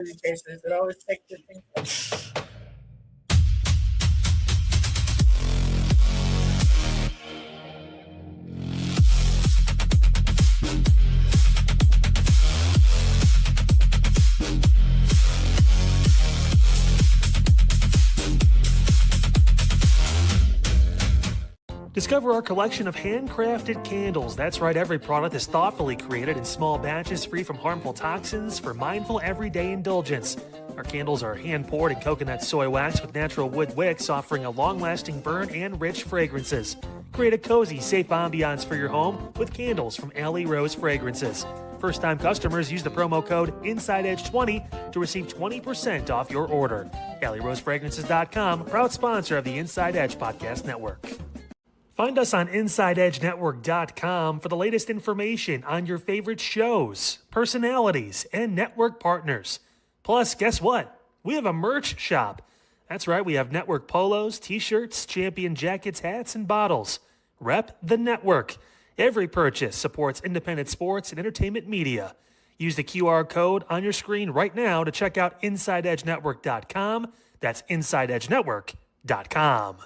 Chasers. It always takes the things. Discover our collection of handcrafted candles. That's right, every product is thoughtfully created in small batches free from harmful toxins for mindful everyday indulgence. Our candles are hand-poured in coconut soy wax with natural wood wicks, offering a long-lasting burn and rich fragrances. Create a cozy, safe ambiance for your home with candles from Alley Rose Fragrances. First-time customers use the promo code InsideEdge20 to receive 20% off your order. AlleyRoseFragrances.com, proud sponsor of the Inside Edge Podcast Network. Find us on InsideEdgeNetwork.com for the latest information on your favorite shows, personalities, and network partners. Plus, guess what? We have a merch shop. That's right, we have network polos, t-shirts, champion jackets, hats, and bottles. Rep the network. Every purchase supports independent sports and entertainment media. Use the QR code on your screen right now to check out InsideEdgeNetwork.com. That's InsideEdgeNetwork.com.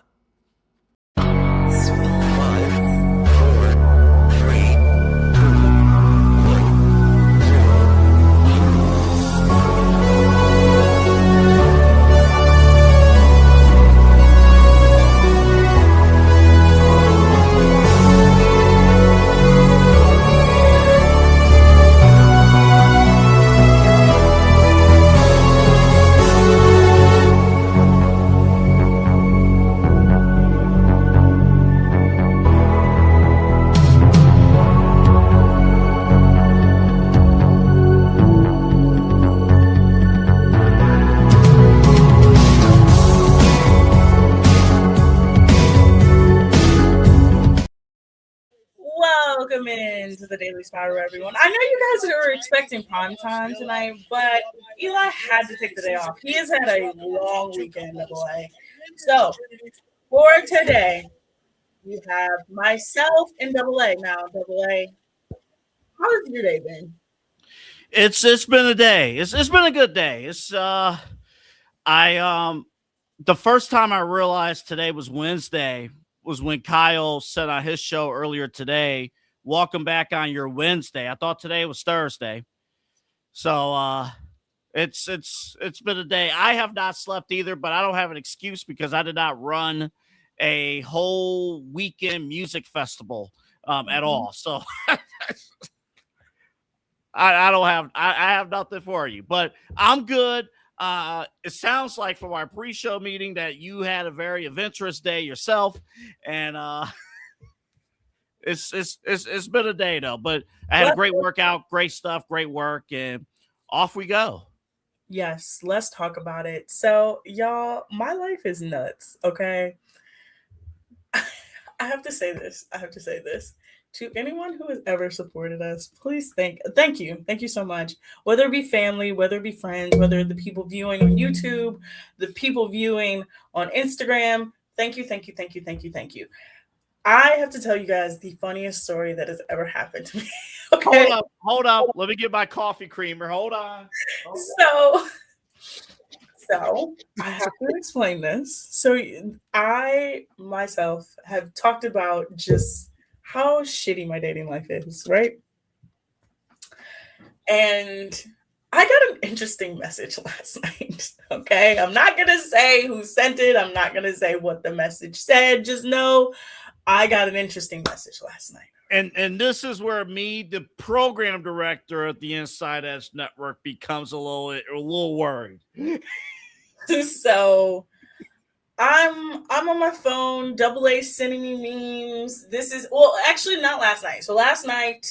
Welcome into the Daily Spiral, everyone. I know you guys are expecting prime time tonight, but Eli had to take the day off. He has had a long weekend, boy. So for today, we have myself and Double A. Now, Double A, how has your day been? It's been a day. It's been a good day. The first time I realized today was Wednesday was when Kyle said on his show earlier today, welcome back on your Wednesday. I thought today was Thursday. So it's been a day. I have not slept either, but I don't have an excuse because I did not run a whole weekend music festival at all. So I have nothing for you, but I'm good. It sounds like from our pre-show meeting that you had a very adventurous day yourself, and it's been a day though. But I had a great workout, great stuff, great work, and off we go. Yes, let's talk about it. So, y'all, my life is nuts. Okay, I have to say this. To anyone who has ever supported us, please thank you so much. Whether it be family, whether it be friends, whether the people viewing on YouTube, the people viewing on Instagram, thank you. I have to tell you guys the funniest story that has ever happened to me. Okay, Hold up. Let me get my coffee creamer. Hold on. So I have to explain this. So I myself have talked about just how shitty my dating life is, right? And I got an interesting message last night. Okay. I'm not going to say who sent it. I'm not going to say what the message said. Just know I got an interesting message last night. And this is where me, the program director at the Inside Edge Network, becomes a little worried. So I'm on my phone, Double A sending me memes. Actually not last night. So last night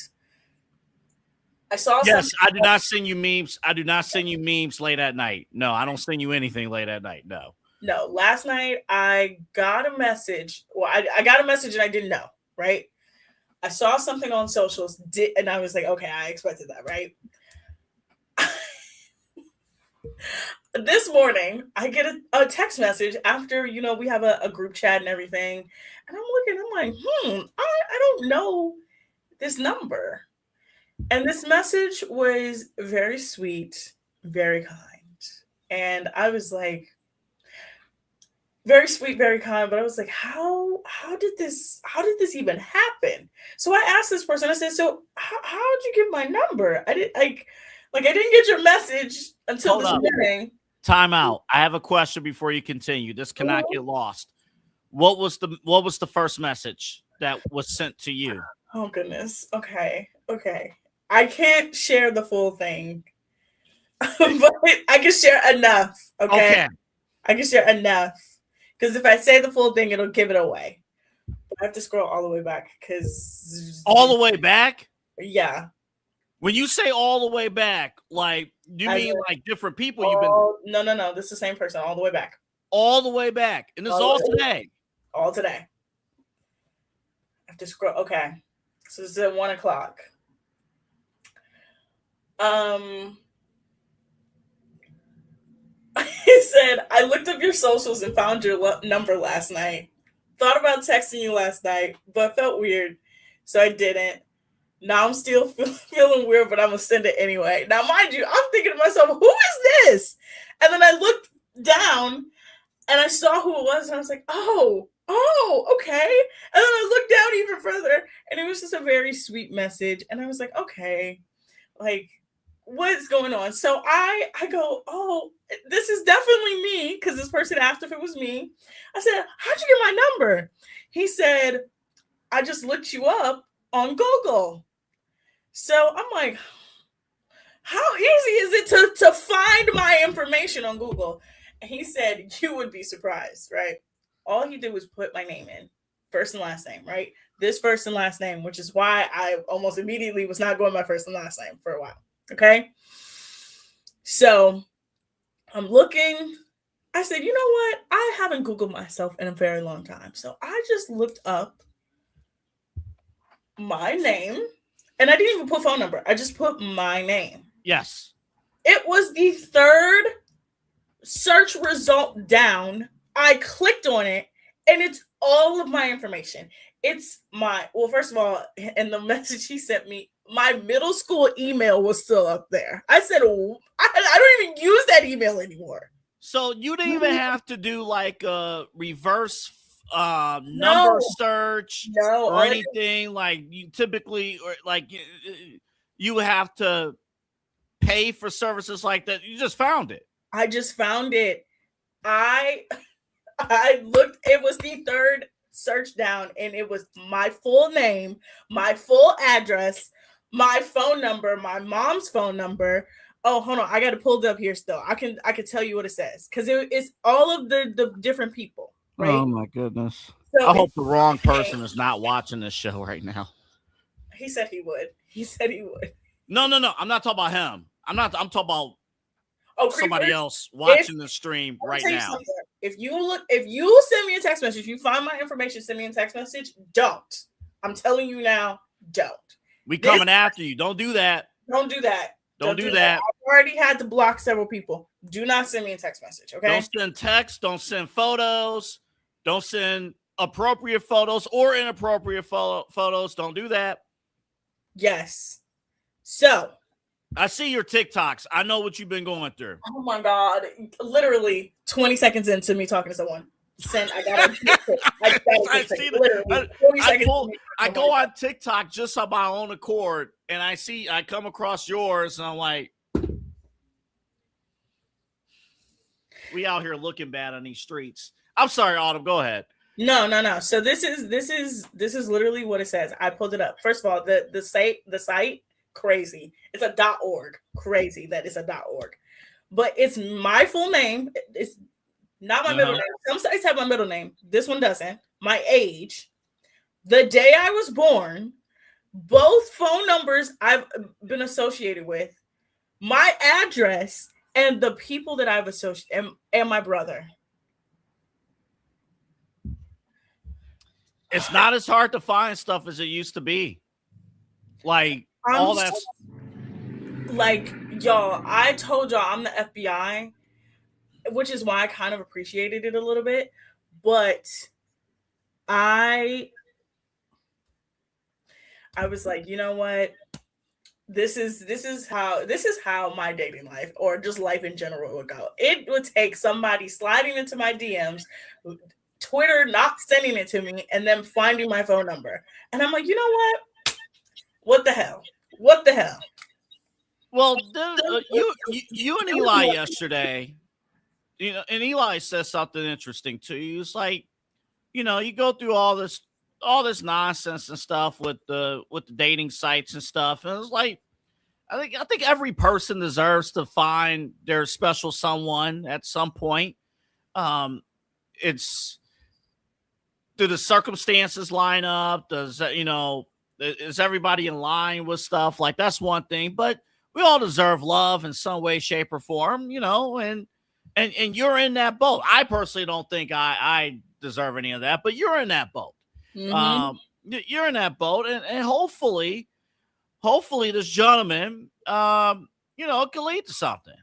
I saw Yes, I do not send you memes. I do not send you memes late at night. No, I don't send you anything late at night. No, last night I got a message. Well, I got a message and I didn't know, right? I saw something on socials and I was like, okay, I expected that, right? This morning, I get a text message after, we have a group chat and everything. And I'm like, I don't know this number. And this message was very sweet, very kind. And I was like, very sweet, very kind, but I was like, how did this even happen? So I asked this person, I said, so how'd you get my number? I didn't like I didn't get your message until Hold this up. morning. Time out. I have a question before you continue. This cannot Mhm. get lost. What was the first message that was sent to you? Oh goodness. Okay. Okay. I can't share the full thing, but I can share enough. Okay. Okay. I can share enough. Because if I say the full thing, it'll give it away. But I have to scroll all the way back because All the way back? yeah. When you say all the way back, like you As mean in like different people you've been all no. This is the same person all the way back. all the way back. And this is All the all way today. all today. I have to scroll. Okay. So this is at 1 o'clock. Um he said, I looked up your socials and found your number last night. Thought about texting you last night, but felt weird. So I didn't. Now I'm still feeling weird, but I'm gonna send it anyway. Now, mind you, I'm thinking to myself, who is this? And then I looked down and I saw who it was, and I was like, oh, okay. And then I looked down even further, and it was just a very sweet message. And I was like, okay, like, what's going on? So I go, oh, this is definitely me, because this person asked if it was me. I said, how'd you get my number? He said, I just looked you up on Google. So I'm like, how easy is it to find my information on Google? And he said, you would be surprised, right? All he did was put my name in, first and last name, right? This first and last name, which is why I almost immediately was not going my first and last name for a while. Okay. So I'm looking. I said, you know what? I haven't Googled myself in a very long time. So I just looked up my name, and I didn't even put phone number. I just put my name. Yes. It was the third search result down. I clicked on it, and it's all of my information. It's well, first of all, in the message he sent me, my middle school email was still up there. I said, I don't even use that email anymore. So you didn't even have to do like a reverse number No, search no. or anything like you typically, or like you have to pay for services like that. You just found it. I just found it. I I looked, it was the third search down, and it was my full name, my full address, my phone number, my mom's phone number. Oh, hold on. I got to pull it up here still. I can tell you what it says, because it's all of the different people, right? Oh my goodness. So I hope the wrong person is not watching this show right now. he said he would. He said he would. No. I'm not talking about him. I'm talking about somebody Creepers, else watching the stream right now. If you send me a text message, you find my information, send me a text message. Don't. I'm telling you now, don't. We coming after you. Don't do that. Don't do that. Don't do that. I've already had to block several people. Do not send me a text message, okay? Don't send text. Don't send photos. Don't send appropriate photos or inappropriate photos. Don't do that. Yes. So, I see your TikToks. I know what you've been going through. oh my God, literally 20 seconds into me talking to someone, I got a I see literally 20 seconds. I go on TikTok just on my own accord, and I come across yours, and I'm like, we out here looking bad on these streets. I'm sorry, Autumn. Go ahead. No. So this is literally what it says. I pulled it up. First of all, the site crazy. It's a .org. Crazy that it's a .org. But it's my full name. It's not my middle name. Some sites have my middle name. This one doesn't. My age, the day I was born, both phone numbers I've been associated with, my address, and the people that I've associated, and my brother. It's not as hard to find stuff as it used to be. Like all that. Like, y'all, I told y'all I'm the FBI, which is why I kind of appreciated it a little bit. But I was like, you know what? this is how my dating life or just life in general would go. It would take somebody sliding into my DMs, Twitter not sending it to me, and then finding my phone number. And I'm like, you know what? What the hell? What the hell? Well, you and Eli yesterday, and Eli says something interesting too. He was like, you go through all this nonsense and stuff with the dating sites and stuff, and it's like, I think every person deserves to find their special someone at some point. Um, it's Do the circumstances line up? Is everybody in line with stuff? Like, that's one thing, but we all deserve love in some way, shape, or form, and you're in that boat. I personally don't think I deserve any of that, but you're in that boat. Hmm. You're in that boat, and hopefully this gentleman, can lead to something.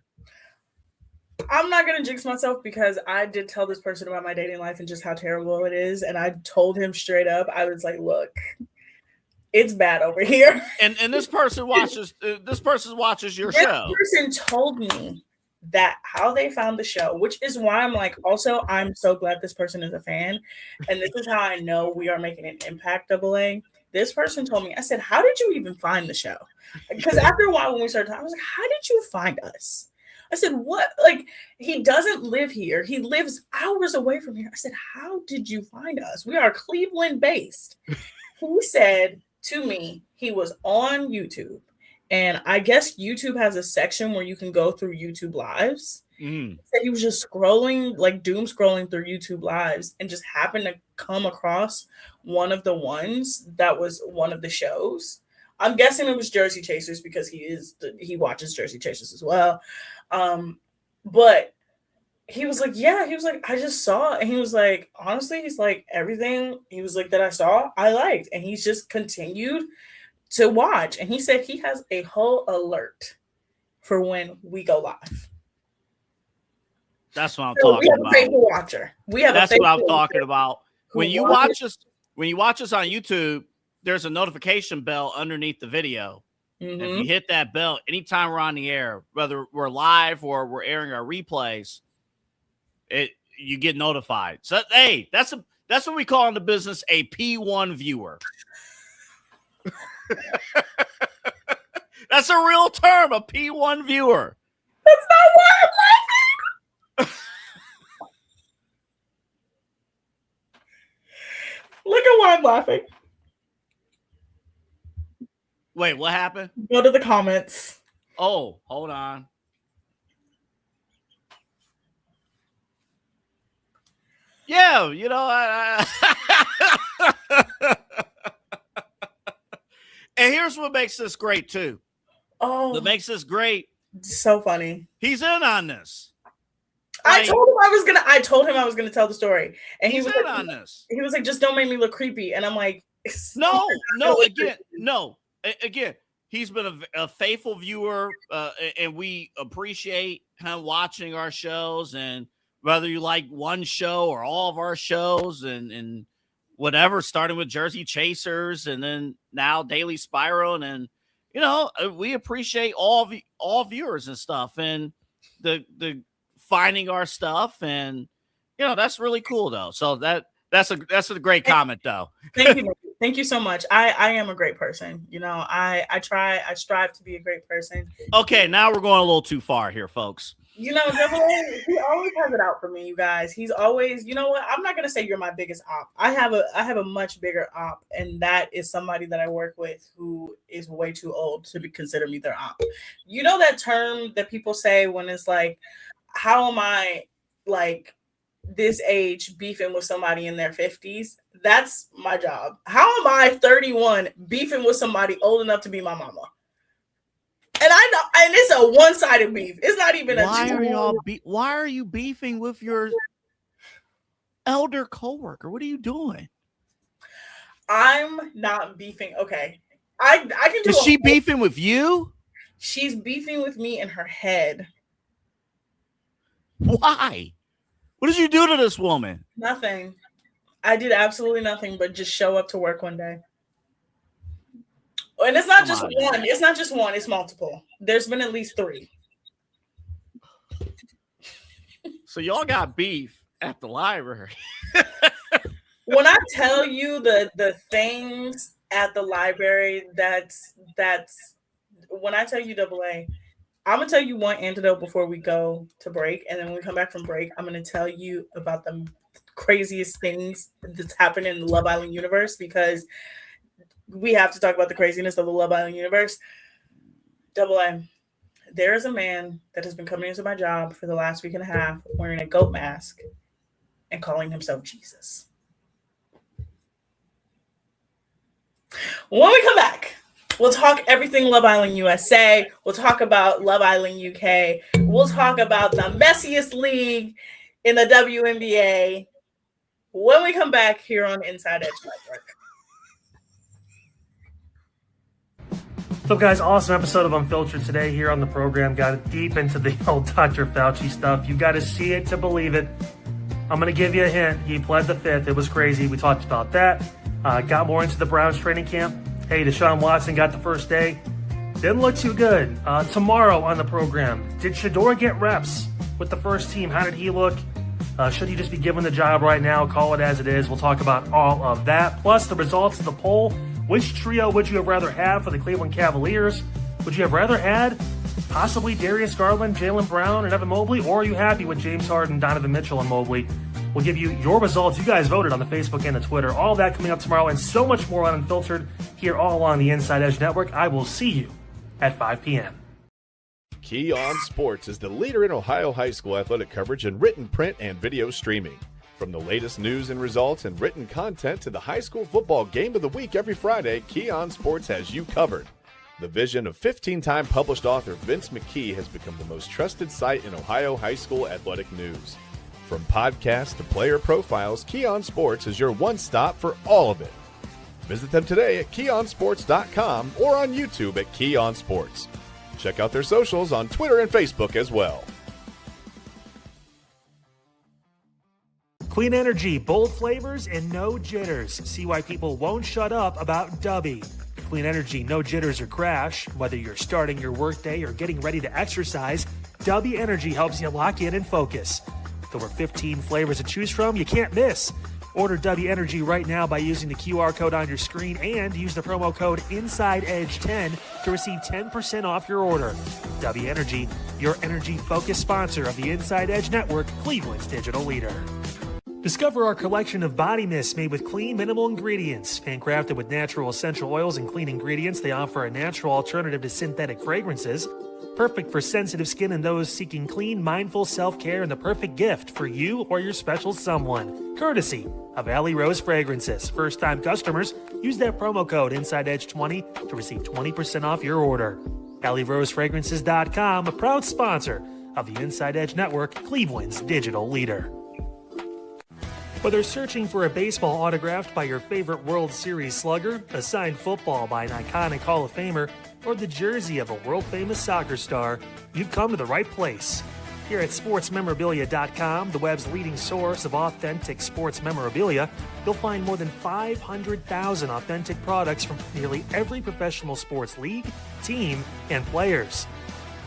I'm not gonna jinx myself because I did tell this person about my dating life and just how terrible it is, and I told him straight up. I was like, "Look, it's bad over here." And this person watches your This show. person told me that how they found the show, which is why I'm like, also, I'm so glad this person is a fan. And this is how I know we are making an impact, double A. This person told me, I said, how did you even find the show? Because after a while, when we started talking, I was like, how did you find us? I said, what? Like, he doesn't live here. He lives hours away from here. I said, how did you find us? We are Cleveland based. He said to me, he was on YouTube. And I guess YouTube has a section where you can go through YouTube lives. Mm. He said he was just scrolling, like doom scrolling through YouTube lives, and just happened to come across one of the ones that was one of the shows. I'm guessing it was Jersey Chasers because he watches Jersey Chasers as well. But he was like, yeah, he was like, I just saw it. And he was like, honestly, he's like, everything he was like that I saw, I liked. And he's just continued to watch. And he said he has a whole alert for when we go live. That's what I'm So we talking have a about. faithful watcher. We have a That's what I'm faithful talking watcher about. who When you watches. watch us on YouTube, there's a notification bell underneath the video. And if you Mhm. hit that bell, anytime we're on the air, whether we're live or we're airing our replays, you get notified. So hey, that's what we call in the business a P1 viewer. That's a real term, a P1 viewer. That's not why I'm laughing. Look at why I'm laughing. Wait, what happened? Go to the comments. Oh, hold on. Yeah, and here's what makes this great too. Oh, What makes this great? so funny. He's in on this. I told him I was gonna tell the story, and He's in on this. he was like, just don't make me look creepy. And I'm like, No. Again, he's been a faithful viewer, and we appreciate him watching our shows. And whether you like one show or all of our shows, and whatever, starting with Jersey Chasers and then now Daily Spiral, and we appreciate all viewers and stuff, and the finding our stuff, and that's really cool though. So that's a great comment though. Thank you. Thank you so much. I am a great person. I strive to be a great person. Okay, now we're going a little too far here, folks. Double A, he always has it out for me, you guys. He's always, you know what? I'm not gonna say you're my biggest op. I have a much bigger op, and that is somebody that I work with who is way too old to consider me their op. You know that term that people say when it's like, how am I like this age beefing with somebody in their 50s? That's my job. How am I 31 beefing with somebody old enough to be my mama? And I know, and it's a one-sided beef. It's not even Why are you beefing with your elder coworker? What are you doing? I'm not beefing. Okay. I can do Is she beefing with you? She's beefing with me in her head. Why? What did you do to this woman? Nothing. I did absolutely nothing but just show up to work one day. And it's not Come just on. one. It's not just one. It's multiple. There's been at least 3. So y'all got beef at the library. When I tell you the things at the library, that's when I tell you double A, I'm gonna tell you one antidote before we go to break, and then when we come back from break, I'm gonna tell you about the craziest things that's happened in the Love Island universe, because we have to talk about the craziness of the Love Island universe. Double A, there is a man that has been coming into my job for the last week and a half wearing a goat mask and calling himself Jesus. When we come back, we'll talk everything Love Island USA. We'll talk about Love Island UK. We'll talk about the messiest league in the WNBA when we come back here on Inside Edge Network. So, guys, awesome episode of Unfiltered today here on the program. Got deep into the old Dr. Fauci stuff. You got to see it to believe it. I'm going to give you a hint. He pled the fifth. It was crazy. We talked about that. Got more into the Browns training camp. Hey, Deshaun Watson got the first day. Didn't look too good. Tomorrow on the program, did Shador get reps with the first team? How did he look? Should he just be given the job right now? Call it as it is. We'll talk about all of that. Plus the results of the poll. Which trio would you have rather had for the Cleveland Cavaliers? Would you have rather had possibly Darius Garland, Jaylen Brown, and Evan Mobley? Or are you happy with James Harden, Donovan Mitchell, and Mobley? We'll give you your results. You guys voted on the Facebook and the Twitter. All that coming up tomorrow, and so much more on Unfiltered here all on the Inside Edge Network. I will see you at 5 p.m. Key On Sports is the leader in Ohio high school athletic coverage in written, print, and video streaming. From the latest news and results and written content to the high school football game of the week every Friday, Key On Sports has you covered. The vision of 15-time published author Vince McKee has become the most trusted site in Ohio high school athletic news. From podcasts to player profiles, Key On Sports is your one-stop for all of it. Visit them today at keyonsports.com or on YouTube at Key On Sports. Check out their socials on Twitter and Facebook as well. Clean energy, bold flavors, and no jitters. See why people won't shut up about Dubby. Clean energy, no jitters or crash. Whether you're starting your workday or getting ready to exercise, Dubby Energy helps you lock in and focus. With over 15 flavors to choose from, you can't miss. Order Dubby Energy right now by using the QR code on your screen and use the promo code INSIDEEDGE10 to receive 10% off your order. Dubby Energy, your energy-focused sponsor of the Inside Edge Network, Cleveland's digital leader. Discover our collection of body mists made with clean, minimal ingredients. Handcrafted with natural essential oils and clean ingredients, they offer a natural alternative to synthetic fragrances. Perfect for sensitive skin and those seeking clean, mindful self-care, and the perfect gift for you or your special someone. Courtesy of Alley Rose Fragrances. First-time customers, use that promo code INSIDEEDGE20 to receive 20% off your order. AlleyRoseFragrances.com, a proud sponsor of the Inside Edge Network, Cleveland's digital leader. Whether searching for a baseball autographed by your favorite World Series slugger, a signed football by an iconic Hall of Famer, or the jersey of a world-famous soccer star, you've come to the right place. Here at SportsMemorabilia.com, the web's leading source of authentic sports memorabilia, you'll find more than 500,000 authentic products from nearly every professional sports league, team, and players.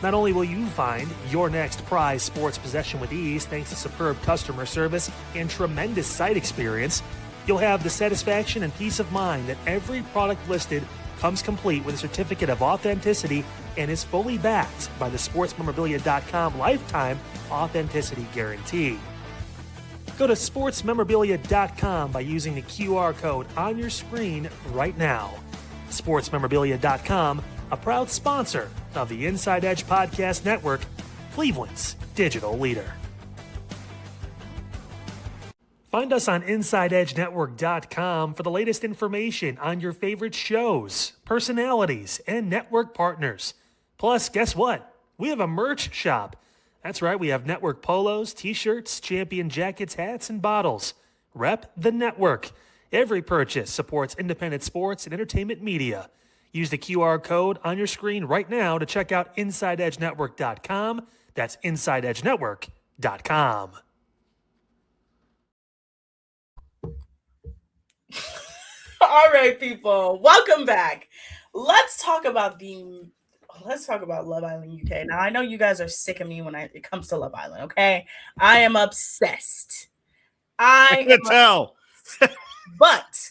Not only will you find your next prized sports possession with ease thanks to superb customer service and tremendous site experience, you'll have the satisfaction and peace of mind that every product listed comes complete with a certificate of authenticity and is fully backed by the SportsMemorabilia.com lifetime authenticity guarantee. Go to SportsMemorabilia.com by using the QR code on your screen right now. SportsMemorabilia.com, a proud sponsor of the Inside Edge Podcast Network, Cleveland's digital leader. Find us on InsideEdgeNetwork.com for the latest information on your favorite shows, personalities, and network partners. Plus, guess what? We have a merch shop. That's right, we have network polos, t-shirts, champion jackets, hats, and bottles. Rep the network. Every purchase supports independent sports and entertainment media. Use the QR code on your screen right now to check out InsideEdgeNetwork.com. That's InsideEdgeNetwork.com. All right, people, welcome back. let's talk about Love Island UK. Now I know you guys are sick of me when it comes to Love Island, okay? I am obsessed. I I can am tell. but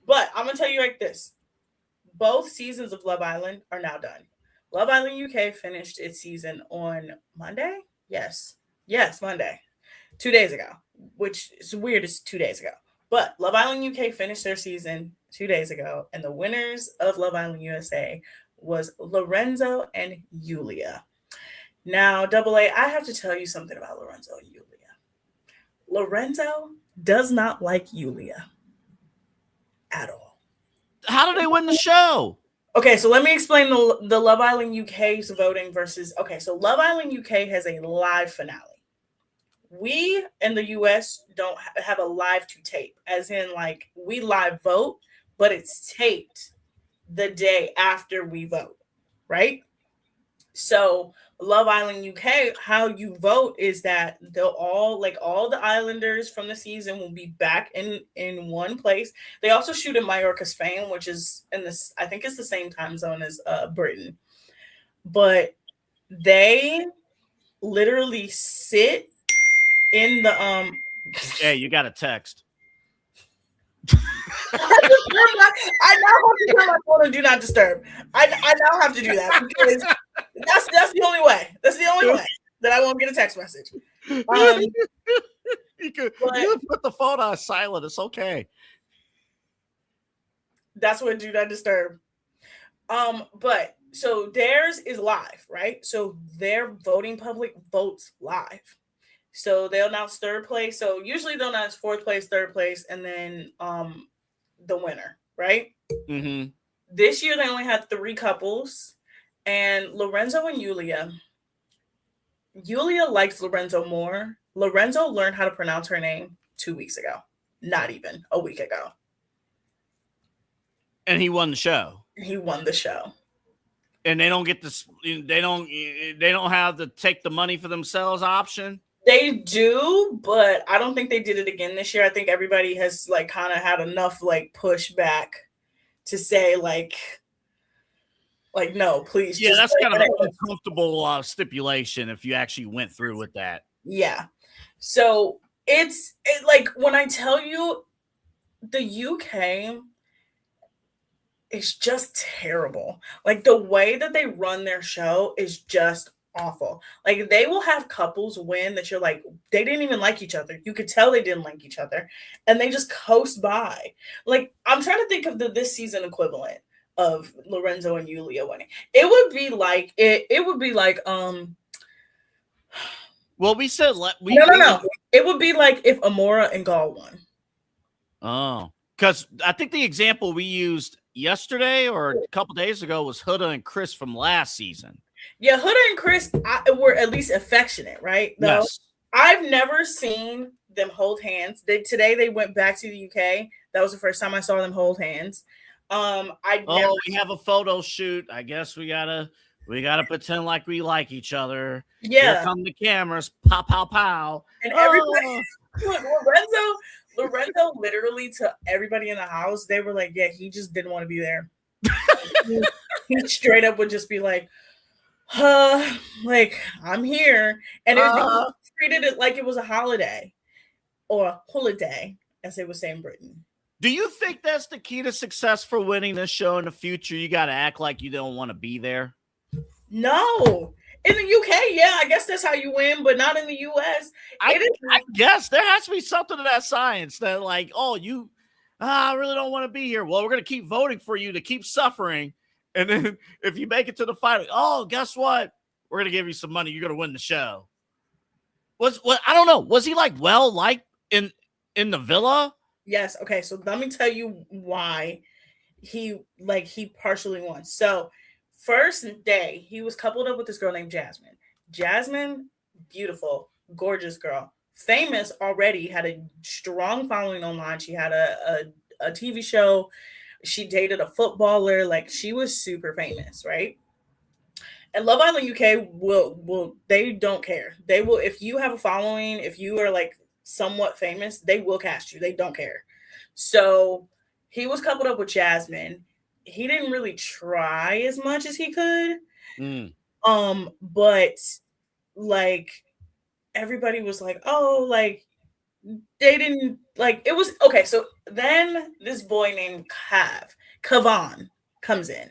I'm gonna tell you like this. Both seasons of Love Island are now done. Love Island UK finished its season on Monday. Yes. Yes, Monday. 2 days ago, which is weird. It's 2 days ago. But Love Island UK finished their season 2 days ago, and the winners of Love Island USA was Lorenzo and Yulia. Now, Double A, I have to tell you something about Lorenzo and Yulia. Lorenzo does not like Yulia at all. How do they win the show? Okay, so let me explain the Love Island UK's voting versus. Okay, so Love Island UK has a live finale. We in the US don't have a live to tape, as in, like, we live vote, but it's taped the day after we vote, right? So Love Island UK, how you vote is that they'll all the islanders from the season will be back in one place. They also shoot in Mallorca, Spain, which is in this, I think it's the same time zone as Britain. But they literally sit in the Hey, you got a text. I now have to turn my phone and do not disturb. I now have to do that because that's the only way. That's the only way that I won't get a text message. You could put the phone on silent. It's okay. That's what do not disturb. But so theirs is live, right? So their voting public votes live. So they'll announce third place. So usually they'll announce fourth place, third place, and then the winner, right? Mm-hmm. This year they only had 3 couples, and Lorenzo and Yulia. Yulia likes Lorenzo more. Lorenzo learned how to pronounce her name 2 weeks ago, not even a week ago, and he won the show. He won the show, and they don't get this. They don't have the take the money for themselves option. They do, but I don't think they did it again this year. I think everybody has like kind of had enough like pushback to say like no, please. Yeah, that's kind of an uncomfortable stipulation if you actually went through with that. Yeah, so it's like when I tell you the UK is just terrible. Like the way that they run their show is just awful. Like they will have couples win that you're like, they didn't even like each other. You could tell they didn't like each other, and they just coast by. Like I'm trying to think of this season equivalent of Lorenzo and Yulia winning. It would be like it would be like well, we said no. It would be like if Amora and Gall won. Oh, because I think the example we used yesterday or a couple days ago was Huda and Chris from last season. Yeah, Huda and Chris were at least affectionate, right? Though yes. I've never seen them hold hands. Today they went back to the UK. That was the first time I saw them hold hands. We have a photo shoot. I guess we gotta pretend like we like each other. Yeah. Here come the cameras. Pow, pow, pow. And everybody, Lorenzo literally to everybody in the house, they were like, yeah, he just didn't want to be there. He straight up would just be like, like I'm here. And they treated it like it was a holiday or a holiday, as they would say in Britain. Do you think that's the key to success for winning this show in the future? You got to act like you don't want to be there. No. In the UK, yeah, I guess that's how you win, but not in the US. I guess there has to be something to that science that like, I really don't want to be here. Well, we're going to keep voting for you to keep suffering. And then if you make it to the final, guess what? We're going to give you some money. You're going to win the show. I don't know. Was he like liked in the villa? Yes. Okay. So let me tell you why he partially won. So first day, he was coupled up with this girl named Jasmine. Jasmine, beautiful, gorgeous girl, famous already, had a strong following online. She had a TV show. She dated a footballer. Like she was super famous, right? And Love Island UK will they don't care. They will, if you have a following, if you are like somewhat famous, they will cast you. They don't care. So he was coupled up with Jasmine. he didn't really try as much as he could. Mm. But like everybody was like, oh, like they didn't like it was okay. So then this boy named Kavan comes in,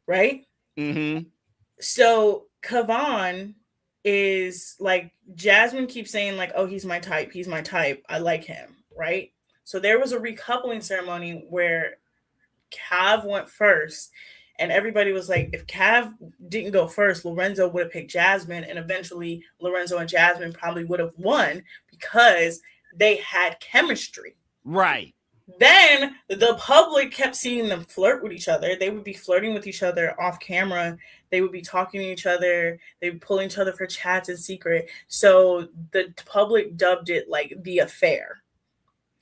right? Mm-hmm. So Kavan is like Jasmine keeps saying like, oh, he's my type, I like him, right? So there was a recoupling ceremony where Cav went first, and everybody was like, if Cav didn't go first, Lorenzo would have picked Jasmine, and eventually Lorenzo and Jasmine probably would have won because they had chemistry. Right. Then the public kept seeing them flirt with each other. They would be flirting with each other off camera. They would be talking to each other. They would pull each other for chats in secret. So the public dubbed it like the affair.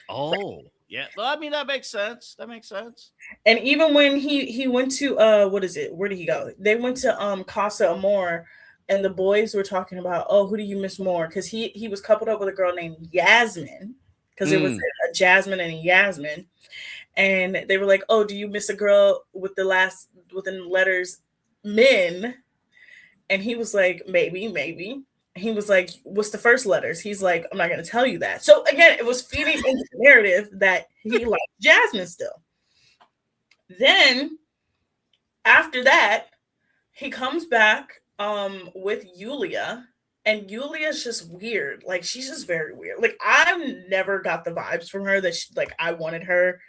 Oh, yeah. Well, I mean, that makes sense. That makes sense. And even when he went to what is it? Where did he go? They went to Casa Amor, and the boys were talking about, oh, who do you miss more? Because he was coupled up with a girl named Yasmin, because it was a Jasmine and a Yasmin. And they were like, oh, do you miss a girl with the letters Min? And he was like, maybe, maybe. He was like, what's the first letters? He's like, I'm not going to tell you that. So again, it was feeding into the narrative that he liked Jasmine still. Then after that, he comes back with Yulia, and Yulia's just weird. Like she's just very weird. Like I've never got the vibes from her that I wanted her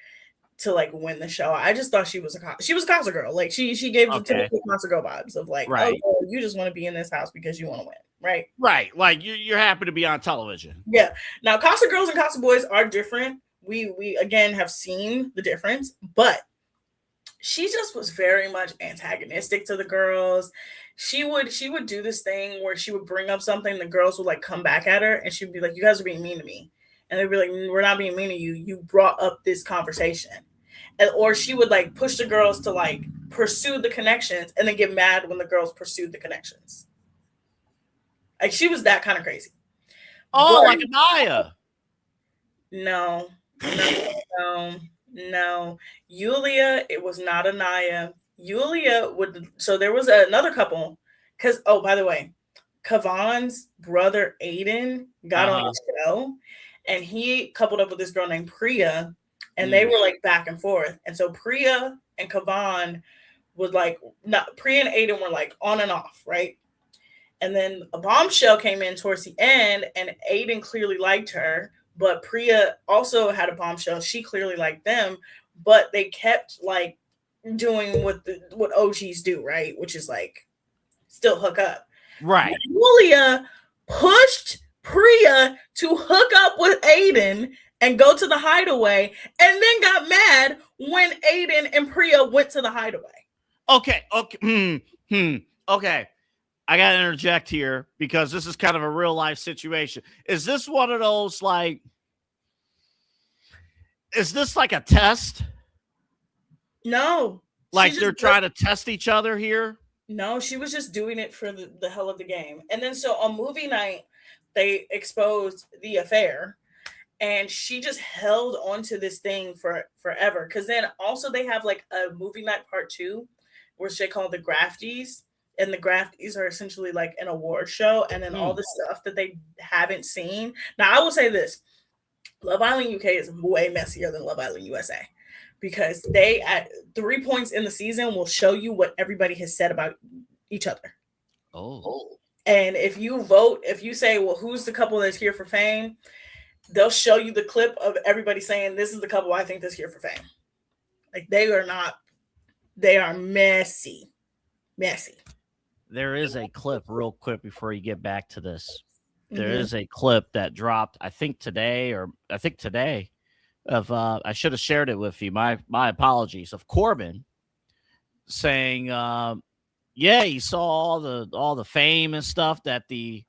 to like win the show. I just thought she was a Casa girl. Like she gave the typical Casa girl vibes of like, right. oh, you just want to be in this house because you want to win, right? Right. Like you're happy to be on television. Yeah. Now Casa girls and Casa boys are different. We again have seen the difference, but she just was very much antagonistic to the girls. She would do this thing where she would bring up something, the girls would like come back at her, and she'd be like, you guys are being mean to me. And they'd be like, we're not being mean to you. You brought up this conversation. Or she would like push the girls to like pursue the connections and then get mad when the girls pursued the connections. Like she was that kind of crazy. Oh, like Anaya. No. Yulia, it was not Anaya. Yulia would, so there was another couple, because, oh, by the way, Kavan's brother Aiden got on the show, and he coupled up with this girl named Priya, and they were like back and forth. And so Priya and Kavan would like, Priya and Aiden were like on and off, right? And then a bombshell came in towards the end, and Aiden clearly liked her, but Priya also had a bombshell. She clearly liked them, but they kept like doing what OGs do, right? Which is like still hook up. Right. Julia pushed Priya to hook up with Aiden and go to the hideaway, and then got mad when Aiden and Priya went to the hideaway. Okay. Okay. I got to interject here because this is kind of a real life situation. Is this one of those like, is this like a test? No. Like they're trying to test each other here? No, she was just doing it for the hell of the game. And then so on movie night, they exposed the affair, and she just held on to this thing for forever. Because then also they have like a movie night part 2, which they call the Grafties. And the Grafties are essentially like an award show, and then all the stuff that they haven't seen. Now, I will say this. Love Island UK is way messier than Love Island USA, because they, at 3 points in the season, will show you what everybody has said about each other. Oh. And if you vote, if you say, well, who's the couple that's here for fame, they'll show you the clip of everybody saying, this is the couple I think that's here for fame. Like they are messy. There is a clip real quick before you get back to this. There is a clip that dropped, I think today, of I should have shared it with you. My apologies. Of Corbin saying, yeah, he saw all the fame and stuff that the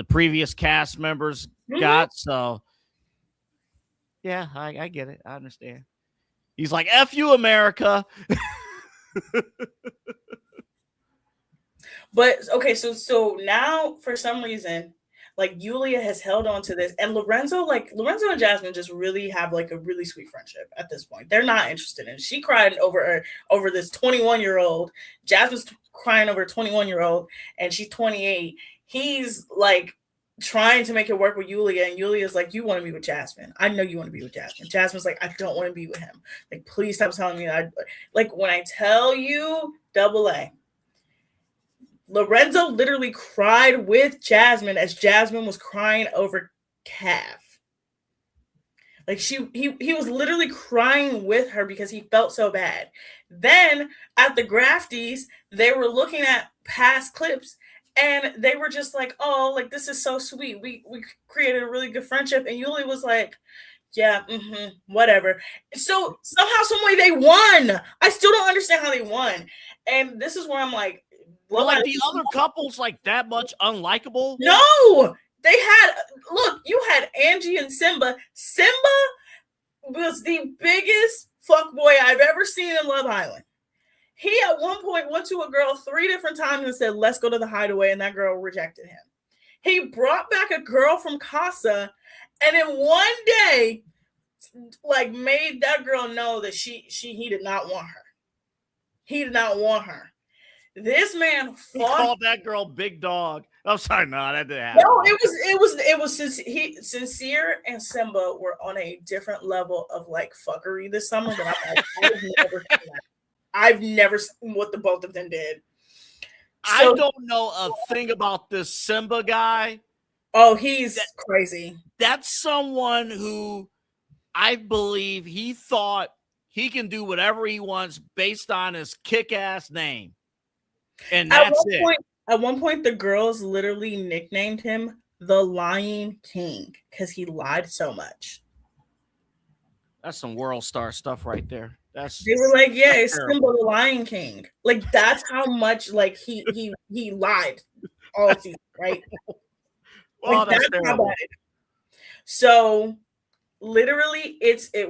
previous cast members got. So yeah, I get it. I understand. He's like, F you, America. But okay, so now for some reason, Like Yulia has held on to this, and Lorenzo and Jasmine just really have like a really sweet friendship at this point. They're not interested in it. She cried over this 21-year-old. Jasmine's crying over a 21-year-old, and she's 28. He's like trying to make it work with Yulia, and Yulia's like, you want to be with Jasmine. I know you want to be with Jasmine. Jasmine's like, I don't want to be with him. Like, please stop telling me that. Like, when I tell you, double A, Lorenzo literally cried with Jasmine as Jasmine was crying over Cav. Like he was literally crying with her because he felt so bad. Then at the Grafties, they were looking at past clips and they were just like, oh, like this is so sweet. We created a really good friendship. And Yuli was like, yeah, whatever. So somehow, some way they won. I still don't understand how they won. And this is where I'm like, well, like the other couples like that much unlikable? No, they had, look, you had Angie and Simba. Simba was the biggest fuckboy I've ever seen in Love Island. He at one point went to a girl 3 different times and said, let's go to the hideaway. And that girl rejected him. He brought back a girl from Casa and in one day, like made that girl know that he did not want her. He did not want her. This man He called that girl Big Dog. I'm sorry, no, that didn't happen. No, it was Sincere and Simba were on a different level of like fuckery this summer. But I've never seen what the both of them did. So, I don't know a thing about this Simba guy. Oh, he's crazy. That's someone who I believe he thought he can do whatever he wants based on his kick-ass name. And that's it. At one point, the girls literally nicknamed him the Lying King because he lied so much. That's some world star stuff right there. They were like, yeah, it's Simba the Lion King. Like that's how much like he lied all season, right? Well, like, that's terrible. So literally,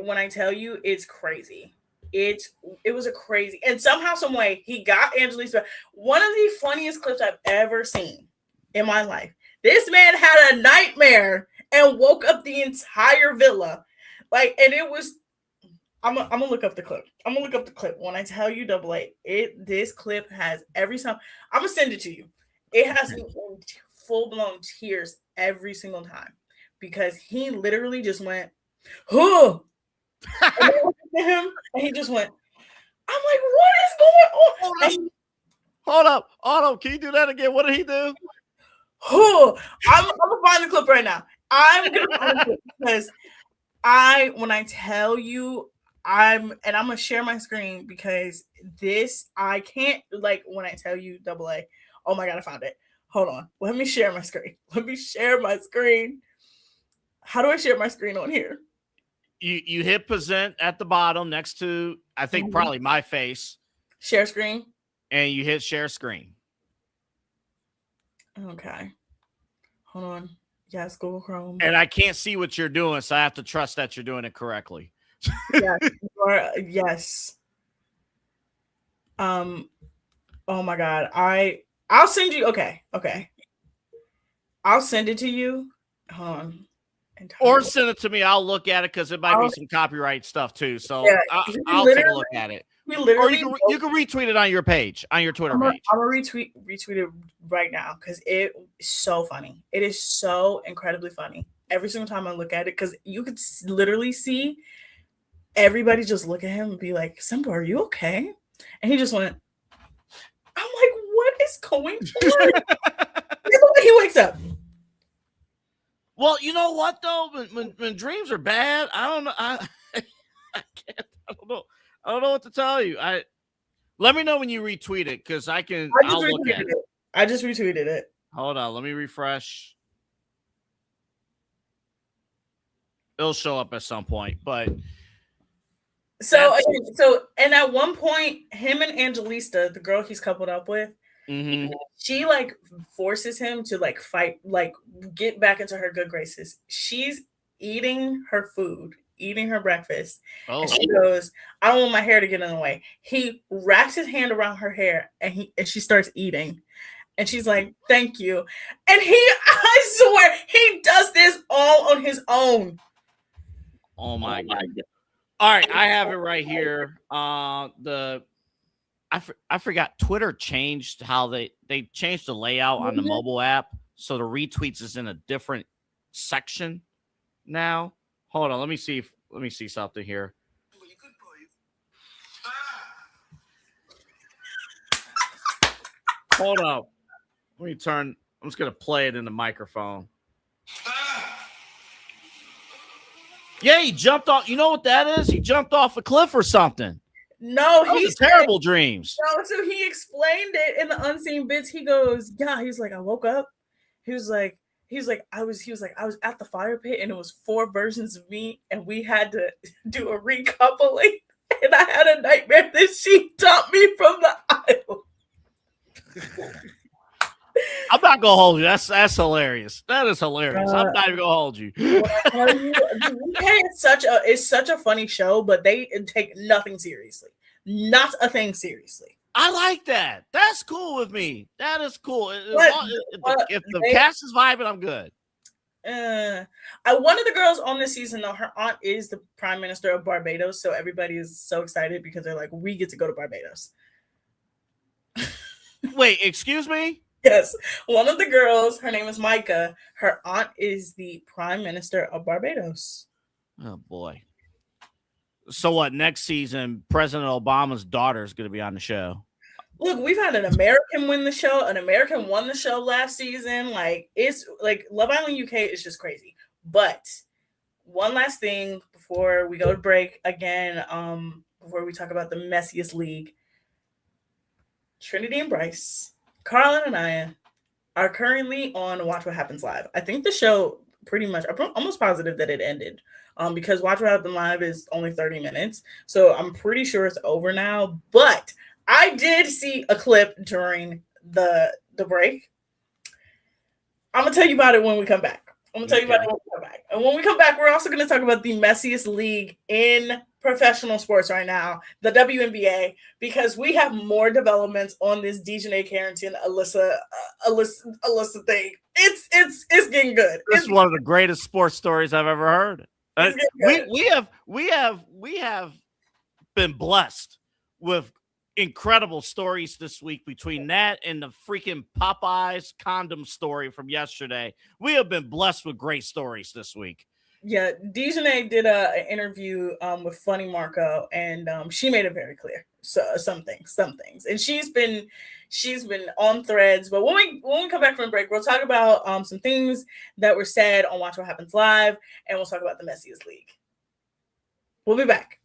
when I tell you, it's crazy. It was a crazy, and somehow, some way, he got Angelique's back. One of the funniest clips I've ever seen in my life. This man had a nightmare and woke up the entire villa. Like, and it was, I'm gonna look up the clip. I'm gonna look up the clip. When I tell you, double A, this clip has every time. I'm gonna send it to you. It has me in full-blown tears every single time because he literally just went, huh. Him and he just went, I'm like, what is going on? Hold up, Otto, can you do that again? What did he do? I'm gonna find the clip right now. I'm gonna find the clip because when I tell you, I'm gonna share my screen because I can't, like, when I tell you, double A, oh my god, I found it. Hold on, let me share my screen. How do I share my screen on here? You hit present at the bottom next to, I think, probably my face. Share screen. And you hit share screen. Okay. Hold on. Yes, Google Chrome. And I can't see what you're doing, so I have to trust that you're doing it correctly. Yes. Oh my god. I'll send you. Okay. I'll send it to you. Hold on. Or send it to me. I'll look at it because it might be some copyright stuff too. So yeah, I'll take a look at it. Or you can retweet it on your page, on your Twitter page. I'm gonna retweet it right now because it is so funny. It is so incredibly funny every single time I look at it because you could literally see everybody just look at him and be like, "Simba, are you okay?" And he just went. I'm like, "What is going on?" He wakes up. Well, you know what though? When dreams are bad, I don't know. I can't. I don't know what to tell you. Let me know when you retweet it because I'll look at it. I just retweeted it. Hold on, let me refresh. It'll show up at some point, but so and at one point, him and Angelista, the girl he's coupled up with. Mm-hmm. She like forces him to like fight, like get back into her good graces. She's eating her food, eating her breakfast. And she goes, I don't want my hair to get in the way. He wraps his hand around her hair and she starts eating. And she's like, thank you. And I swear, phone. Oh my God. All right, I have it right here. I forgot Twitter changed how they changed the layout on the mobile app, so the retweets is in a different section now. Hold on, let me see something here. Hold up. Let me turn. I'm just gonna play it in the microphone. Yeah, he jumped off. You know what that is? He jumped off a cliff or something. No, He's terrible dreams. No, so he explained it in the unseen bits. He goes, yeah, he's like, I woke up. He was like, I was at the fire pit and it was 4 versions of me and we had to do a recoupling and I had a nightmare that she dumped me from the island. I'm not gonna hold you. That's hilarious. That is hilarious. I'm not even gonna hold you. It's such a funny show, but they take nothing seriously. Not a thing seriously. I like that. That's cool with me. That is cool. If the cast is vibing, I'm good. One of the girls on this season, though, her aunt is the Prime Minister of Barbados, so everybody is so excited because they're like, we get to go to Barbados. Wait, excuse me? Yes, one of the girls, her name is Micah. Her aunt is the Prime Minister of Barbados. Oh boy. So what? Next season, President Obama's daughter is going to be on the show. Look, we've had an American win the show. An American won the show last season. Like, it's like Love Island UK is just crazy. But one last thing before we go to break again, before we talk about the messiest league. Trinity and Bryce, Carl and Anaya are currently on Watch What Happens Live. I think the show pretty much, I'm almost positive that it ended because Watch What Happens Live is only 30 minutes. So I'm pretty sure it's over now. But I did see a clip during the break. I'm going to tell you about it when we come back. And when we come back, we're also going to talk about the messiest league in professional sports right now, the WNBA, because we have more developments on this Dejanay Carrington, Alyssa thing. It's getting good. It's one of the greatest sports stories I've ever heard. We have been blessed with incredible stories this week between that and the freaking Popeyes condom story from yesterday. We have been blessed with great stories this week. Yeah, Dejanay did an interview with Funny Marco, and she made it very clear. So some things, and she's been on threads. But when we come back from break, we'll talk about some things that were said on Watch What Happens Live, and we'll talk about the messiest league. We'll be back.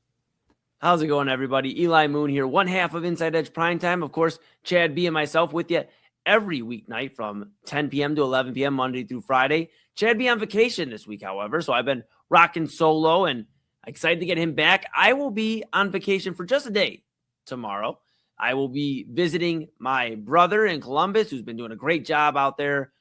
How's it going, everybody? Eli Moon here, one half of Inside Edge Primetime. Of course, Chad B and myself with you every weeknight from 10 p.m. to 11 p.m. Monday through Friday. Chad B on vacation this week, however, so I've been rocking solo and excited to get him back. I will be on vacation for just a day tomorrow. I will be visiting my brother in Columbus, who's been doing a great job out there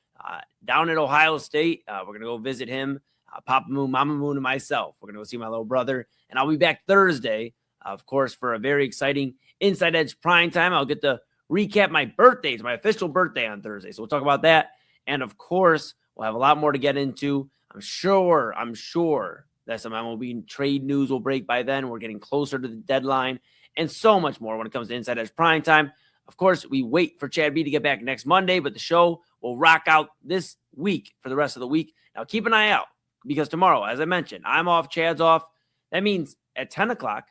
down at Ohio State. We're going to go visit him, Papa Moon, Mama Moon, and myself. We're going to go see my little brother, and I'll be back Thursday, of course, for a very exciting Inside Edge Primetime. I'll get to recap my birthday. It's my official birthday on Thursday, so we'll talk about that. And, of course, we'll have a lot more to get into. I'm sure that some MLB trade news will break by then. We're getting closer to the deadline and so much more when it comes to Inside Edge Primetime. Of course, we wait for Chad B to get back next Monday, but the show will rock out this week for the rest of the week. Now, keep an eye out because tomorrow, as I mentioned, I'm off, Chad's off. That means at 10 o'clock,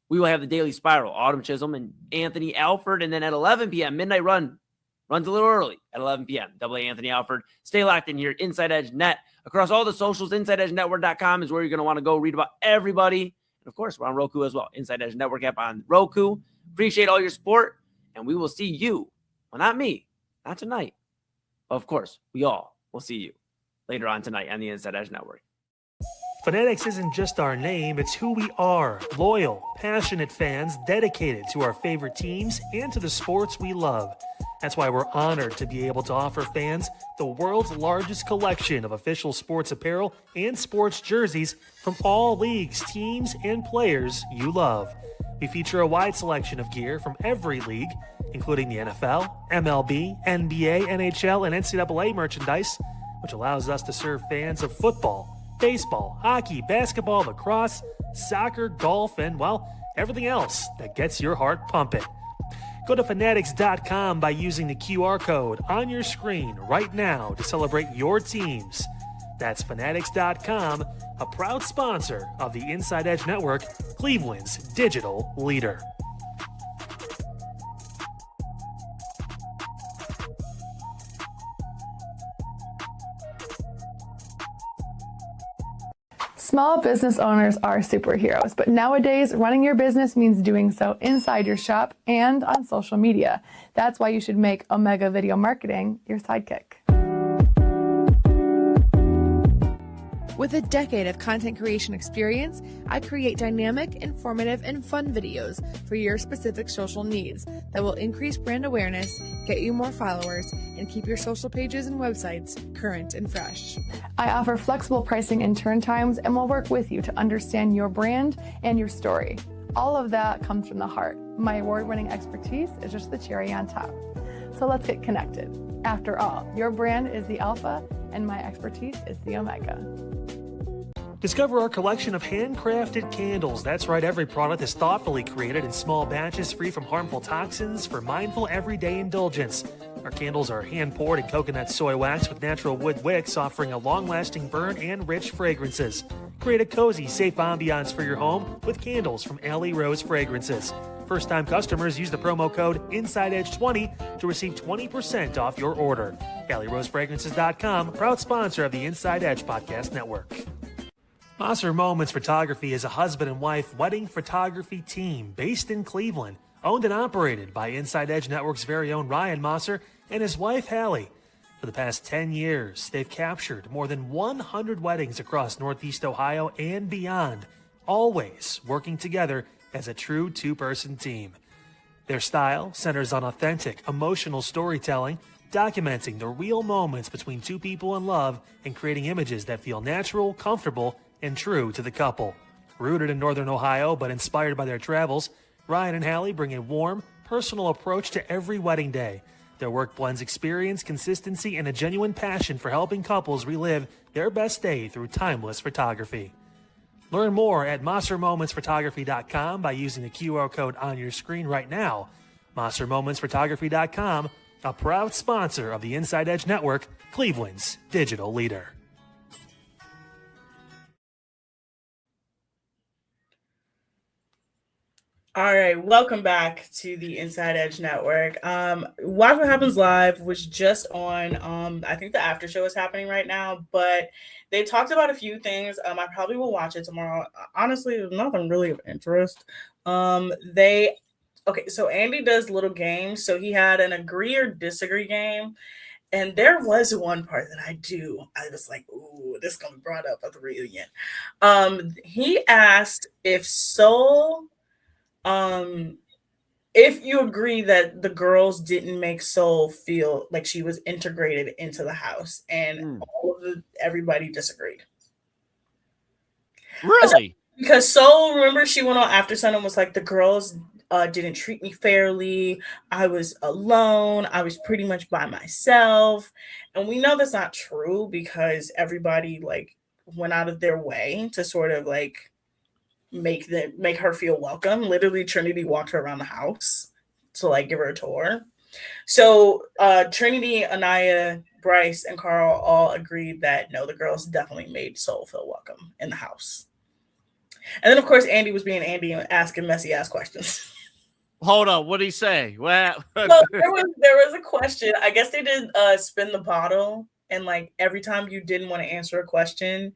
we will have the Daily Spiral, Autumn Chisholm and Anthony Alford. And then at 11 p.m., Midnight Run runs a little early at 11 p.m. Double A Anthony Alford. Stay locked in here, Inside Edge Net. Across all the socials, InsideEdgeNetwork.com is where you're going to want to go read about everybody. And, of course, we're on Roku as well. Inside Edge Network app on Roku. Appreciate all your support, and we will see you. Well, not me. Not tonight. Of course, we all will see you later on tonight on the Inside Edge Network. Fanatics isn't just our name, it's who we are. Loyal, passionate fans dedicated to our favorite teams and to the sports we love. That's why we're honored to be able to offer fans the world's largest collection of official sports apparel and sports jerseys from all leagues, teams, and players you love. We feature a wide selection of gear from every league, including the NFL, MLB, NBA, NHL, and NCAA merchandise, which allows us to serve fans of football, baseball, hockey, basketball, lacrosse, soccer, golf, and, well, everything else that gets your heart pumping. Go to fanatics.com by using the QR code on your screen right now to celebrate your teams. That's fanatics.com, a proud sponsor of the Inside Edge Network, Cleveland's digital leader. Small business owners are superheroes, but nowadays running your business means doing so inside your shop and on social media. That's why you should make Omega Video Marketing your sidekick. With a decade of content creation experience, I create dynamic, informative, and fun videos for your specific social needs that will increase brand awareness, get you more followers, and keep your social pages and websites current and fresh. I offer flexible pricing and turn times and will work with you to understand your brand and your story. All of that comes from the heart. My award-winning expertise is just the cherry on top. So let's get connected. After all, your brand is the alpha and my expertise is the omega. Discover our collection of handcrafted candles. That's right, every product is thoughtfully created in small batches free from harmful toxins for mindful everyday indulgence. Our candles are hand-poured in coconut soy wax with natural wood wicks, offering a long-lasting burn and rich fragrances. Create a cozy, safe ambiance for your home with candles from Alley Rose Fragrances. First-time customers use the promo code InsideEdge20 to receive 20% off your order. AlleyRoseFragrances.com, proud sponsor of the Inside Edge Podcast Network. Mosser Moments Photography is a husband and wife wedding photography team based in Cleveland, owned and operated by Inside Edge Network's very own Ryan Mosser and his wife Hallie. For the past 10 years, they've captured more than 100 weddings across Northeast Ohio and beyond, always working together as a true two-person team. Their style centers on authentic, emotional storytelling, documenting the real moments between two people in love and creating images that feel natural, comfortable, and true to the couple. Rooted in Northern Ohio but inspired by their travels, Ryan and Hallie bring a warm, personal approach to every wedding day. Their work blends experience, consistency, and a genuine passion for helping couples relive their best day through timeless photography. Learn more at MosserMomentsPhotography.com by using the QR code on your screen right now. MosserMomentsPhotography.com, a proud sponsor of the Inside Edge Network, Cleveland's digital leader. All right, welcome back to the Inside Edge Network. Watch What Happens Live was just on, I think the after show is happening right now, but they talked about a few things. I probably will watch it tomorrow. Honestly, there's nothing really of interest. So Andy does little games. So he had an agree or disagree game. And there was one part that I was like, ooh, this is going to be brought up at the reunion. He asked if if you agree that the girls didn't make Soul feel like she was integrated into the house, and everybody disagreed. Really? Because Soul, remember, she went on After Sun and was like, the girls didn't treat me fairly. I was alone. I was pretty much by myself. And we know that's not true because everybody like went out of their way to sort of like make her feel welcome. Literally, Trinity walked her around the house to like give her a tour. So Trinity, Anaya, Bryce, and Carl all agreed that no, the girls definitely made Soul feel welcome in the house. And then of course Andy was being Andy and asking messy ass questions. Hold on, what did he say? Well, there was a question. I guess they did spin the bottle, and like every time you didn't want to answer a question,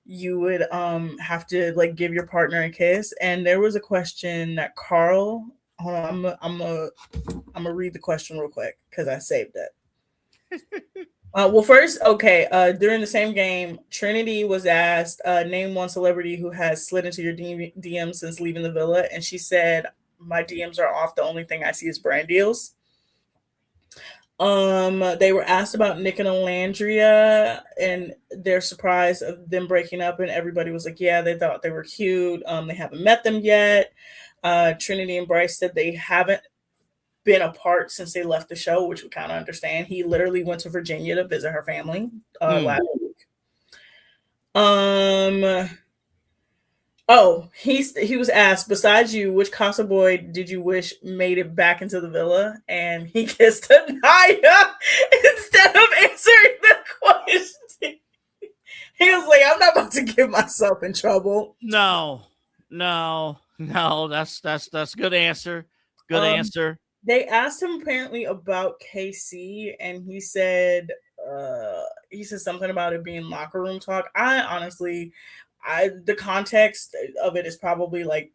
you would have to like give your partner a kiss. And there was a question that Carl, hold on, I'm gonna read the question real quick because I saved it. Well, first, okay, during the same game, Trinity was asked, name one celebrity who has slid into your DM since leaving the villa, and she said, my DMs are off, the only thing I see is brand deals. They were asked about Nick and Alandria and their surprise of them breaking up, and everybody was like, yeah, they thought they were cute. They haven't met them yet. Trinity and Bryce said they haven't been apart since they left the show, which we kind of understand. He literally went to Virginia to visit her family last week. Um. Oh, he was asked, besides you, which Casa boy did you wish made it back into the villa? And he kissed Anaya instead of answering the question. He was like, I'm not about to get myself in trouble. No. That's good answer. Good Um, answer. they asked him apparently about KC, and he said something about it being locker room talk. I honestly, the context of it is probably like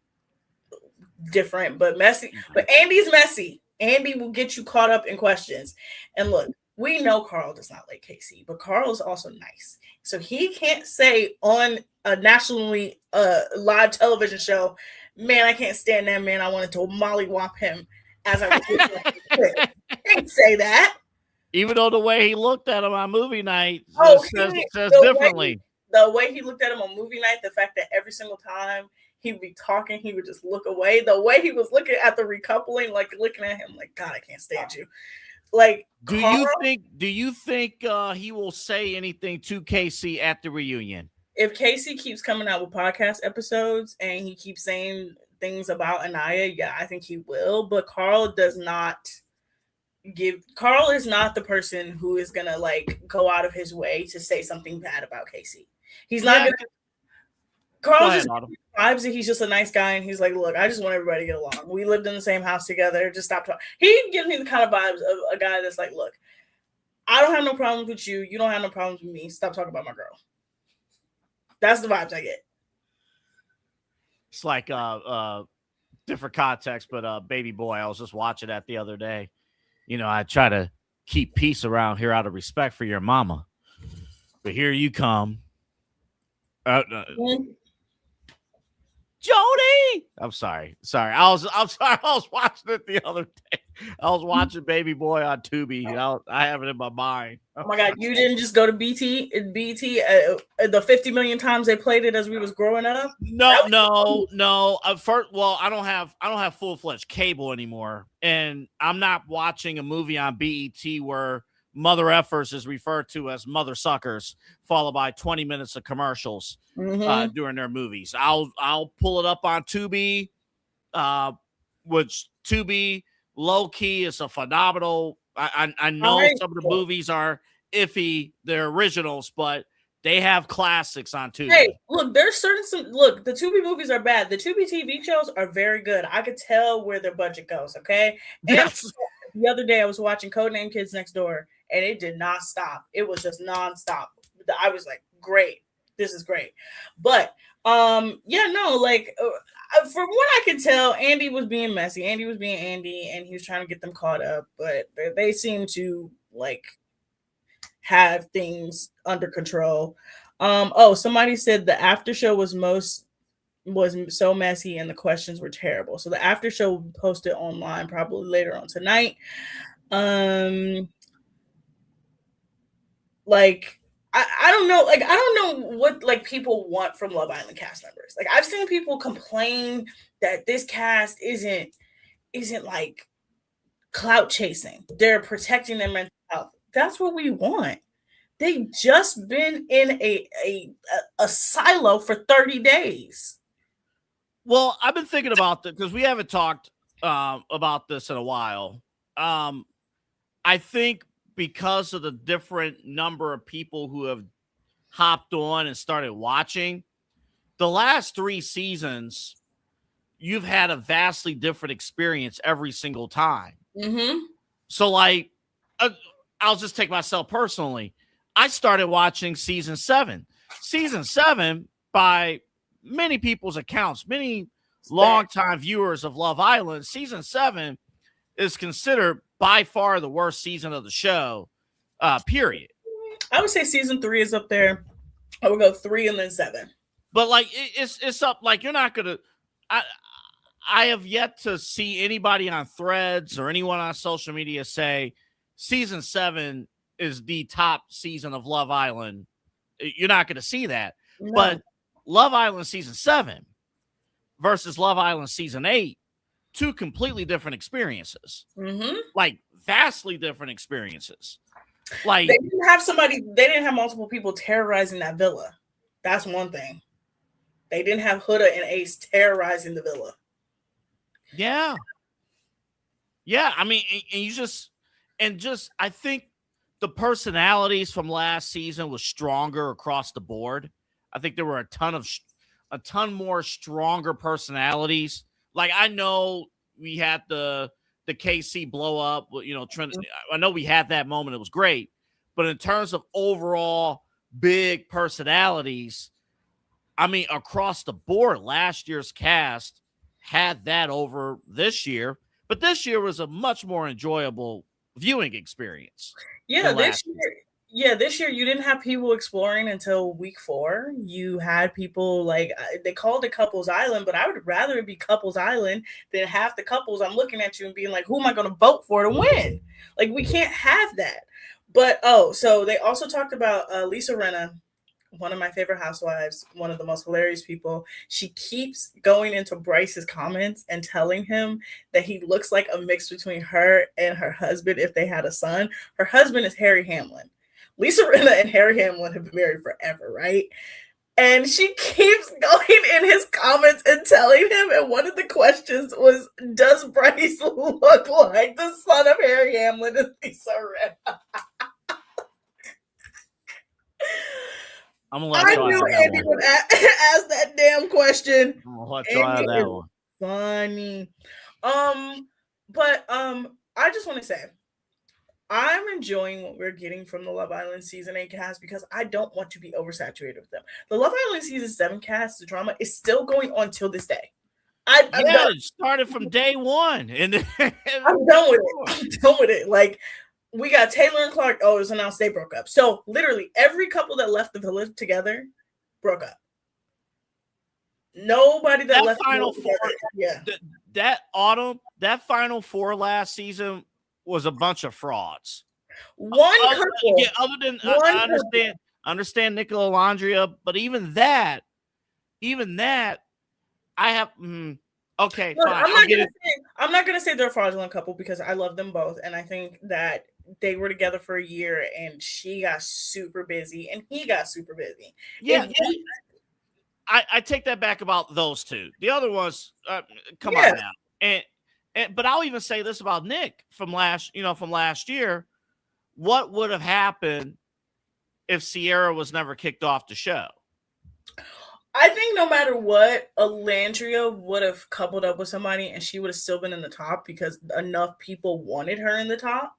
different, but messy. But Andy's messy. Andy will get you caught up in questions. And look, we know Carl does not like Casey, but Carl is also nice. So he can't say on a nationally live television show, man, I can't stand that man. I wanted to mollywop him as I was can't say that. Even though the way he looked at him on movie night says the differently. The way he looked at him on movie night, the fact that every single time he would be talking, he would just look away. The way he was looking at the recoupling, like looking at him, like, God, I can't stand you. Like, do you think he will say anything to Casey at the reunion? If Casey keeps coming out with podcast episodes and he keeps saying things about Anaya, yeah, I think he will. But Carl is not the person who is gonna like go out of his way to say something bad about Casey. He's not gonna. Carl just vibes that he's just a nice guy, and he's like, "Look, I just want everybody to get along. We lived in the same house together. Just stop talking." He gives me the kind of vibes of a guy that's like, "Look, I don't have no problems with you. You don't have no problems with me. Stop talking about my girl." That's the vibes I get. It's like different context, but baby boy, I was just watching that the other day. You know, I try to keep peace around here out of respect for your mama, but here you come. Jody, I'm sorry. I was watching it the other day. I was watching Baby Boy on Tubi. I have it in my mind. Oh my God, you didn't just go to BT the 50 million times they played it as we was growing up? No. First, well, I don't have full-fledged cable anymore, and I'm not watching a movie on BET where Mother Effers is referred to as Mother Suckers, followed by 20 minutes of commercials during their movies. I'll pull it up on Tubi, which Tubi low key is a phenomenal. I know some of the movies are iffy, they're originals, but they have classics on Tubi. Hey, look, there's the Tubi movies are bad. The Tubi TV shows are very good. I could tell where their budget goes. Okay, yes. And the other day I was watching Codename Kids Next Door, and it did not stop. It was just nonstop. I was like, great, this is great. But from what I could tell, Andy was being messy. Andy was being Andy, and he was trying to get them caught up. But they seem to like have things under control. Somebody said the after show was so messy and the questions were terrible. So the after show will be posted online probably later on tonight. I don't know. Like, I don't know what like people want from Love Island cast members. Like, I've seen people complain that this cast isn't like clout chasing. They're protecting their mental health. That's what we want. They just been in a silo for 30 days. Well, I've been thinking about this because we haven't talked about this in a while. I think because of the different number of people who have hopped on and started watching, the last 3 seasons, you've had a vastly different experience every single time. Mm-hmm. So, like, I'll just take myself personally. I started watching season 7. Season 7, by many people's accounts, many longtime viewers of Love Island, season 7 is considered by far the worst season of the show, period. I would say season 3 is up there. I would go 3 and then 7. But like it's up. Like, you're not gonna. I have yet to see anybody on Threads or anyone on social media say season 7 is the top season of Love Island. You're not going to see that. No. But Love Island season 7 versus Love Island season 8, 2 completely different experiences. Mm-hmm. Like, vastly different experiences. Like, they didn't have multiple people terrorizing that villa. That's one thing. They didn't have Huda and Ace terrorizing the villa. Yeah. Yeah. I mean, I think the personalities from last season was stronger across the board. I think there were a ton more stronger personalities. Like, I know we had the KC blow up, Trent. I know we had that moment. It was great. But in terms of overall big personalities, I mean, across the board, last year's cast had that over this year. But this year was a much more enjoyable viewing experience. Yeah, this year you didn't have people exploring until week 4. You had people like they called it Couples Island, but I would rather it be Couples Island than half the couples I'm looking at you and being like, who am I going to vote for to win? Like, we can't have that. But so they also talked about Lisa Rinna, one of my favorite housewives, one of the most hilarious people. She keeps going into Bryce's comments and telling him that he looks like a mix between her and her husband if they had a son. Her husband is Harry Hamlin. Lisa Rinna and Harry Hamlin have been married forever, right? And she keeps going in his comments and telling him, and one of the questions was, does Bryce look like the son of Harry Hamlin and Lisa Rinna? I'm gonna let I y'all knew have Andy that would ask that damn question. one. I'm gonna let y'all have Andy that is one. funny. But I just want to say, I'm enjoying what we're getting from the Love Island season 8 cast because I don't want to be oversaturated with them. The Love Island season 7 cast, the drama is still going on till this day. I'm done. It started from day one, and I'm done with it. I'm done with it. Like, we got Taylor and Clark. Oh, it was announced they broke up. So literally every couple that left the village together broke up. Nobody that left Final the four, together, that Final Four last season was a bunch of frauds. One Other than I understand Nicola Landria, but even that, I have. Okay, look, fine. I'm not gonna say they're a fraudulent couple because I love them both, and I think that they were together for a year, and she got super busy, and he got super busy. Yeah, I take that back about those two. The other ones, come on now, and but I'll even say this about Nick from last year. What would have happened if Sierra was never kicked off the show? I think no matter what, Alandria would have coupled up with somebody and she would have still been in the top because enough people wanted her in the top.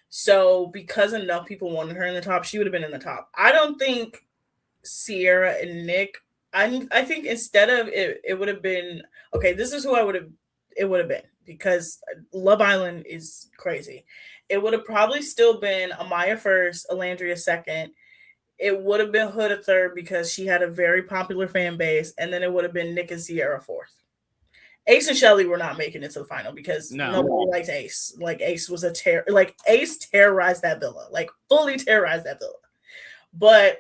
So because enough people wanted her in the top, she would have been in the top. I don't think Sierra and Nick, I think instead of it would have been, okay, this is who it would have been because Love Island is crazy. It would have probably still been Amaya first, Alandria second. It would have been Huda third because she had a very popular fan base, and then it would have been Nick and Sierra fourth. Ace and Shelly were not making it to the final because nobody likes Ace. Like, Ace was Ace terrorized that villa, like fully terrorized that villa. But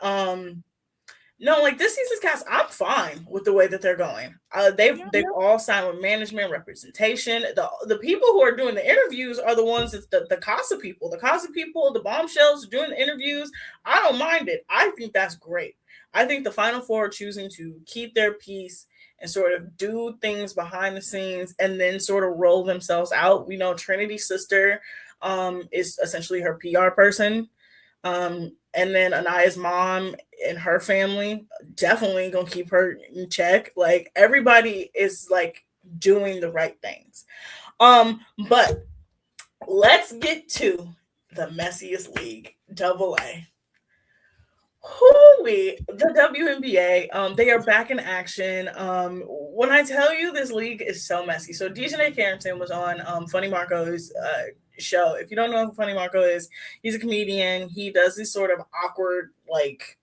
no, like this season's cast, I'm fine with the way that they're going. They've all signed with management, representation. The people who are doing the interviews are the ones that's the Casa people. The Casa people, the bombshells doing the interviews. I don't mind it. I think that's great. I think the Final Four are choosing to keep their peace and sort of do things behind the scenes and then sort of roll themselves out. We know Trinity's sister is essentially her PR person. And then Anaya's mom and her family definitely gonna keep her in check. Like, everybody is like doing the right things. But let's get to the messiest league, AA. Holy, the WNBA. They are back in action. When I tell you this league is so messy. So Dejanay Carrington was on Funny Marco's show. If you don't know who Funny Marco is, he's a comedian. He does these sort of awkward, like,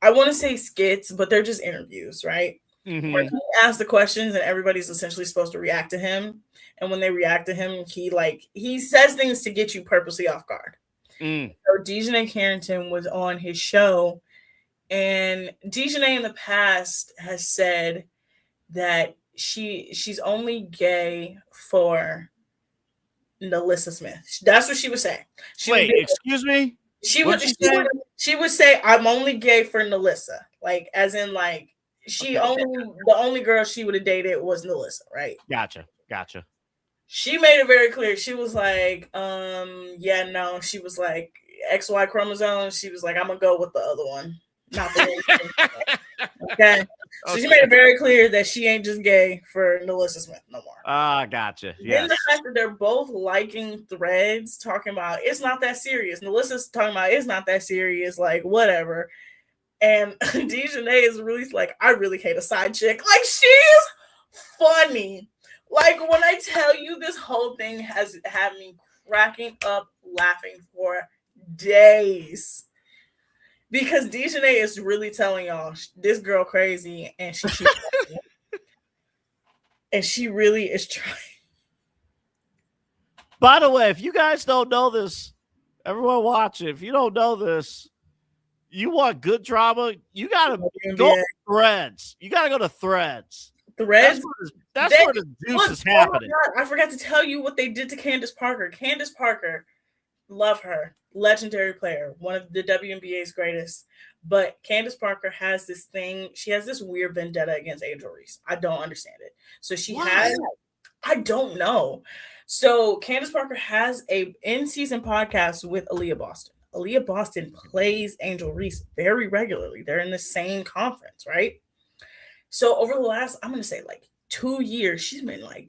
I want to say skits, but they're just interviews, right? Mm-hmm. Where he asks the questions and everybody's essentially supposed to react to him. And when they react to him, he says things to get you purposely off guard. So Dejanay Carrington was on his show, and Dejanay in the past has said that she's only gay for Nalissa Smith. That's what she would say. Excuse me? She would say, I'm only gay for Nalissa. Like, as in, like, Okay. the only girl she would have dated was Melissa, right? Gotcha. She made it very clear. She was like, yeah, no. She was like, XY chromosome. She was like, I'm gonna go with the other one, not the one. Okay. So she made it very clear that she ain't just gay for Melissa Smith no more. Gotcha. Then Yes. the fact that they're both liking threads talking about it's not that serious. Melissa's talking about it's not that serious, like whatever. And Dejanay is really like, I really hate a side chick. Like, she's funny. Like, when I tell you, this whole thing has had me cracking up laughing for days. Because Dejanay is really telling y'all this girl crazy and and she really is trying. By the way, if you guys don't know this, everyone watching, if you don't know this, you want good drama, you gotta go to Threads. You gotta go to Threads. Threads. That's where the juice is happening. Oh, I forgot to tell you what they did to Candace Parker. Candace Parker, love her, legendary player, one of the WNBA's greatest. But Candace Parker has this thing. She has this weird vendetta against Angel Reese. I don't understand it. So she has. I don't know. So Candace Parker has a in-season podcast with Aaliyah Boston. Aaliyah Boston plays Angel Reese very regularly. They're in the same conference, right? So over the last, I'm going to say like 2 years, she's been like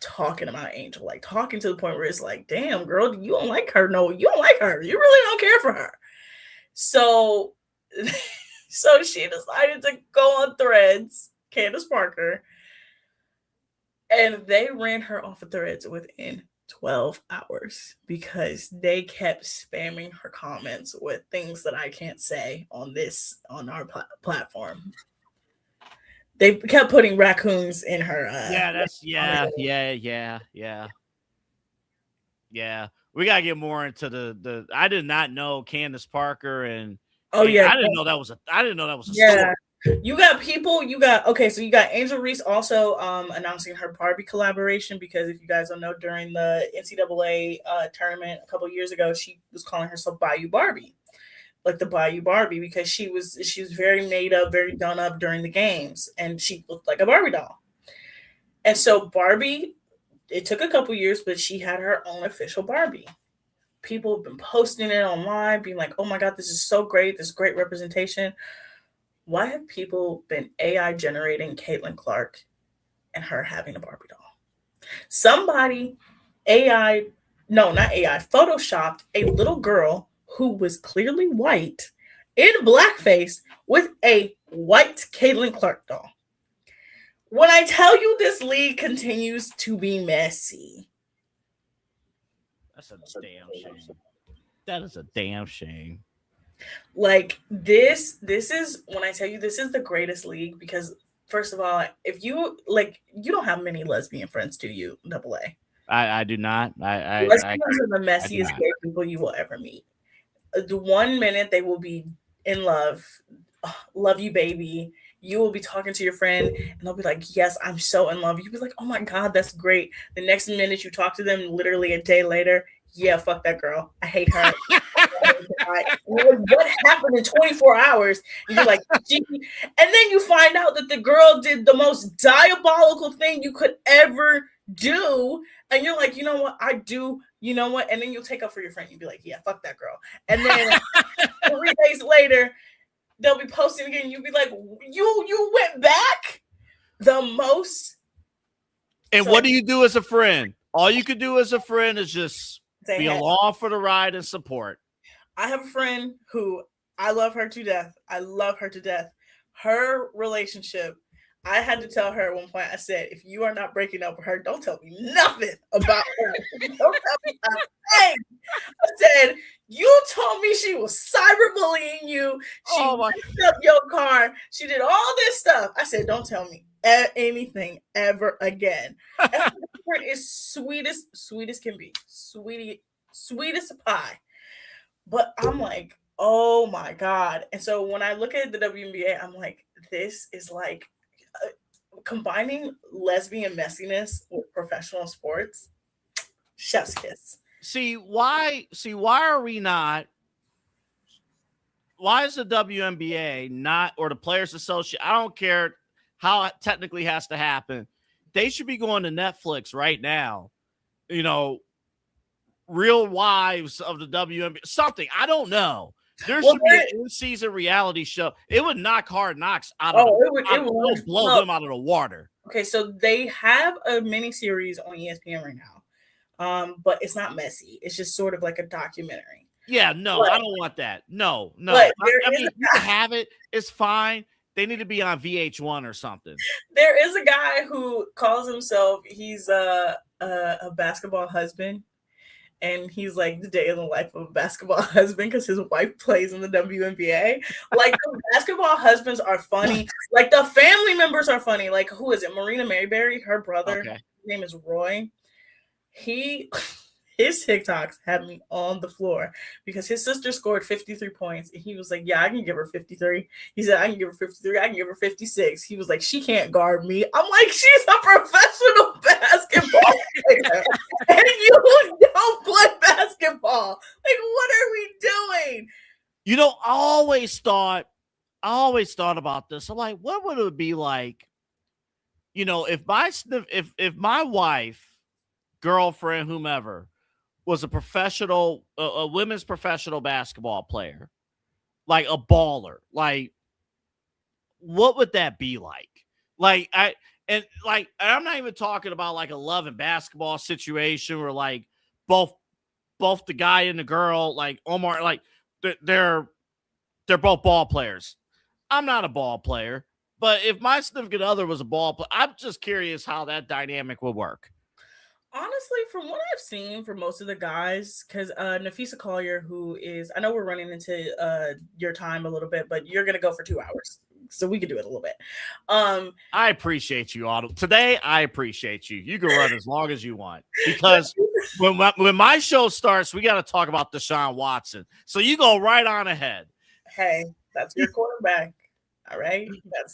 talking about Angel, like talking to the point where it's like, damn, girl, you don't like her. No, you don't like her. You really don't care for her. So, so she decided to go on Threads, Candace Parker, and they ran her off of Threads within 12 hours because they kept spamming her comments with things that I can't say on our platform. They kept putting raccoons in her. Yeah. We gotta get more into the. I did not know Candace Parker and. I didn't know that was a story. You got people. You got Angel Reese also announcing her Barbie collaboration because if you guys don't know, during the NCAA tournament a couple years ago, she was calling herself Bayou Barbie. Like the Bayou Barbie, because she was very made up, very done up during the games, and she looked like a Barbie doll. And so Barbie, it took a couple years, but she had her own official Barbie. People have been posting it online, being like, "Oh my God, this is so great! This great representation." Why have people been AI generating Caitlin Clark and her having a Barbie doll? Somebody photoshopped a little girl who was clearly white in blackface with a white Caitlin Clark doll. When I tell you this league continues to be messy. That's a damn shame. That is a damn shame. Like this is when I tell you this is the greatest league because first of all, if you you don't have many lesbian friends, do you? AA. I do not. Lesbians are the messiest gay people you will ever meet. The 1 minute they will be in love, love you, baby. You will be talking to your friend and they'll be like, yes, I'm so in love. You'll be like, oh my God, that's great. The next minute you talk to them, literally a day later, yeah, fuck that girl. I hate her. What happened in 24 hours? And you're like, gee. And then you find out that the girl did the most diabolical thing you could ever do. And you're like, you know what? I do. You know what? And then you'll take up for your friend. You'll be like, yeah, fuck that girl. And then 3 days later, they'll be posting again. You'll be like, you went back the most. And so, what do you do as a friend? All you could do as a friend is just be along for the ride and support. I have a friend who I love her to death. I love her to death. Her relationship, I had to tell her at one point, I said, if you are not breaking up with her, don't tell me nothing about her. Don't tell me a thing. I said, you told me she was cyberbullying you. She messed up your car. She did all this stuff. I said, don't tell me anything ever again. And her is sweetest can be. Sweetest pie. But I'm like, oh my God. And so when I look at the WNBA, I'm like, this is like combining lesbian messiness with professional sports. Chef's kiss. Why are we not why is the WNBA not, or the Players Association? I don't care how it technically has to happen. They should be going to Netflix right now. You know, Real Wives of the WNBA, something. I don't know. There should be an in-season reality show. It would knock Hard Knocks out of it would blow them out of the water. Okay, so they have a miniseries on ESPN right now, but it's not messy. It's just sort of like a documentary. Yeah, no, I don't want that. No. I mean, you can have it. It's fine. They need to be on VH1 or something. There is a guy who calls himself, he's a basketball husband. And he's like the day in the life of a basketball husband because his wife plays in the WNBA. Like, the basketball husbands are funny. Like, the family members are funny. Like, who is it? Marina Mayberry, her brother. Okay. His name is Roy. His TikToks had me on the floor because his sister scored 53 points. And he was like, yeah, I can give her 53. He said, I can give her 53. I can give her 56. He was like, she can't guard me. I'm like, she's a professional basketball player. And you don't play basketball. Like, what are we doing? You know, I always thought about this. I'm like, what would it be like, you know, if my wife, girlfriend, whomever, was a professional, a women's professional basketball player, like a baller, like what would that be like? Like, I'm not even talking about like a love and basketball situation where like both the guy and the girl, like Omar, like they're both ball players. I'm not a ball player, but if my significant other was a ball player, I'm just curious how that dynamic would work. Honestly, from what I've seen for most of the guys, because Nafisa Collier, who is, I know we're running into your time a little bit, but you're going to go for 2 hours. So we can do it a little bit. I appreciate you, Autumn. Today, I appreciate you. You can run as long as you want. Because when my show starts, we got to talk about Deshaun Watson. So you go right on ahead. Hey, that's your quarterback. All right?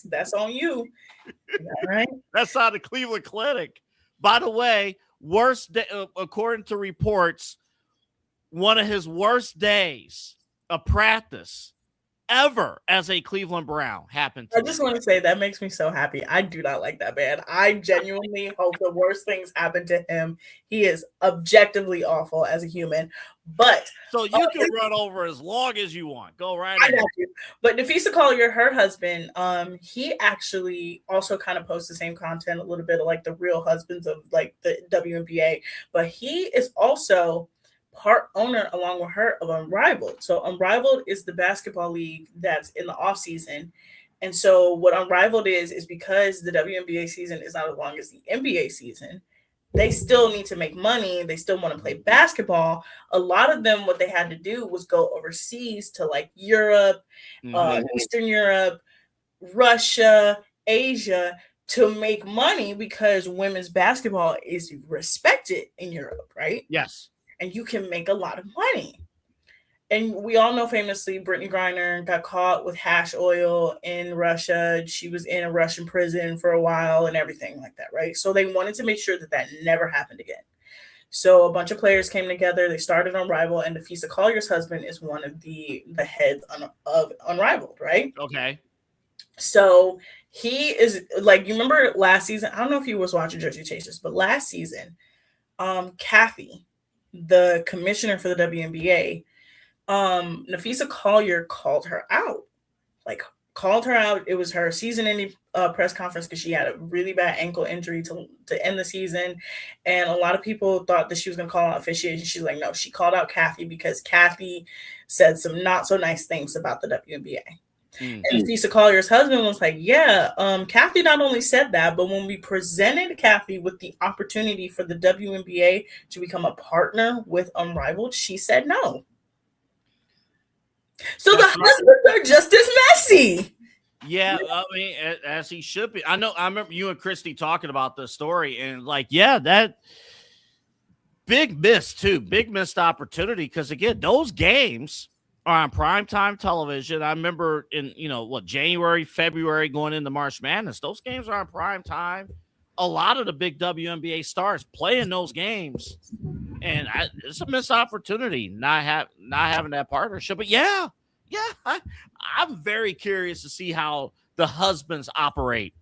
That's on you. All right? That's on the Cleveland Clinic. By the way, worst day, according to reports, one of his worst days of practice ever as a Cleveland Brown happened to I just want to say that makes me so happy. I do not like that man. I genuinely hope the worst things happen to him. He is objectively awful as a human. But so you can run over as long as you want. Go right ahead. But Nafisa Collier, her husband, he actually also kind of posts the same content, a little bit of like the real husbands of like the WNBA. But he is also part owner along with her of Unrivaled. So Unrivaled is the basketball league that's in the off season. And so what Unrivaled is because the WNBA season is not as long as the NBA season, they still need to make money. They still want to play basketball. A lot of them, what they had to do was go overseas to like Europe, Eastern Europe, Russia, Asia to make money because women's basketball is respected in Europe, right? Yes. And you can make a lot of money. And we all know famously Brittany Griner got caught with hash oil in Russia. She was in a Russian prison for a while and everything like that, right? So they wanted to make sure that that never happened again. So a bunch of players came together. They started Unrivaled, and Nafisa Collier's husband is one of the heads of Unrivaled, right? Okay. So he is like, you remember last season? I don't know if you was watching Jersey Chasers, but last season, Kathy, the commissioner for the WNBA, Nafisa Collier called her out. It was her season-ending press conference because she had a really bad ankle injury to end the season, and a lot of people thought that she was going to call out officiating. She's like, no, she called out Kathy because Kathy said some not so nice things about the WNBA. And Nafisa Collier's husband was like, yeah, Kathy not only said that, but when we presented Kathy with the opportunity for the WNBA to become a partner with Unrivaled, she said no. So the husbands are just as messy. Yeah, I mean, as he should be. I remember you and Christy talking about this story, and like, yeah, that big missed opportunity. Because again, those games are on primetime television. I remember in January, February, going into March Madness, those games are on primetime. A lot of the big WNBA stars play in those games, and it's a missed opportunity not having that partnership. But yeah, I'm very curious to see how the husbands operate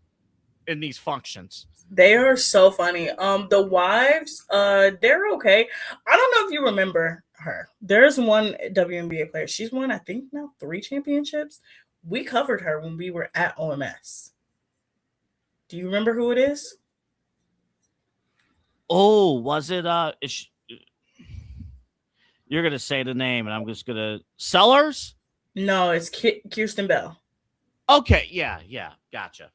in these functions. They are so funny. The wives, they're okay. I don't know if you remember her. There's one WNBA player. She's won, I think, now 3 championships. We covered her when we were at OMS. Do you remember who it is? Oh, was it? You're gonna say the name, and I'm just gonna Sellers. No, it's Kirsten Bell. Okay, yeah, gotcha.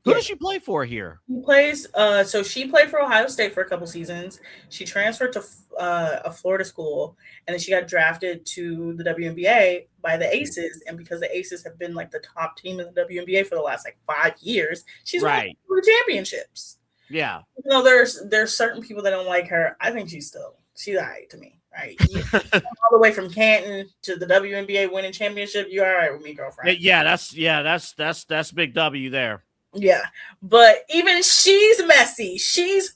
Who Yeah. does she play for here? She plays. So she played for Ohio State for a couple seasons. She transferred to a Florida school, and then she got drafted to the WNBA by the Aces. And because the Aces have been like the top team in the WNBA for the last like 5 years, she's won Right. 2 championships. Yeah. You know, there's certain people that don't like her. I think she's all right to me. Right, all the way from Canton to the WNBA winning championship. You're all right with me, girlfriend. Yeah, that's big W there. Yeah, but even she's messy. She's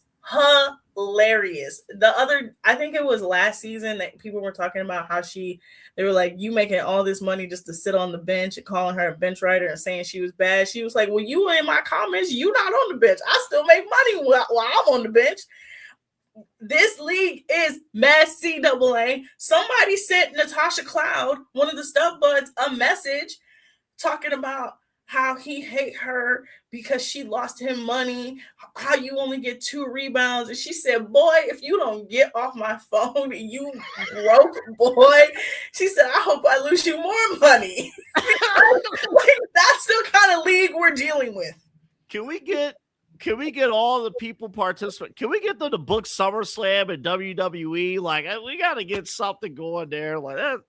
hilarious. I think it was last season that people were talking about how they were like, you making all this money just to sit on the bench and calling her a bench writer and saying she was bad. She was like, well, you in my comments, you not on the bench. I still make money while I'm on the bench. This league is messy, AA. Somebody sent Natasha Cloud, one of the stub buds, a message talking about how he hate her because she lost him money, how you only get 2 rebounds. And she said, boy, if you don't get off my phone, you broke boy. She said, I hope I lose you more money. Like, that's the kind of league we're dealing with. Can we get all the people participate? Can we get them to book SummerSlam and WWE? Like, we got to get something going there like that.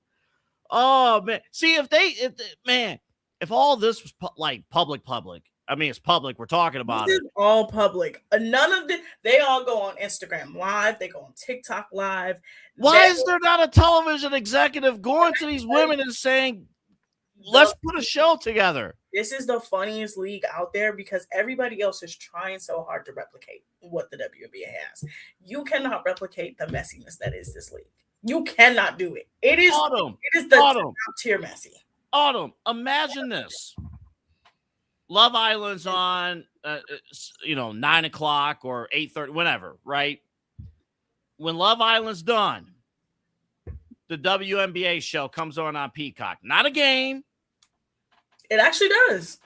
Oh man, see if all this was like public, I mean, it's public. We're talking about this it. Is all public. None of they all go on Instagram Live. They go on TikTok Live. Why is there not a television executive going to these women and saying, let's put a show together? This is the funniest league out there because everybody else is trying so hard to replicate what the WNBA has. You cannot replicate the messiness that is this league. You cannot do it. It is the top tier messy. Autumn, imagine this. Love Island's on 9 o'clock or 8:30, whenever, right? When Love Island's done, the WNBA show comes on Peacock. Not a game. It actually does.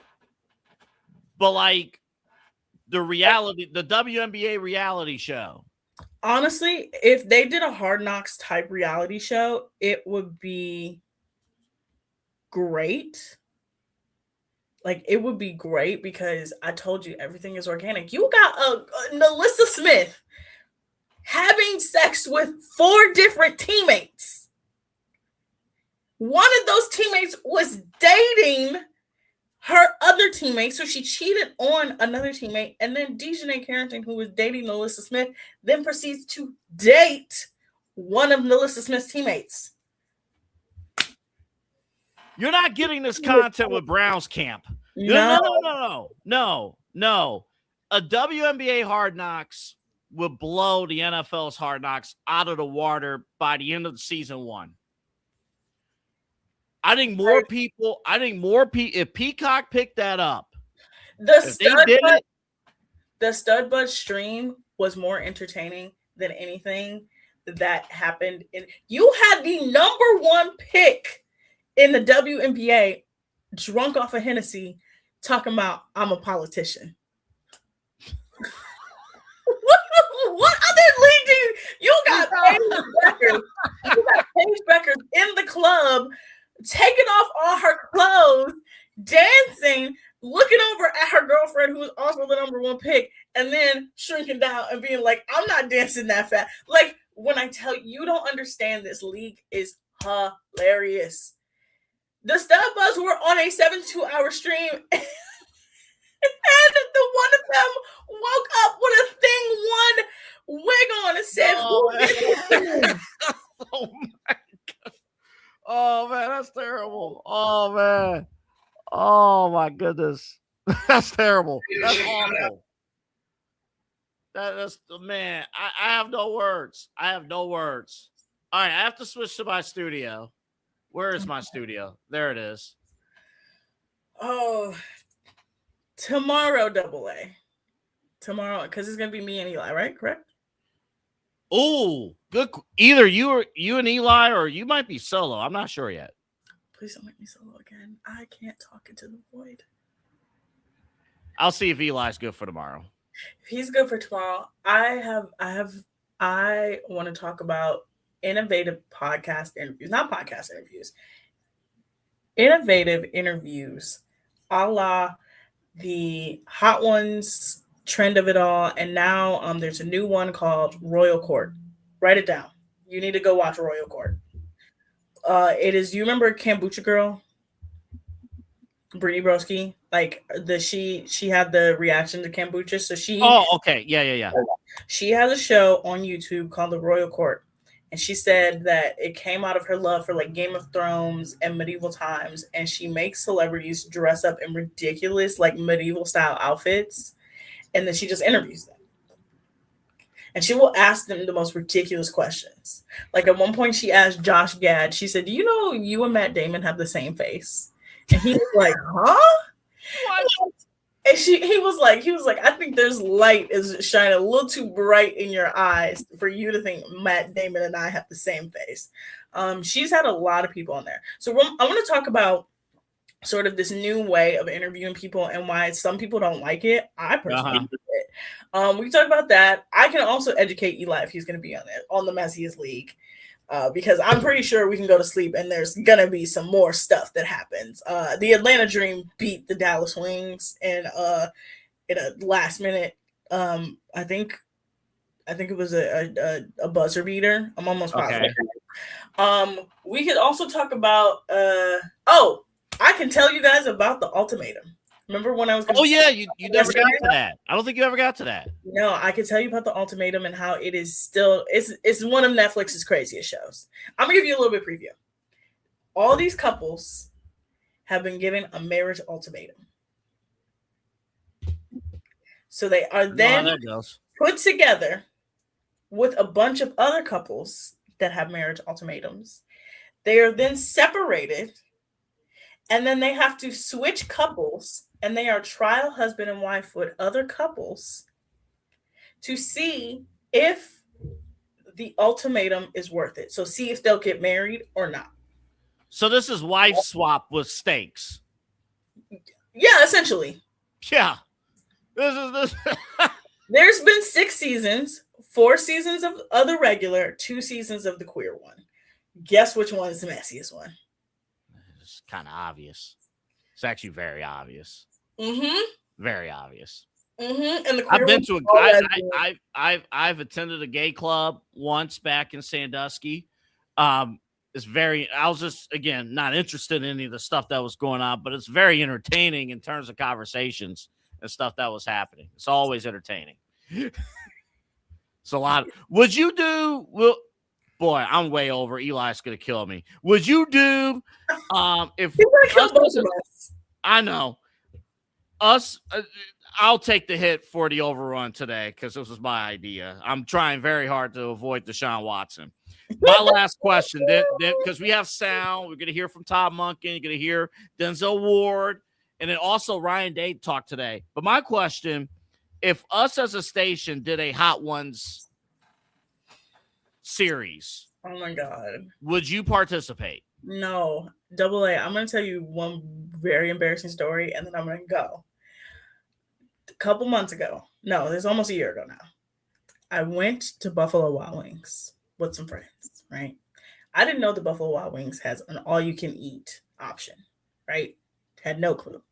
But like the WNBA reality show. Honestly, if they did a Hard Knocks type reality show, it would be great. Like, it would be great because I told you everything is organic. You got a Nalissa Smith having sex with 4 different teammates. One of those teammates was dating her other teammate, so she cheated on another teammate, and then Dejanay Carrington, who was dating Nalissa Smith, then proceeds to date one of Nalissa Smith's teammates. You're not getting this content with Browns camp. No. A WNBA Hard Knocks will blow the NFL's Hard Knocks out of the water by the end of the season 1. I think more people, if Peacock picked that up, the Stud Bud stream was more entertaining than anything that happened. You had the number 1 pick in the WNBA drunk off of Hennessy talking about I'm a politician. What other league do you got Paige Beckers? You got Paige Beckers in the club taking off all her clothes, dancing, looking over at her girlfriend, who is also the number 1 pick, and then shrinking down and being like, I'm not dancing that fast. Like, when I tell you don't understand, this league is hilarious. The Stud Buds were on a 72-hour stream, and the one of them woke up with a thing 1 wig on and said, oh my God. Oh man, that's terrible. Oh man. Oh my goodness. That's terrible. That's awful. That's man. I have no words. All right, I have to switch to my studio. Where is my studio? There it is. Oh, tomorrow, double A. Tomorrow, because it's gonna be me and Eli, right? Correct? Oh, good. Either you and Eli, or you might be solo. I'm not sure yet. Please don't make me solo again. I can't talk into the void. I'll see if Eli's good for tomorrow. If he's good for tomorrow, I want to talk about innovative podcast interviews, not podcast interviews, innovative interviews, a la the Hot Ones trend of it all. And now there's a new one called Royal Court. Write it down. You need to go watch Royal Court. It is, you remember Kombucha Girl? Brittany Broski? Like she had the reaction to kombucha. So Okay. Yeah. she has a show on YouTube called The Royal Court. And she said that it came out of her love for like Game of Thrones and medieval times. And she makes celebrities dress up in ridiculous, like medieval style outfits. And then she just interviews them. And she will ask them the most ridiculous questions. Like at one point, she asked Josh Gad, she said, "Do you know you and Matt Damon have the same face?" And he was like, "Huh?" What? And he was like, "I think there's light is shining a little too bright in your eyes for you to think Matt Damon and I have the same face." She's had a lot of people on there. So I want to talk about sort of this new way of interviewing people and why some people don't like it. I personally do it. We can talk about that. I can also educate Eli if he's going to be on the Messiest League. Because I'm pretty sure we can go to sleep and there's gonna be some more stuff that happens. The Atlanta Dream beat the Dallas Wings in a last minute. I think it was a buzzer beater. I'm almost positive. Okay. We could also talk about. I can tell you guys about the ultimatum. Remember when I was? Oh yeah, you never got to that. I don't think you ever got to that. No, I can tell you about the ultimatum and how it is still. It's one of Netflix's craziest shows. I'm gonna give you a little bit preview. All these couples have been given a marriage ultimatum, so they are then put together with a bunch of other couples that have marriage ultimatums. They are then separated, and then they have to switch couples. And they are trial husband and wife with other couples to see if the ultimatum is worth it. So see if they'll get married or not. So this is wife swap with stakes. Yeah, essentially. Yeah. This. There's been 6 seasons, 4 seasons of the regular, 2 seasons of the queer one. Guess which one is the messiest one? It's kind of obvious. It's actually very obvious. Mm-hmm. Very obvious. Mm-hmm. And I've been to I've attended a gay club once back in Sandusky. It's very. I was just again not interested in any of the stuff that was going on, but it's very entertaining in terms of conversations and stuff that was happening. It's always entertaining. It's a lot. Would you do? Boy, I'm way over. Eli's gonna kill me. Would you do? If he's gonna kill both of us. I know. I'll take the hit for the overrun today because this was my idea. I'm trying very hard to avoid Deshaun Watson. My last question, then because we have sound, we're gonna hear from Todd Monken, you're gonna hear Denzel Ward, and then also Ryan Day talk today. But my question: if us as a station did a Hot Ones series, oh my god, would you participate? No. Double A, I'm gonna tell you one very embarrassing story, and then I'm gonna go. A couple months ago, no, it's almost a year ago now, I went to Buffalo Wild Wings with some friends, right? I didn't know the Buffalo Wild Wings has an all-you-can-eat option, right? Had no clue.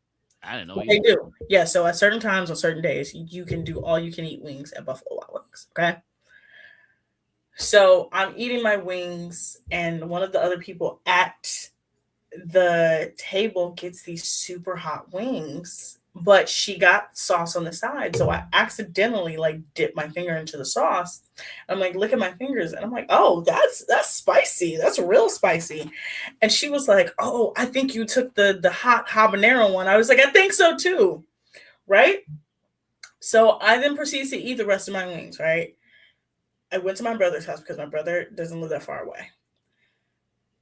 I didn't know they do. Yeah, so at certain times on certain days, you can do all-you-can-eat wings at Buffalo Wild Wings, okay? So I'm eating my wings, and one of the other people at the table gets these super hot wings, but she got sauce on the side. So I accidentally like dipped my finger into the sauce. I'm like, look at my fingers. And I'm like, oh, that's spicy. That's real spicy. And she was like, oh, I think you took the hot habanero one. I was like, I think so too. Right. So I then proceeded to eat the rest of my wings. Right. I went to my brother's house because my brother doesn't live that far away.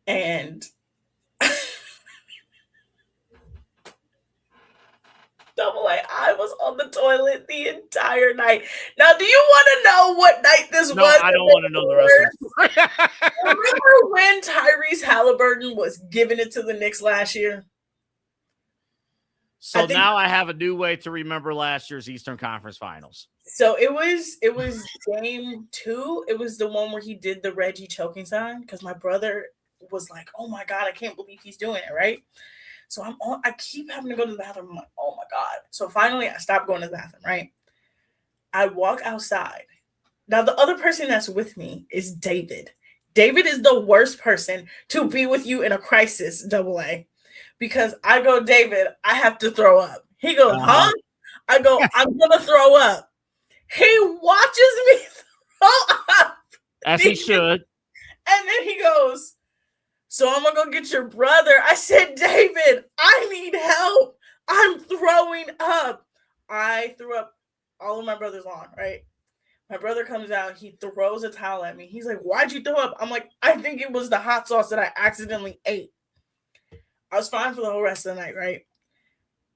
And way, I was on the toilet the entire night. Now, do you want to know what night this No, was? I don't want to know the rest of the story. Remember when Tyrese Halliburton was giving it to the Knicks last year? So now I have a new way to remember last year's Eastern Conference Finals. So it was game 2. It was the one where he did the Reggie choking sign because my brother was like, "Oh my God, I can't believe he's doing it," right? So I keep having to go to the bathroom. I'm like, "Oh my God." So finally I stopped going to the bathroom, right? I walk outside. Now the other person that's with me is David. David is the worst person to be with you in a crisis, AA. Because I go, "David, I have to throw up." He goes, "Huh?" I go, "I'm going to throw up." He watches me throw up. As he should. And then he goes, "So I'm going to go get your brother." I said, "David, I need help. I'm throwing up." I threw up all of my brother's lawn, right? My brother comes out. He throws a towel at me. He's like, "Why'd you throw up?" I'm like, "I think it was the hot sauce that I accidentally ate." I was fine for the whole rest of the night, right?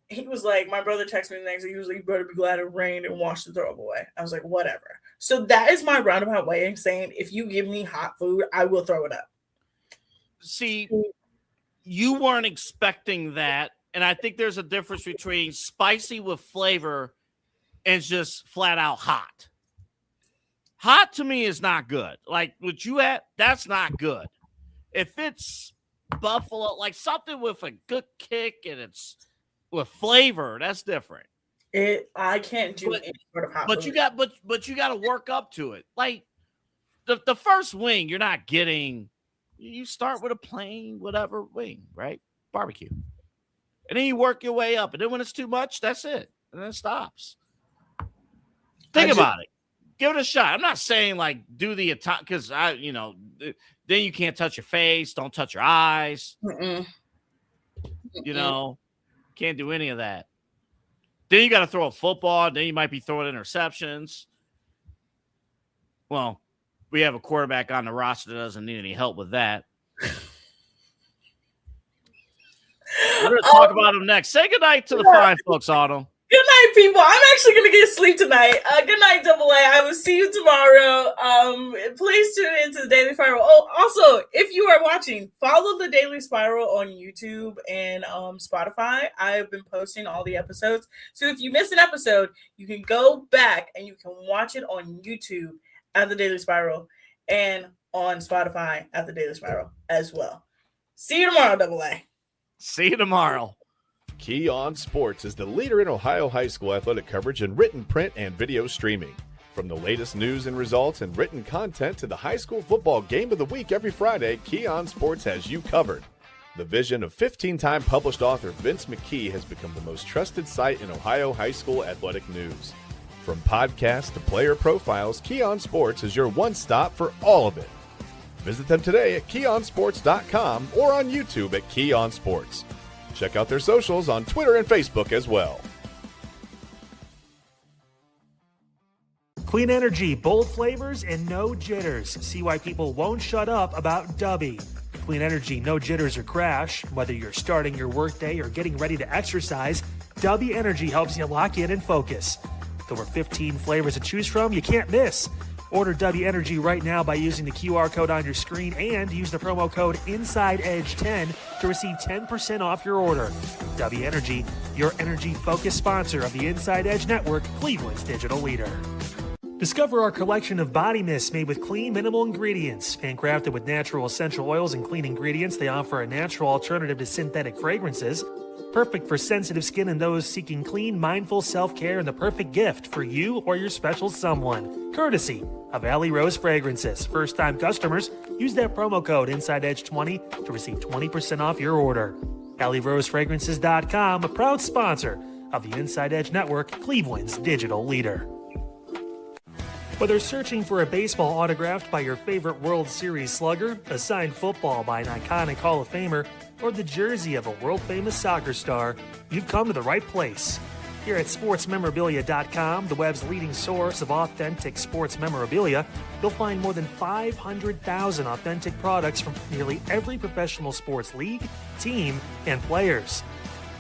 He was like, my brother texted me the next day. He was like, "You better be glad it rained and washed the throw up away." I was like, whatever. So that is my roundabout way of saying, if you give me hot food, I will throw it up. See, you weren't expecting that. And I think there's a difference between spicy with flavor and just flat out hot. Hot to me is not good. Like what you had, that's not good. If it's buffalo, like something with a good kick and it's with flavor, that's different. I can't do any sort of hot But food. you got to work up to it. Like the first wing, you're not getting. You start with a plain whatever wing, right? Barbecue, and then you work your way up. And then when it's too much, that's it, and then it stops. Think about it. Give it a shot. I'm not saying like do the attack because then you can't touch your face. Don't touch your eyes. Can't do any of that. Then you got to throw a football. Then you might be throwing interceptions. Well, we have a quarterback on the roster that doesn't need any help with that. We're going to talk about him next. Say goodnight to the fine folks, Otto. Good night, people. I'm actually going to get sleep tonight. Good night, AA. I will see you tomorrow. Please tune in to the Daily Spiral. Oh, also, if you are watching, follow the Daily Spiral on YouTube and Spotify. I have been posting all the episodes. So if you miss an episode, you can go back and you can watch it on YouTube at the Daily Spiral and on Spotify at the Daily Spiral as well. See you tomorrow, AA. See you tomorrow. Key On Sports is the leader in Ohio high school athletic coverage in written, print, and video streaming. From the latest news and results and written content to the high school football game of the week every Friday, Key On Sports has you covered. The vision of 15-time published author Vince McKee has become the most trusted site in Ohio high school athletic news. From podcasts to player profiles, Key On Sports is your one stop for all of it. Visit them today at keyonsports.com or on YouTube at Key On Sports. Check out their socials on Twitter and Facebook as well. Clean energy, bold flavors, and no jitters. See why people won't shut up about Dubby. Clean energy, no jitters or crash. Whether you're starting your workday or getting ready to exercise, Dubby Energy helps you lock in and focus. With over 15 flavors to choose from, you can't miss. Order W Energy right now by using the QR code on your screen and use the promo code InsideEdge10 to receive 10% off your order. W Energy, your energy-focused sponsor of the Inside Edge Network, Cleveland's digital leader. Discover our collection of body mists made with clean, minimal ingredients. Handcrafted with natural essential oils and clean ingredients, they offer a natural alternative to synthetic fragrances. Perfect for sensitive skin and those seeking clean, mindful self-care, and the perfect gift for you or your special someone. Courtesy of Alley Rose Fragrances. First-time customers, use that promo code InsideEdge20 to receive 20% off your order. AlleyRoseFragrances.com, a proud sponsor of the Inside Edge Network, Cleveland's digital leader. Whether searching for a baseball autographed by your favorite World Series slugger, a signed football by an iconic Hall of Famer, or the jersey of a world-famous soccer star, you've come to the right place. Here at sportsmemorabilia.com, the web's leading source of authentic sports memorabilia, you'll find more than 500,000 authentic products from nearly every professional sports league, team, and players.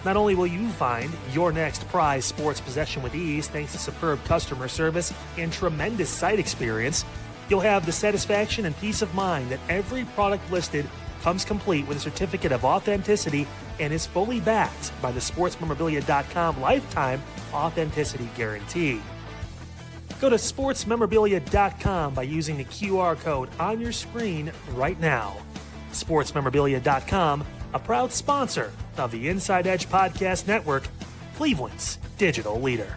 Not only will you find your next prize sports possession with ease thanks to superb customer service and tremendous site experience, you'll have the satisfaction and peace of mind that every product listed comes complete with a certificate of authenticity and is fully backed by the sportsmemorabilia.com lifetime authenticity guarantee. Go to sportsmemorabilia.com by using the QR code on your screen right now. Sportsmemorabilia.com, a proud sponsor of the Inside Edge Podcast Network, Cleveland's digital leader.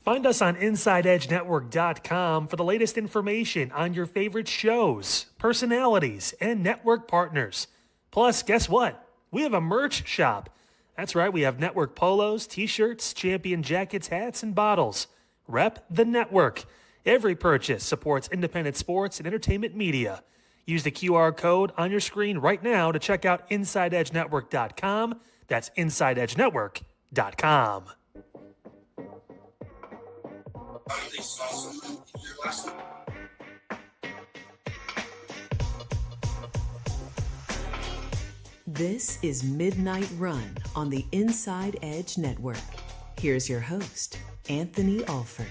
Find us on InsideEdgeNetwork.com for the latest information on your favorite shows, personalities, and network partners. Plus, guess what? We have a merch shop. That's right, we have network polos, t-shirts, champion jackets, hats, and bottles. Rep the network. Every purchase supports independent sports and entertainment media. Use the QR code on your screen right now to check out InsideEdgeNetwork.com. That's InsideEdgeNetwork.com. This is Midnight Run on the Inside Edge Network. Here's your host, Anthony Alford.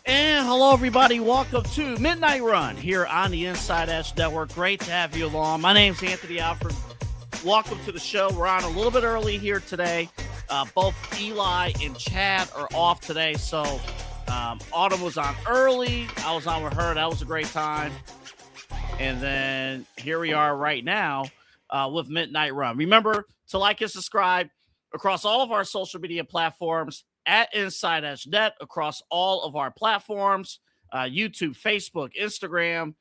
And hello, everybody. Welcome to Midnight Run here on the Inside Edge Network. Great to have you along. My name's Anthony Alford. Welcome to the show. We're on a little bit early here today. Both Eli and Chad are off today, so Autumn was on early. I was on with her. That was a great time. And then here we are right now with Midnight Run. Remember to like and subscribe across all of our social media platforms at Inside Edge Net, across all of our platforms, YouTube, Facebook, Instagram,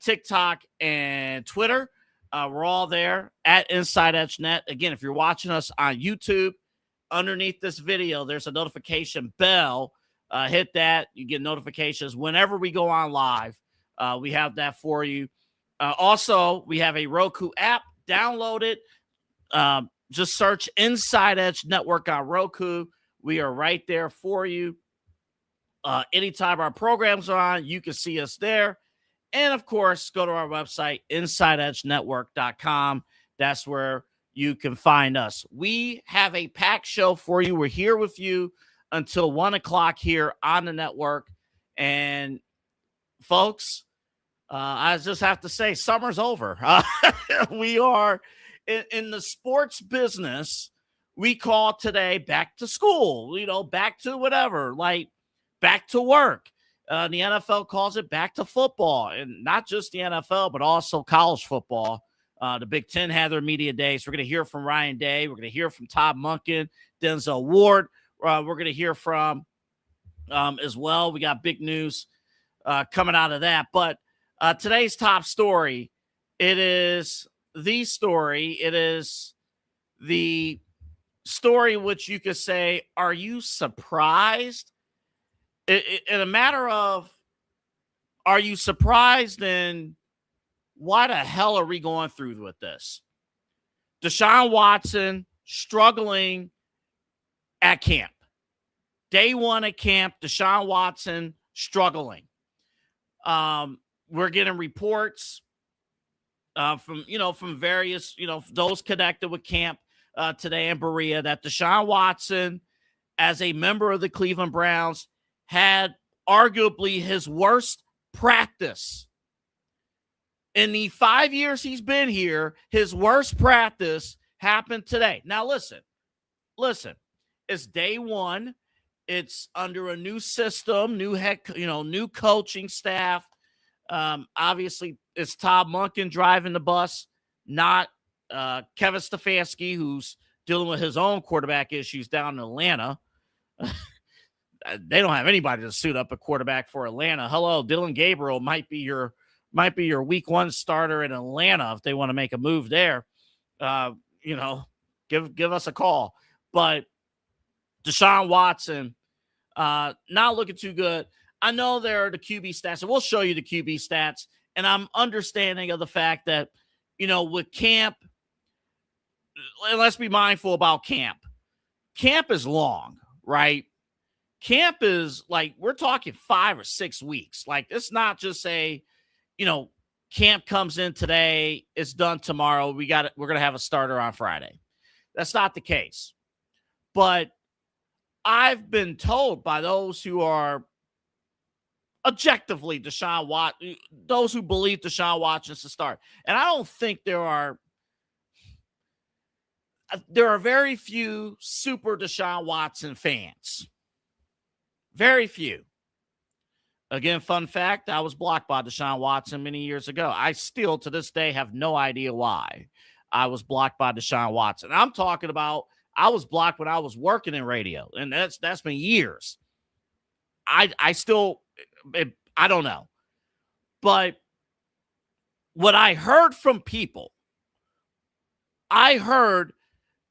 TikTok, and Twitter. We're all there at Inside Edge Net. Again, if you're watching us on YouTube, underneath this video, there's a notification bell. Hit that. You get notifications whenever we go on live. We have that for you. Also, we have a Roku app. Download it. Just search Inside Edge Network on Roku. We are right there for you. Anytime our programs are on, you can see us there. And, of course, go to our website, InsideEdgeNetwork.com. That's where you can find us. We have a packed show for you. We're here with you until 1 o'clock here on the network. And, folks, I just have to say, summer's over. We are in the sports business. We call today back to school, back to whatever, like back to work. The NFL calls it back to football, and not just the NFL, but also college football. The Big Ten had their media days. We're going to hear from Ryan Day. We're going to hear from Todd Monken, Denzel Ward. We're going to hear from as well. We got big news coming out of that. But today's top story, it is the story. It is the story which you could say, are you surprised? In a matter of, are you surprised, and why the hell are we going through with this? Deshaun Watson struggling at camp. Day one at camp, Deshaun Watson struggling. We're getting reports from various, those connected with camp today in Berea that Deshaun Watson, as a member of the Cleveland Browns, had arguably his worst practice. In the 5 years he's been here, his worst practice happened today. Now, listen, it's day one. It's under a new system, new coaching staff. Obviously, it's Todd Monken driving the bus, not Kevin Stefanski, who's dealing with his own quarterback issues down in Atlanta. They don't have anybody to suit up a quarterback for Atlanta. Hello, Dylan Gabriel might be your week one starter in Atlanta if they want to make a move there. Give us a call. But Deshaun Watson, not looking too good. I know there are the QB stats, and we'll show you the QB stats. And I'm understanding of the fact that, with camp, and let's be mindful about camp. camp is long, right? Camp is like, we're talking 5 or 6 weeks. Like, it's not just camp comes in today, it's done tomorrow. We're going to have a starter on Friday. That's not the case. But I've been told by those who are objectively those who believe Deshaun Watson's to start. And I don't think there are very few super Deshaun Watson fans. Very few. Again, fun fact, I was blocked by Deshaun Watson many years ago. I still, to this day, have no idea why I was blocked by Deshaun Watson. I'm talking about I was blocked when I was working in radio, and that's been years. I don't know. But what I heard from people, I heard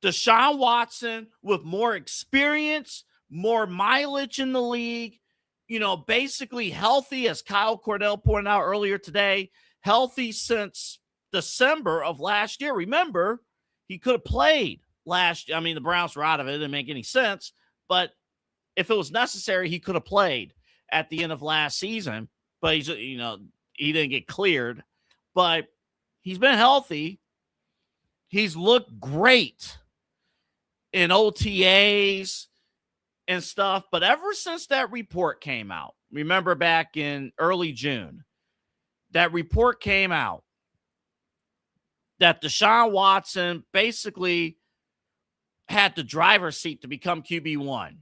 Deshaun Watson with more experience, more mileage in the league, basically healthy, as Kyle Cordell pointed out earlier today, healthy since December of last year. Remember, he could have played last year. I mean, the Browns were out of it. It didn't make any sense. But if it was necessary, he could have played at the end of last season. But he didn't get cleared. But he's been healthy. He's looked great in OTAs and stuff. But ever since that report came out, remember back in early June, that report came out that Deshaun Watson basically had the driver's seat to become QB1.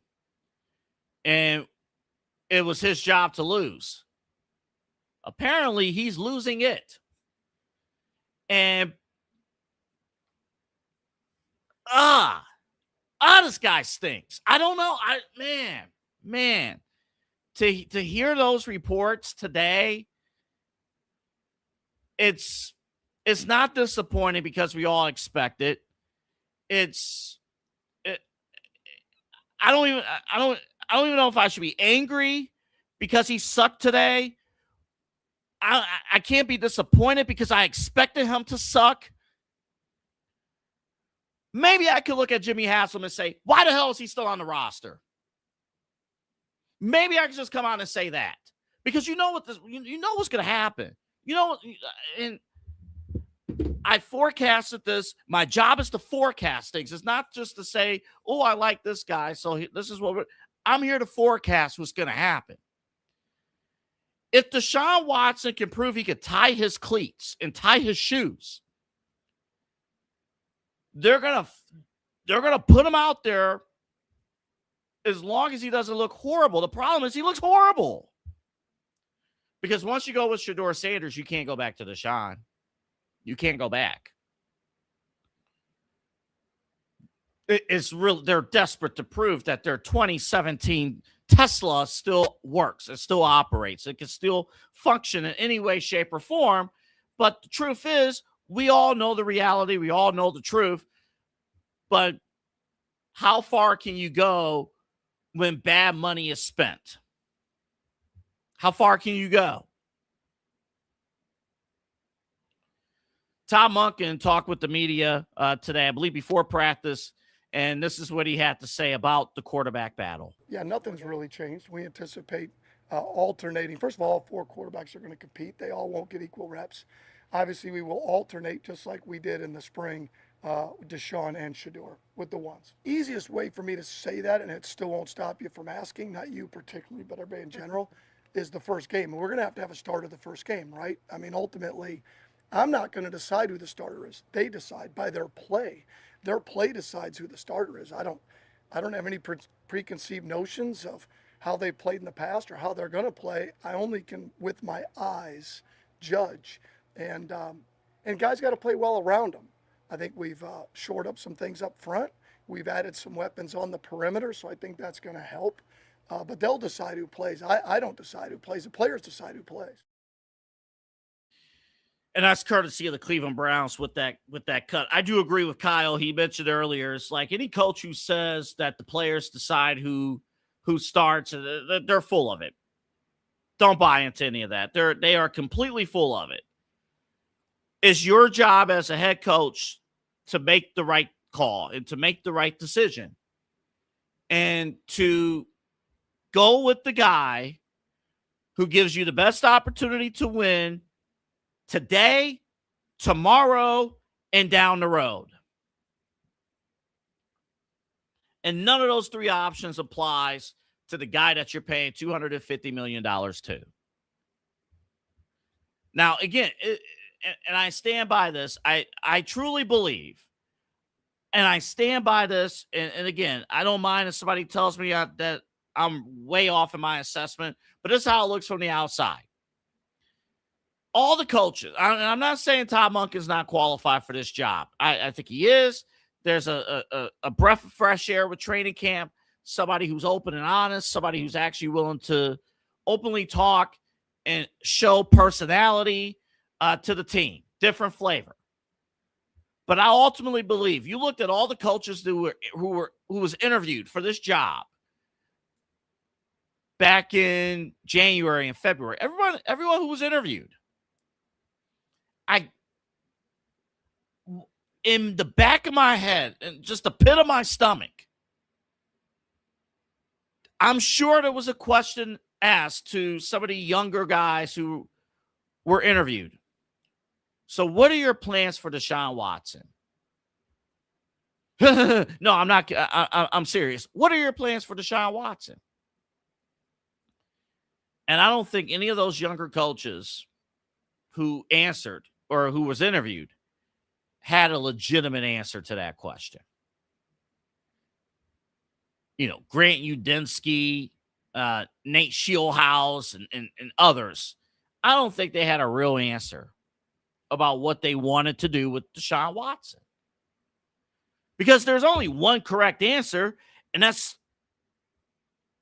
And it was his job to lose. Apparently, he's losing it. And this guy stinks. I don't know. Man, to hear those reports today, it's not disappointing because we all expect it. I don't even know if I should be angry because he sucked today. I can't be disappointed because I expected him to suck. Maybe I could look at Jimmy Haslam and say, why the hell is he still on the roster? Maybe I could just come out and say that. Because you know what's going to happen. And I forecasted this. My job is to forecast things. It's not just to say, oh, I like this guy, so this is what I'm here to forecast what's going to happen. If Deshaun Watson can prove he could tie his cleats and tie his shoes, they're gonna put him out there as long as he doesn't look horrible. The problem is he looks horrible. Because once you go with Shedeur Sanders, you can't go back to Deshaun. You can't go back. It's real. They're desperate to prove that their 2017 Tesla still works. It still operates. It can still function in any way, shape, or form. But the truth is, we all know the reality. We all know the truth. But how far can you go when bad money is spent? How far can you go? Tom Monken talked with the media today, I believe before practice, and this is what he had to say about the quarterback battle. Yeah, nothing's really changed. We anticipate alternating. First of all 4 quarterbacks are going to compete. They all won't get equal reps. Obviously, we will alternate just like we did in the spring, Deshaun and Shedeur with the ones. Easiest way for me to say that, and it still won't stop you from asking, not you particularly, but everybody in general, is the first game. And we're going to have a starter the first game, right? I mean, ultimately, I'm not going to decide who the starter is. They decide by their play. Their play decides who the starter is. I don't have any preconceived notions of how they played in the past or how they're going to play. I only can, with my eyes, judge. And guys got to play well around them. I think we've shored up some things up front. We've added some weapons on the perimeter, so I think that's going to help. But they'll decide who plays. I don't decide who plays. The players decide who plays. And that's courtesy of the Cleveland Browns with that cut. I do agree with Kyle. He mentioned earlier, it's like any coach who says that the players decide who starts, they're full of it. Don't buy into any of that. They are completely full of it. It's your job as a head coach to make the right call and to make the right decision. and to go with the guy who gives you the best opportunity to win today, tomorrow, and down the road. And none of those three options applies to the guy that you're paying $250 million to. Now, again, and I stand by this. I truly believe, and I stand by this, and again, I don't mind if somebody tells me that I'm way off in my assessment, but this is how it looks from the outside. All the coaches, I'm not saying Todd Monken's not qualified for this job. I think he is. There's a breath of fresh air with training camp, somebody who's open and honest, somebody who's actually willing to openly talk and show personality to the team, different flavor. But I ultimately believe you looked at all the coaches who was interviewed for this job back in January and February. Everyone who was interviewed, in the back of my head and just the pit of my stomach, I'm sure there was a question asked to some of the younger guys who were interviewed. So what are your plans for Deshaun Watson? No, I'm not. I'm serious. What are your plans for Deshaun Watson? And I don't think any of those younger coaches who answered or who was interviewed had a legitimate answer to that question. Grant Udinski, Nate Scheelhaus, and others. I don't think they had a real answer about what they wanted to do with Deshaun Watson. Because there's only one correct answer, and that's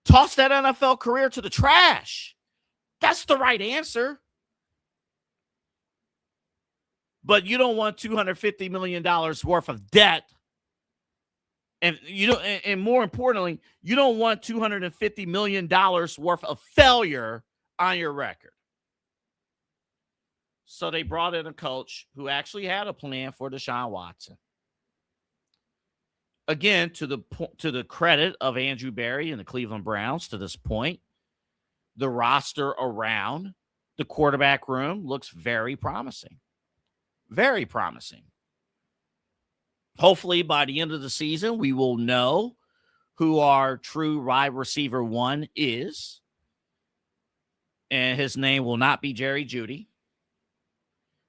toss that NFL career to the trash. That's the right answer. But you don't want $250 million worth of debt. And and more importantly, you don't want $250 million worth of failure on your record. So they brought in a coach who actually had a plan for Deshaun Watson. Again, to the credit of Andrew Berry and the Cleveland Browns to this point, the roster around the quarterback room looks very promising. Very promising. Hopefully, by the end of the season, we will know who our true wide receiver one is. And his name will not be Jerry Jeudy.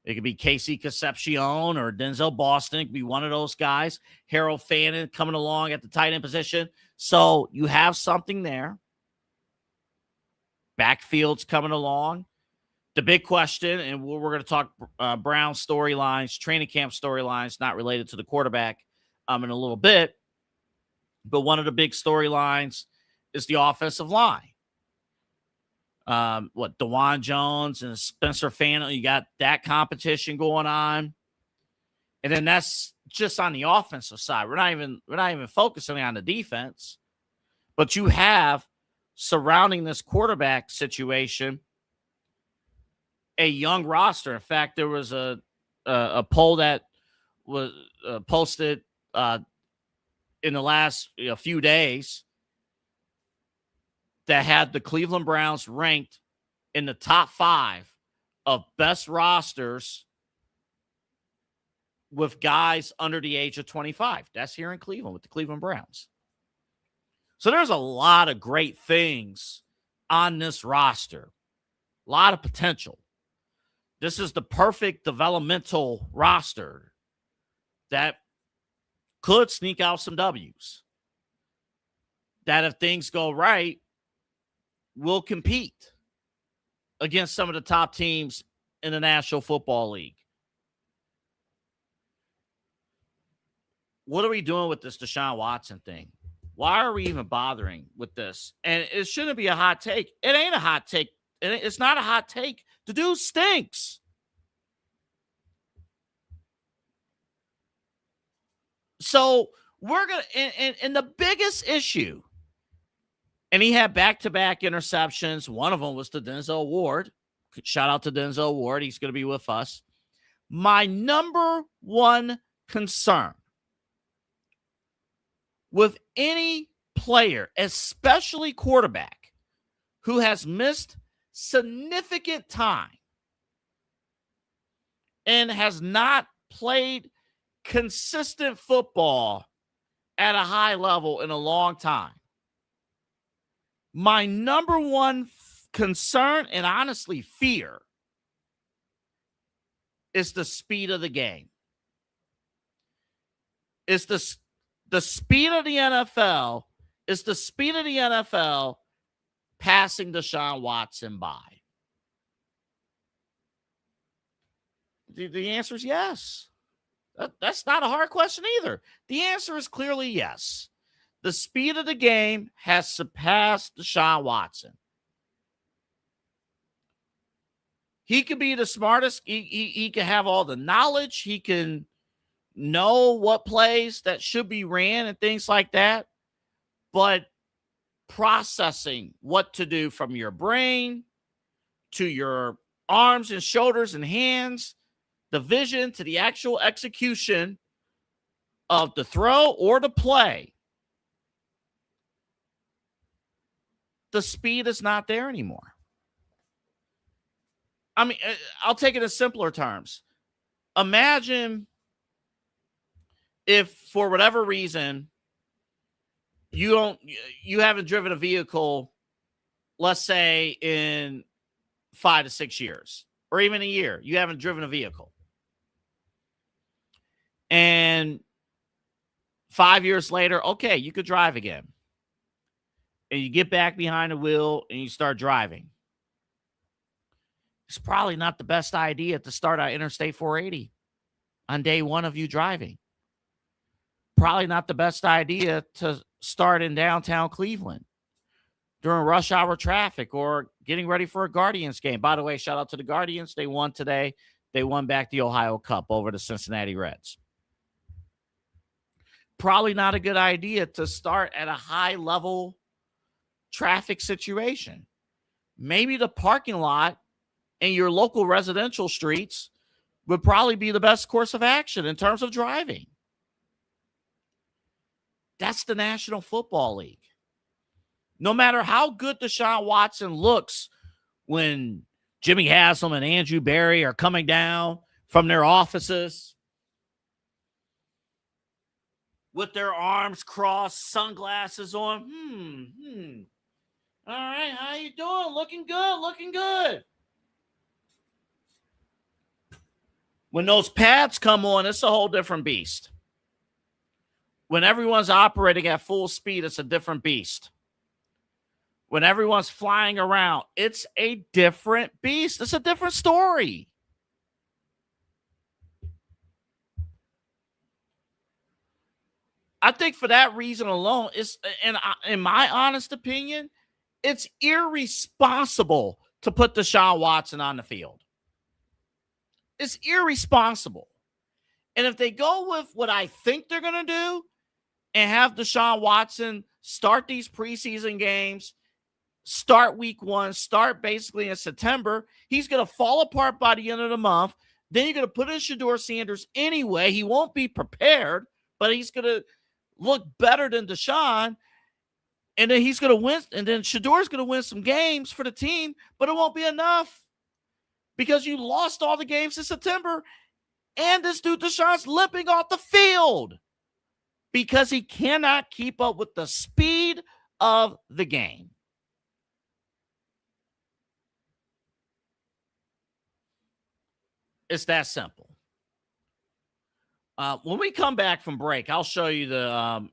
It could be Casey Concepcion or Denzel Boston. It could be one of those guys. Harold Fannin coming along at the tight end position. So you have something there. Backfield's coming along. The big question, and we're going to talk Brown storylines, training camp storylines, not related to the quarterback in a little bit. But one of the big storylines is the offensive line. DeJuan Jones and Spencer Fannin, you got that competition going on. And then that's just on the offensive side. We're not even focusing on the defense. But you have surrounding this quarterback situation a young roster. In fact, there was a poll that was posted in the last few days that had the Cleveland Browns ranked in the top 5 of best rosters with guys under the age of 25. That's here in Cleveland with the Cleveland Browns. So there's a lot of great things on this roster. A lot of potential. This is the perfect developmental roster that could sneak out some W's. That if things go right, will compete against some of the top teams in the National Football League. What are we doing with this Deshaun Watson thing? Why are we even bothering with this? And it shouldn't be a hot take. It ain't a hot take. It's not a hot take. The dude stinks. So we're going to, and the biggest issue, and he had back-to-back interceptions. One of them was to Denzel Ward. Shout out to Denzel Ward. He's going to be with us. My number one concern with any player, especially quarterback, who has missed significant time and has not played consistent football at a high level in a long time. My number one concern and honestly fear is the speed of the game. It's the speed of the NFL. Is the speed of the NFL passing Deshaun Watson by? The answer is yes. That's not a hard question either. The answer is clearly yes. The speed of the game has surpassed Deshaun Watson. He could be the smartest. He can have all the knowledge. He can know what plays that should be ran and things like that. But processing what to do from your brain to your arms and shoulders and hands, the vision to the actual execution of the throw or the play, the speed is not there anymore. I mean, I'll take it in simpler terms. Imagine if for whatever reason you haven't driven a vehicle, let's say in 5 to 6 years or even a year, you haven't driven a vehicle. And 5 years later, okay, you could drive again. And you get back behind the wheel and you start driving. It's probably not the best idea to start on Interstate 480 on day one of you driving. Probably not the best idea to start in downtown Cleveland during rush hour traffic or getting ready for a Guardians game. By the way, shout out to the Guardians. They won today. They won back the Ohio Cup over the Cincinnati Reds. Probably not a good idea to start at a high-level traffic situation. Maybe the parking lot in your local residential streets would probably be the best course of action in terms of driving. That's the National Football League. No matter how good Deshaun Watson looks when Jimmy Haslam and Andrew Berry are coming down from their offices with their arms crossed, sunglasses on. All right, how you doing? Looking good. When those pads come on, it's a whole different beast. When everyone's operating at full speed, it's a different beast. When everyone's flying around, it's a different beast. It's a different story. I think for that reason alone, in my honest opinion, it's irresponsible to put Deshaun Watson on the field. It's irresponsible. And if they go with what I think they're going to do and have Deshaun Watson start these preseason games, start week 1, start basically in September, he's going to fall apart by the end of the month. Then you're going to put in Shedeur Sanders anyway. He won't be prepared, but he's going to look better than Deshaun. And then he's going to win. And then Shedeur's going to win some games for the team, but it won't be enough because you lost all the games in September. And this dude Deshaun's limping off the field because he cannot keep up with the speed of the game. It's that simple. When we come back from break, I'll show you the,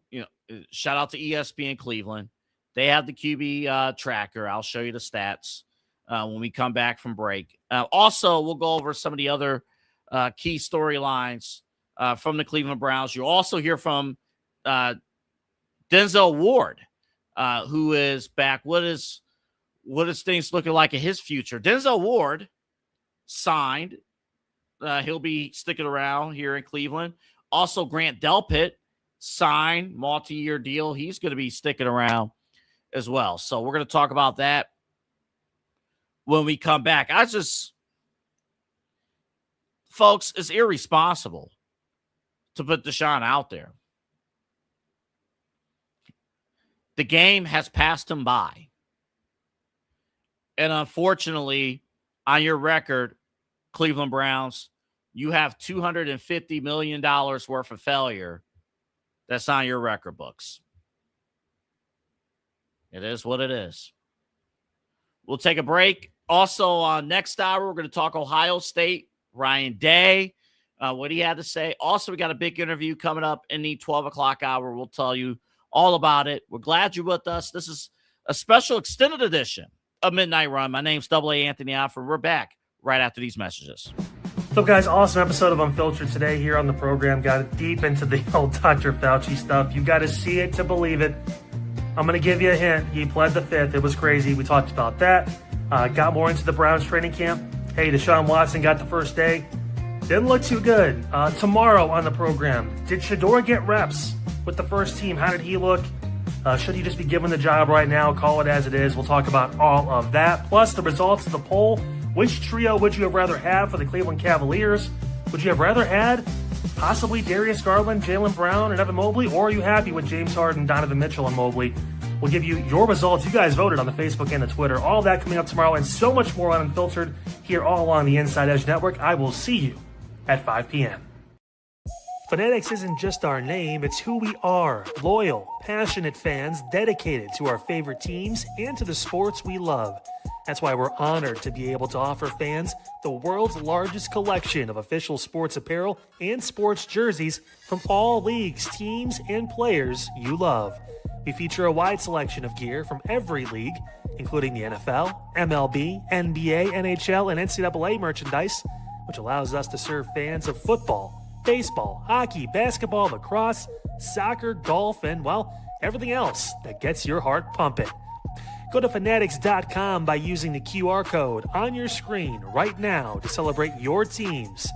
shout out to ESPN Cleveland. They have the QB tracker. I'll show you the stats when we come back from break. Also, we'll go over some of the other key storylines from the Cleveland Browns. You'll also hear from Denzel Ward, who is back. What is things looking like in his future? Denzel Ward signed. He'll be sticking around here in Cleveland. Also, Grant Delpit signed, multi-year deal. He's going to be sticking around as well. So we're going to talk about that when we come back. Folks, it's irresponsible to put Deshaun out there. The game has passed him by. And unfortunately, on your record, Cleveland Browns, you have $250 million worth of failure that's on your record books. It is what it is. We'll take a break. Also, on next hour, we're going to talk Ohio State, Ryan Day, what he had to say. Also, we got a big interview coming up in the 12 o'clock hour. We'll tell you all about it. We're glad you're with us. This is a special extended edition of Midnight Run. My name's AA Anthony Alford. We're back right after these messages. So, guys, awesome episode of Unfiltered today here on the program. Got deep into the old Dr. Fauci stuff. You got to see it to believe it. I'm going to give you a hint. He pled the fifth. It was crazy. We talked about that. Got more into the Browns training camp. Hey, Deshaun Watson got the first day. Didn't look too good. Tomorrow on the program, did Shador get reps with the first team? How did he look? Should he just be given the job right now? Call it as it is. We'll talk about all of that. Plus the results of the poll. Which trio would you have rather had for the Cleveland Cavaliers? Would you have rather had possibly Darius Garland, Jaylen Brown, and Evan Mobley? Or are you happy with James Harden, Donovan Mitchell, and Mobley? We'll give you your results. You guys voted on the Facebook and the Twitter. All that coming up tomorrow and so much more on Unfiltered here all on the Inside Edge Network. I will see you at 5 p.m. Fanatics isn't just our name, it's who we are. Loyal, passionate fans dedicated to our favorite teams and to the sports we love. That's why we're honored to be able to offer fans the world's largest collection of official sports apparel and sports jerseys from all leagues, teams, and players you love. We feature a wide selection of gear from every league, including the NFL, MLB, NBA, NHL, and NCAA merchandise, which allows us to serve fans of football, baseball, hockey, basketball, lacrosse, soccer, golf, and, well, everything else that gets your heart pumping. Go to fanatics.com by using the QR code on your screen right now to celebrate your teams.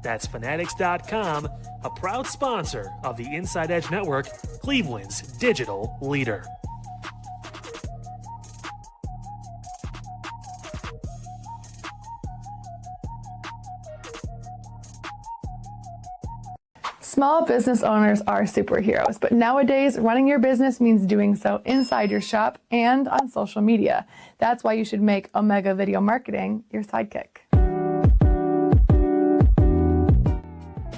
That's fanatics.com, a proud sponsor of the Inside Edge Network, Cleveland's digital leader. Small business owners are superheroes, but nowadays running your business means doing so inside your shop and on social media. That's why you should make Omega Video Marketing your sidekick.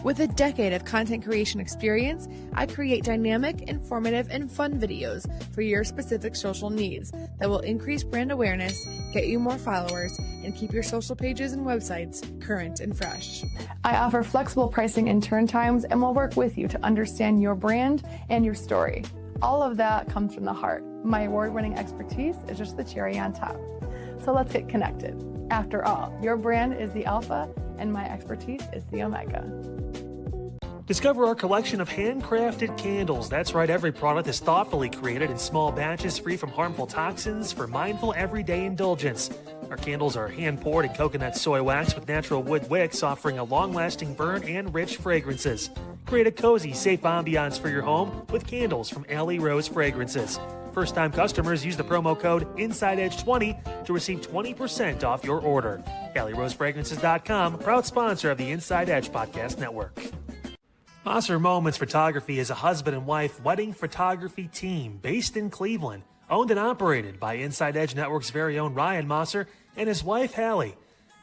With a decade of content creation experience, I create dynamic, informative, and fun videos for your specific social needs that will increase brand awareness, get you more followers, and keep your social pages and websites current and fresh. I offer flexible pricing and turn times and will work with you to understand your brand and your story. All of that comes from the heart. My award-winning expertise is just the cherry on top. So let's get connected. After all, your brand is the alpha and my expertise is the omega. Discover our collection of handcrafted candles. That's right, every product is thoughtfully created in small batches free from harmful toxins for mindful everyday indulgence. Our candles are hand-poured in coconut soy wax with natural wood wicks, offering a long-lasting burn and rich fragrances. Create a cozy, safe ambiance for your home with candles from Alley Rose Fragrances. First-time customers use the promo code InsideEdge20 to receive 20% off your order. AlleyRoseFragrances.com, proud sponsor of the Inside Edge Podcast Network. Mosser Moments Photography is a husband and wife wedding photography team based in Cleveland, owned and operated by Inside Edge Network's very own Ryan Mosser and his wife Hallie.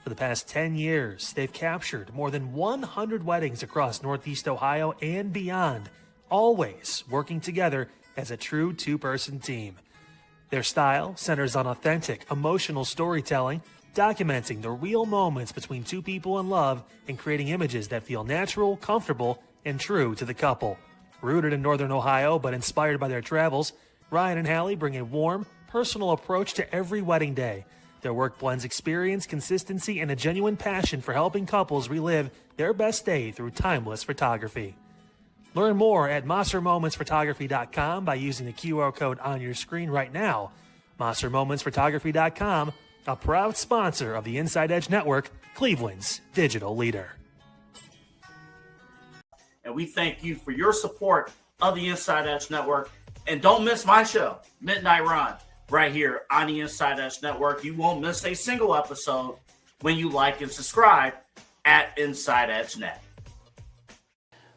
For the past 10 years, they've captured more than 100 weddings across Northeast Ohio and beyond, always working together as a true two-person team. Their style centers on authentic, emotional storytelling, documenting the real moments between two people in love and creating images that feel natural, comfortable, and true to the couple. Rooted in Northern Ohio but inspired by their travels, Ryan and Hallie bring a warm, personal approach to every wedding day. Their work blends experience, consistency, and a genuine passion for helping couples relive their best day through timeless photography. Learn more at MosserMomentsPhotography.com by using the QR code on your screen right now. MosserMomentsPhotography.com, a proud sponsor of the Inside Edge Network, Cleveland's digital leader. And we thank you for your support of the Inside Edge Network. And don't miss my show, Midnight Run, right here on the Inside Edge Network. You won't miss a single episode when you like and subscribe at Inside Edge Net.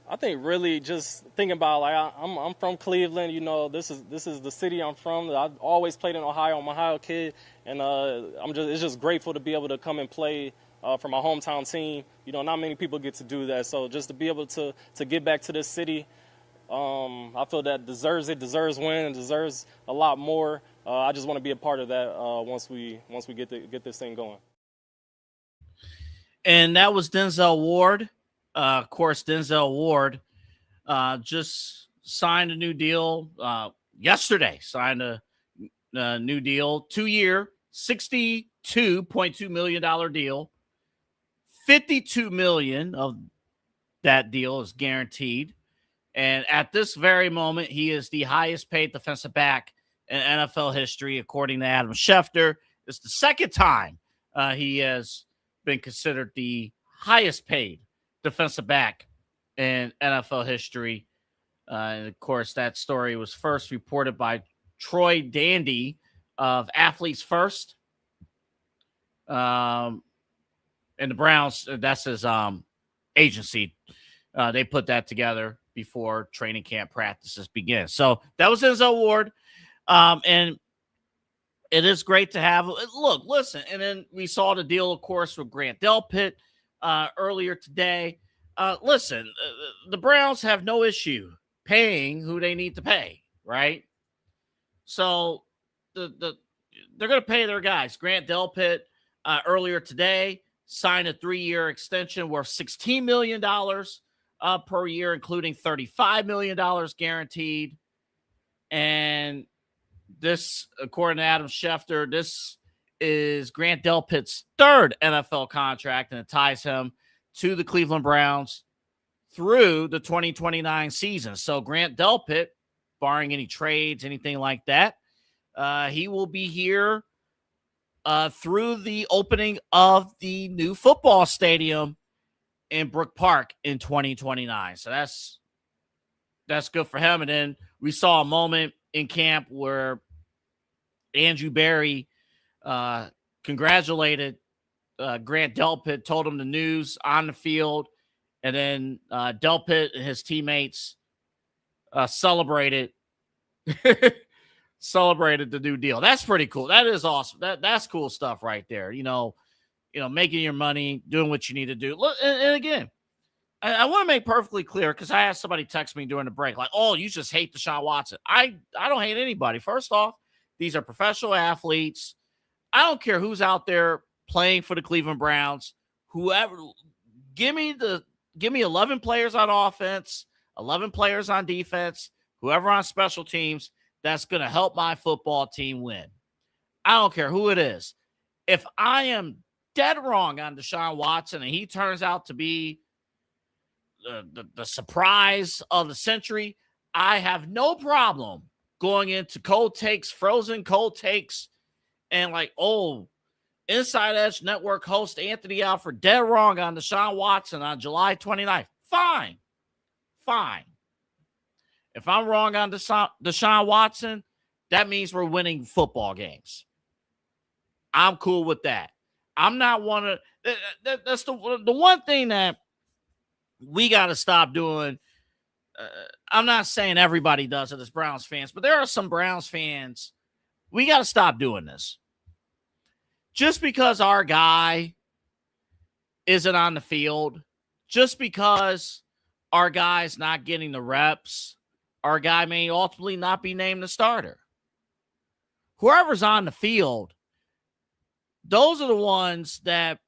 I think really just thinking about like I'm from Cleveland. You know, this is the city I'm from. I've always played in Ohio. I'm an Ohio kid, and it's just grateful to be able to come and play for my hometown team. You know, not many people get to do that. So just to be able to get back to this city, I feel that deserves win and deserves a lot more. I just want to be a part of that once we get this thing going. And that was Denzel Ward. Of course, Denzel Ward just signed a new deal yesterday. Signed a new deal, 2-year, $62.2 million deal. $52 million of that deal is guaranteed. And at this very moment, he is the highest paid defensive back in NFL history, according to Adam Schefter. It's the second time he has been considered the highest paid defensive back in NFL history. And of course, that story was first reported by Troy Dandy of Athletes First. And the Browns, that's his agency. They put that together before training camp practices begin. So that was Denzel Ward. And it is great to have. Look, listen. And then we saw the deal, of course, with Grant Delpit earlier today. Listen, the Browns have no issue paying who they need to pay, right? So they're going to pay their guys. Grant Delpit earlier today signed a 3-year extension worth $16 million per year, including $35 million guaranteed. And this, according to Adam Schefter, this is Grant Delpit's third NFL contract, and it ties him to the Cleveland Browns through the 2029 season. So Grant Delpit, barring any trades, anything like that, he will be here through the opening of the new football stadium in Brook Park in 2029. So that's good for him. And then we saw a moment in camp where Andrew Berry congratulated Grant Delpit, told him the news on the field, and then Delpit and his teammates celebrated the new deal. That's pretty cool. That is awesome. That's cool stuff right there. You know, making your money, doing what you need to do. Look, and again, I want to make perfectly clear, because I had somebody text me during the break, like, "Oh, you just hate Deshaun Watson." I don't hate anybody. First off, these are professional athletes. I don't care who's out there playing for the Cleveland Browns. Whoever, give me 11 players on offense, 11 players on defense, whoever on special teams that's going to help my football team win. I don't care who it is. If I am dead wrong on Deshaun Watson and he turns out to be the surprise of the century, I have no problem going into frozen cold takes, and like, oh, Inside Edge Network host Anthony Alford dead wrong on Deshaun Watson on July 29th. Fine. If I'm wrong on Deshaun Watson, that means we're winning football games. I'm cool with that. I'm not one of that's the one thing that we got to stop doing. I'm not saying everybody does it as Browns fans, but there are some Browns fans. We got to stop doing this. Just because our guy isn't on the field, just because our guy's not getting the reps, our guy may ultimately not be named the starter. Whoever's on the field, those are the ones that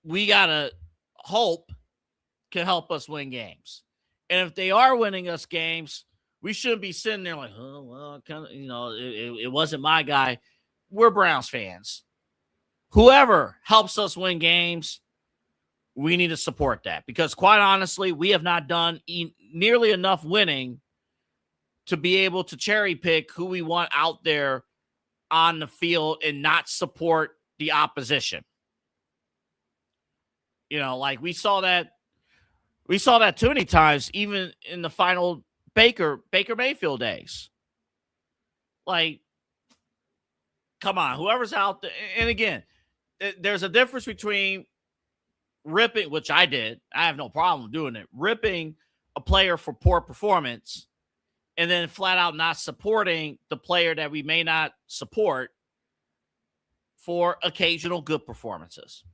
we got to hope can help us win games. And if they are winning us games, we shouldn't be sitting there like, oh, well, it wasn't my guy. We're Browns fans. Whoever helps us win games, we need to support that, because quite honestly, we have not done nearly enough winning to be able to cherry pick who we want out there on the field and not support the opposition. Like we saw that too many times, even in the final Baker Mayfield days. Like, come on, whoever's out there. And again, there's a difference between ripping, which I did, I have no problem doing it, ripping a player for poor performance and then flat out not supporting the player that we may not support for occasional good performances.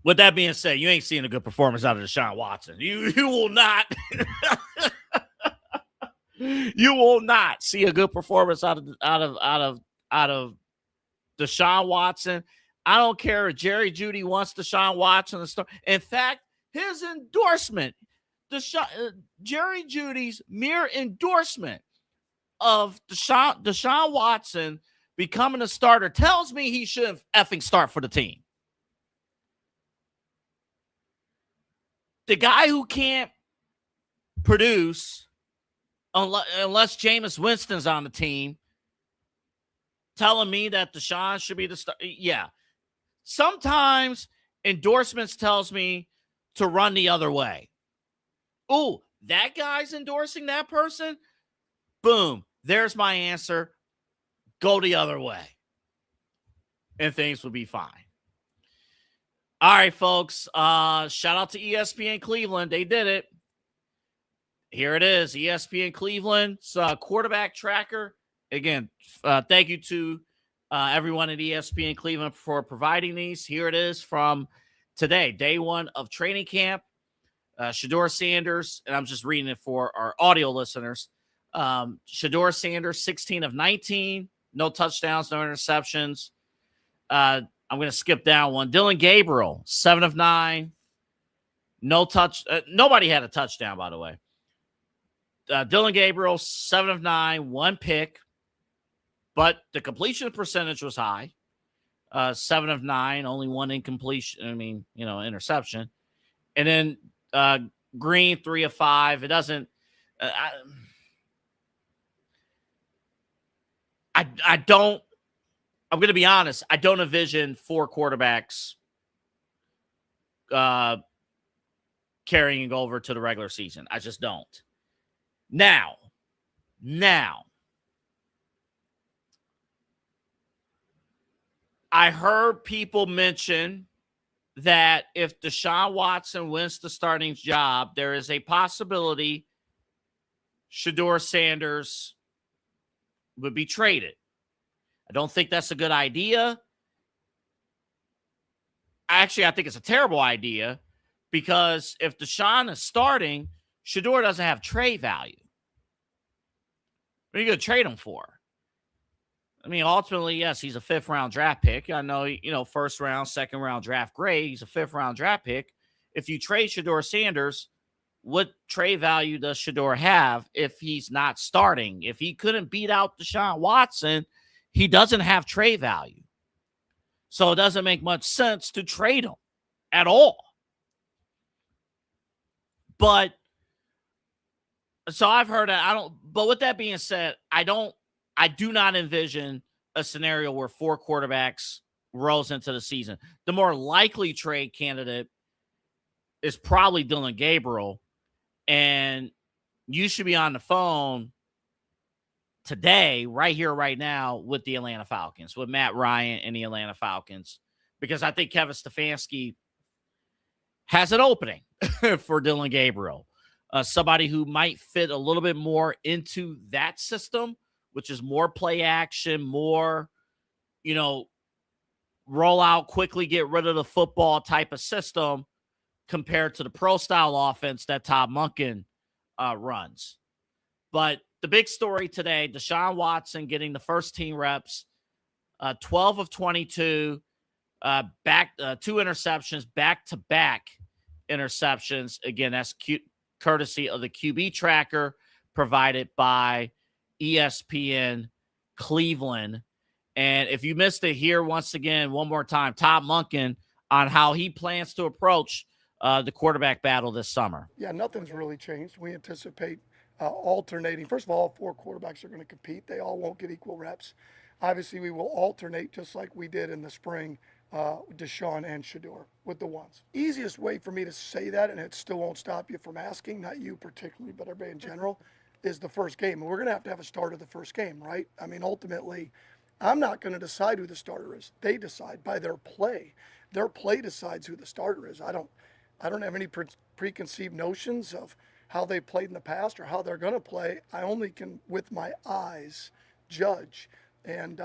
With that being said, you ain't seeing a good performance out of Deshaun Watson. You will not you will not see a good performance out of Deshaun Watson. I don't care if Jerry Jeudy wants Deshaun Watson to start. In fact, his endorsement, Jerry Jeudy's mere endorsement of Deshaun Watson becoming a starter tells me he should effing start for the team. The guy who can't produce unless Jameis Winston's on the team telling me that Deshaun should be the star. Yeah. Sometimes endorsements tells me to run the other way. Oh, that guy's endorsing that person? Boom. There's my answer. Go the other way. And things will be fine. All right, folks. Shout out to ESPN Cleveland. They did it. Here it is. ESPN Cleveland's quarterback tracker. Again, thank you to everyone at ESPN Cleveland for providing these. Here it is from today, day one of training camp. Shedeur Sanders, and I'm just reading it for our audio listeners. Shedeur Sanders, 16 of 19, no touchdowns, no interceptions. I'm going to skip down one. Dylan Gabriel, 7 of 9, no touch. Nobody had a touchdown, by the way. Dylan Gabriel, 7 of 9, 1 pick, but the completion percentage was high. 7 of 9, only 1 incompletion. Interception. And then Green, 3 of 5. It doesn't. I don't. I'm going to be honest. I don't envision 4 quarterbacks carrying over to the regular season. I just don't. Now, I heard people mention that if Deshaun Watson wins the starting job, there is a possibility Shedeur Sanders would be traded. I don't think that's a good idea. Actually, I think it's a terrible idea because if Deshaun is starting, Shedeur doesn't have trade value. What are you going to trade him for? I mean, ultimately, yes, he's a 5th-round draft pick. I know, 1st round, 2nd round draft grade. He's a 5th-round draft pick. If you trade Shedeur Sanders, what trade value does Shedeur have if he's not starting? If he couldn't beat out Deshaun Watson, he doesn't have trade value. So it doesn't make much sense to trade him at all. But so I've heard that but with that being said, I do not envision a scenario where 4 quarterbacks rolls into the season. The more likely trade candidate is probably Dylan Gabriel. And you should be on the phone today, right here, right now, with the Atlanta Falcons, with Matt Ryan and the Atlanta Falcons, because I think Kevin Stefanski has an opening for Dylan Gabriel. Somebody who might fit a little bit more into that system, which is more play action, more, roll out quickly, get rid of the football type of system compared to the pro style offense that Todd Monken runs. But the big story today, Deshaun Watson getting the first team reps, 12 of 22, 2 interceptions, back-to-back interceptions. Again, that's courtesy of the QB tracker provided by ESPN Cleveland. And if you missed it, here once again, one more time, Todd Monken on how he plans to approach the quarterback battle this summer. Yeah, nothing's really changed. We anticipate alternating. First of all 4 quarterbacks are going to compete. They all won't get equal reps. Obviously, we will alternate just like we did in the spring, Deshaun and Shedeur with the ones. Easiest way for me to say that, and it still won't stop you from asking, not you particularly, but everybody in general, is the first game. And we're going to have a start of the first game, right? I mean, ultimately, I'm not going to decide who the starter is. They decide by their play. Their play decides who the starter is. I don't have any preconceived notions of how they played in the past or how they're going to play. I only can, with my eyes, judge. And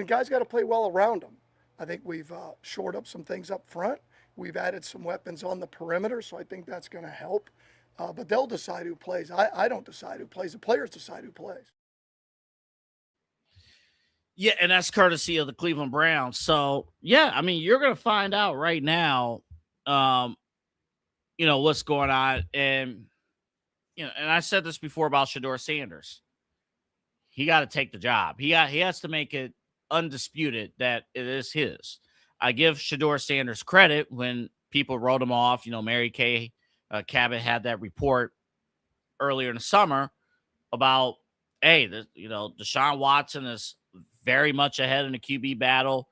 guys got to play well around them. I think we've shored up some things up front. We've added some weapons on the perimeter, so I think that's going to help. But they'll decide who plays. I don't decide who plays. The players decide who plays. Yeah, and that's courtesy of the Cleveland Browns. So, yeah, I mean, you're going to find out right now, what's going on. And, and I said this before about Shedeur Sanders. He got to take the job. He has to make it undisputed that it is his. I give Shedeur Sanders credit when people wrote him off. Mary Kay Cabot had that report earlier in the summer about, hey, Deshaun Watson is very much ahead in the QB battle.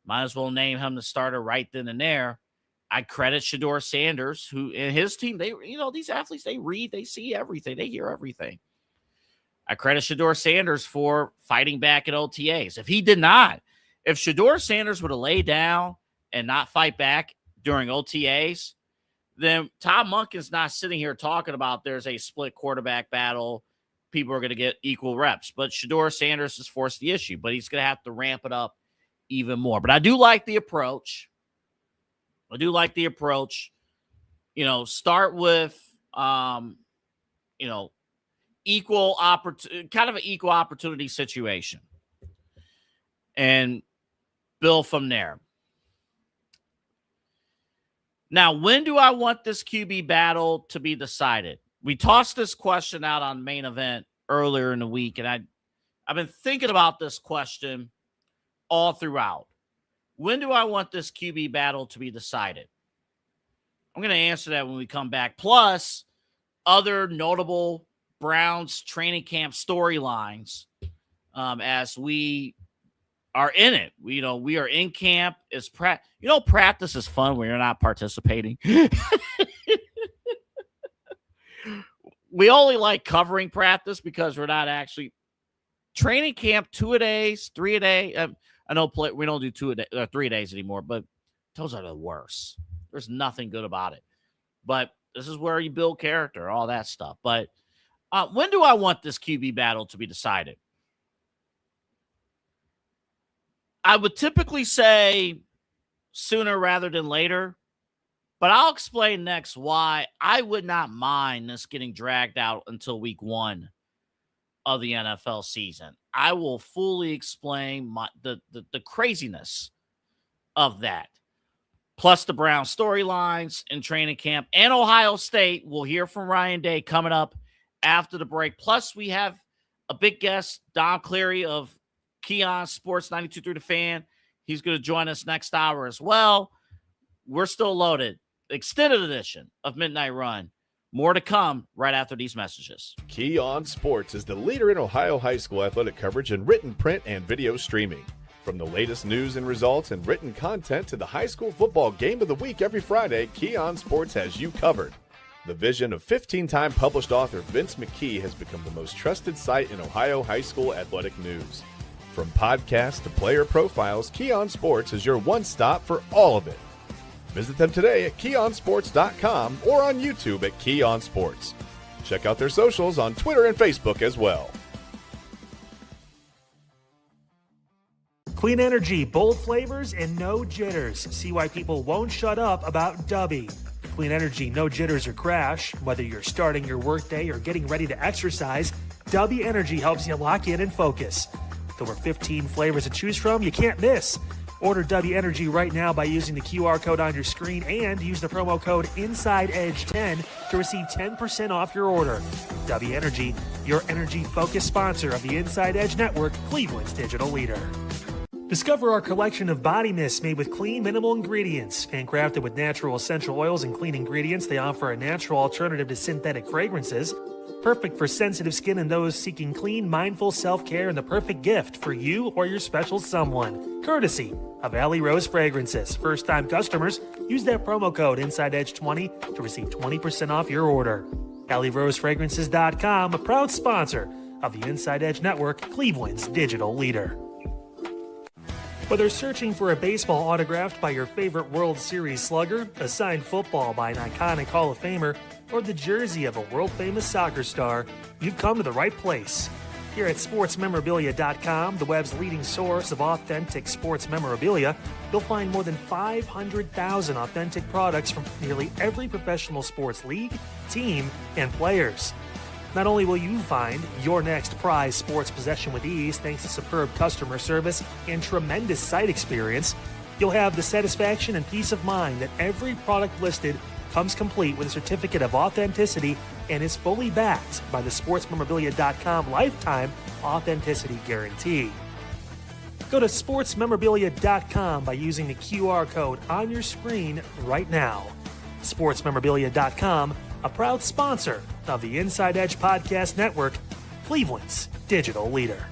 Might as well name him the starter right then and there. I credit Shedeur Sanders, who and his team, these athletes, they read, they see everything, they hear everything. I credit Shedeur Sanders for fighting back at OTAs. If Shedeur Sanders would have laid down and not fight back during OTAs, then Tom Monken's not sitting here talking about there's a split quarterback battle. People are going to get equal reps. But Shedeur Sanders has forced the issue, but he's going to have to ramp it up even more. But I do like the approach. Start with, equal opportunity, kind of an equal opportunity situation, and build from there. Now, when do I want this QB battle to be decided? We tossed this question out on Main Event earlier in the week, and I've been thinking about this question all throughout. When do I want this QB battle to be decided? I'm going to answer that when we come back. Plus, other notable Browns training camp storylines as we are in it. We are in camp. Practice is fun when you're not participating. We only like covering practice because we're not actually training camp 2 a days, 3 a day. I know we don't do 2 a day, 3 days anymore, but those are the worst. There's nothing good about it. But this is where you build character, all that stuff. But when do I want this QB battle to be decided? I would typically say sooner rather than later, but I'll explain next why I would not mind this getting dragged out until week 1 of the NFL season. I will fully explain the craziness of that. Plus the Brown storylines in training camp and Ohio State. We'll hear from Ryan Day coming up after the break. Plus, we have a big guest, Don Cleary of Keon Sports 92.3 The Fan. He's going to join us next hour as well. We're still loaded. Extended edition of Midnight Run. More to come right after these messages. Keon Sports is the leader in Ohio high school athletic coverage in written, print, and video streaming. From the latest news and results and written content to the high school football game of the week every Friday, Keon Sports has you covered. The vision of 15-time published author Vince McKee has become the most trusted site in Ohio high school athletic news. From podcasts to player profiles, Keon Sports is your one stop for all of it. Visit them today at keonsports.com or on YouTube at Keon Sports. Check out their socials on Twitter and Facebook as well. Clean energy, bold flavors, and no jitters. See why people won't shut up about Dubby. Clean energy, no jitters or crash. Whether you're starting your workday or getting ready to exercise, Dubby Energy helps you lock in and focus. With over 15 flavors to choose from, you can't miss. Order Dubby Energy right now by using the QR code on your screen and use the promo code INSIDEEDGE10 to receive 10% off your order. Dubby Energy, your energy-focused sponsor of the Inside Edge Network, Cleveland's digital leader. Discover our collection of body mists made with clean, minimal ingredients. Handcrafted with natural essential oils and clean ingredients, they offer a natural alternative to synthetic fragrances. Perfect for sensitive skin and those seeking clean, mindful self-care, and the perfect gift for you or your special someone. Courtesy of Alley Rose Fragrances. First-time customers, use that promo code INSIDEEDGE20 to receive 20% off your order. AlleyRoseFragrances.com, a proud sponsor of the Inside Edge Network, Cleveland's digital leader. Whether searching for a baseball autographed by your favorite World Series slugger, a signed football by an iconic Hall of Famer, or the jersey of a world-famous soccer star, you've come to the right place. Here at sportsmemorabilia.com, the web's leading source of authentic sports memorabilia, you'll find more than 500,000 authentic products from nearly every professional sports league, team, and players. Not only will you find your next prized sports possession with ease thanks to superb customer service and tremendous site experience, you'll have the satisfaction and peace of mind that every product listed comes complete with a certificate of authenticity and is fully backed by the sportsmemorabilia.com lifetime authenticity guarantee. Go to sportsmemorabilia.com by using the QR code on your screen right now. Sportsmemorabilia.com, a proud sponsor of the Inside Edge Podcast Network, Cleveland's digital leader.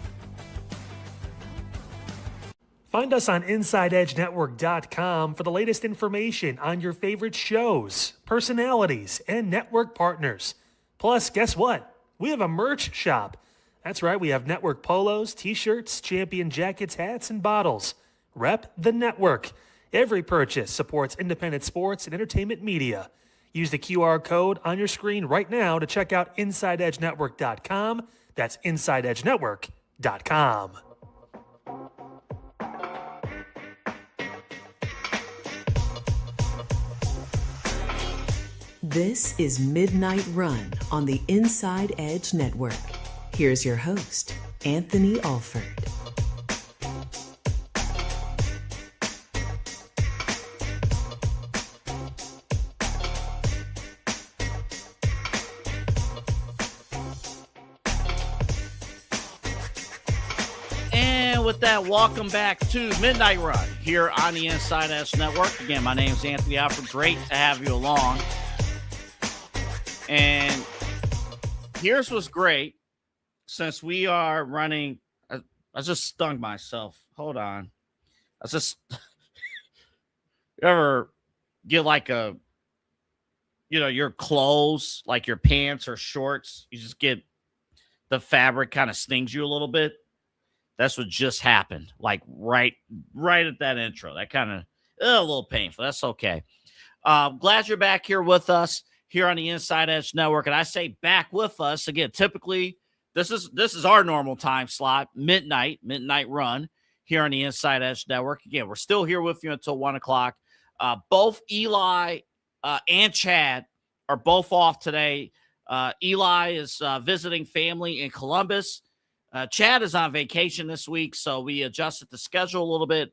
Find us on InsideEdgeNetwork.com for the latest information on your favorite shows, personalities, and network partners. Plus, guess what? We have a merch shop. That's right, we have network polos, t-shirts, champion jackets, hats, and bottles. Rep the network. Every purchase supports independent sports and entertainment media. Use the QR code on your screen right now to check out InsideEdgeNetwork.com. That's InsideEdgeNetwork.com. This is Midnight Run on the Inside Edge Network. Here's your host, Anthony Alford. And with that, welcome back to Midnight Run here on the Inside Edge Network. Again, my name is Anthony Alford. Great to have you along. And here's what's great. Since we are running, I just stung myself. Hold on. You ever get like your clothes, like your pants or shorts, you just get the fabric kind of stings you a little bit. That's what just happened. Like right at that intro. That kind of a little painful. That's okay. Glad you're back here with us here on the Inside Edge Network. And I say back with us again. Typically, this is our normal time slot, midnight run here on the Inside Edge Network. Again, we're still here with you until 1 o'clock. Both Eli and Chad are both off today. Eli is visiting family in Columbus. Chad is on vacation this week, so we adjusted the schedule a little bit.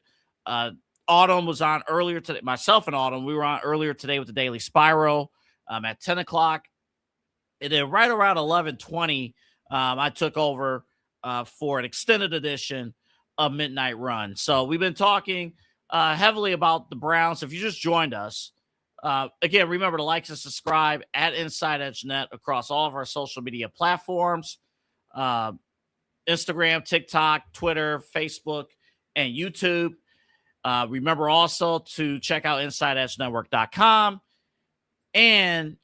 Autumn was on earlier today. Myself and Autumn, we were on earlier today with the Daily Spiral at 10 o'clock. And then right around 11:20, I took over for an extended edition of Midnight Run. So we've been talking heavily about the Browns. If you just joined us, again, remember to like and subscribe at Inside Edge Net across all of our social media platforms. Instagram, TikTok, Twitter, Facebook, and YouTube. Remember also to check out InsideEdgeNetwork.com and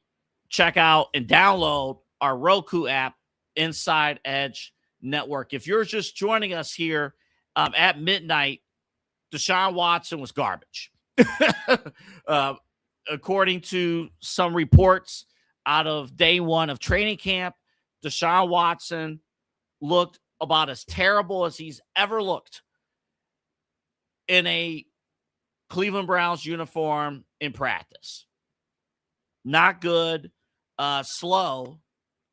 check out and download our Roku app, Inside Edge Network. If you're just joining us here at midnight, Deshaun Watson was garbage. According to some reports out of day one of training camp, Deshaun Watson looked about as terrible as he's ever looked in a Cleveland Browns uniform in practice. Not good, slow.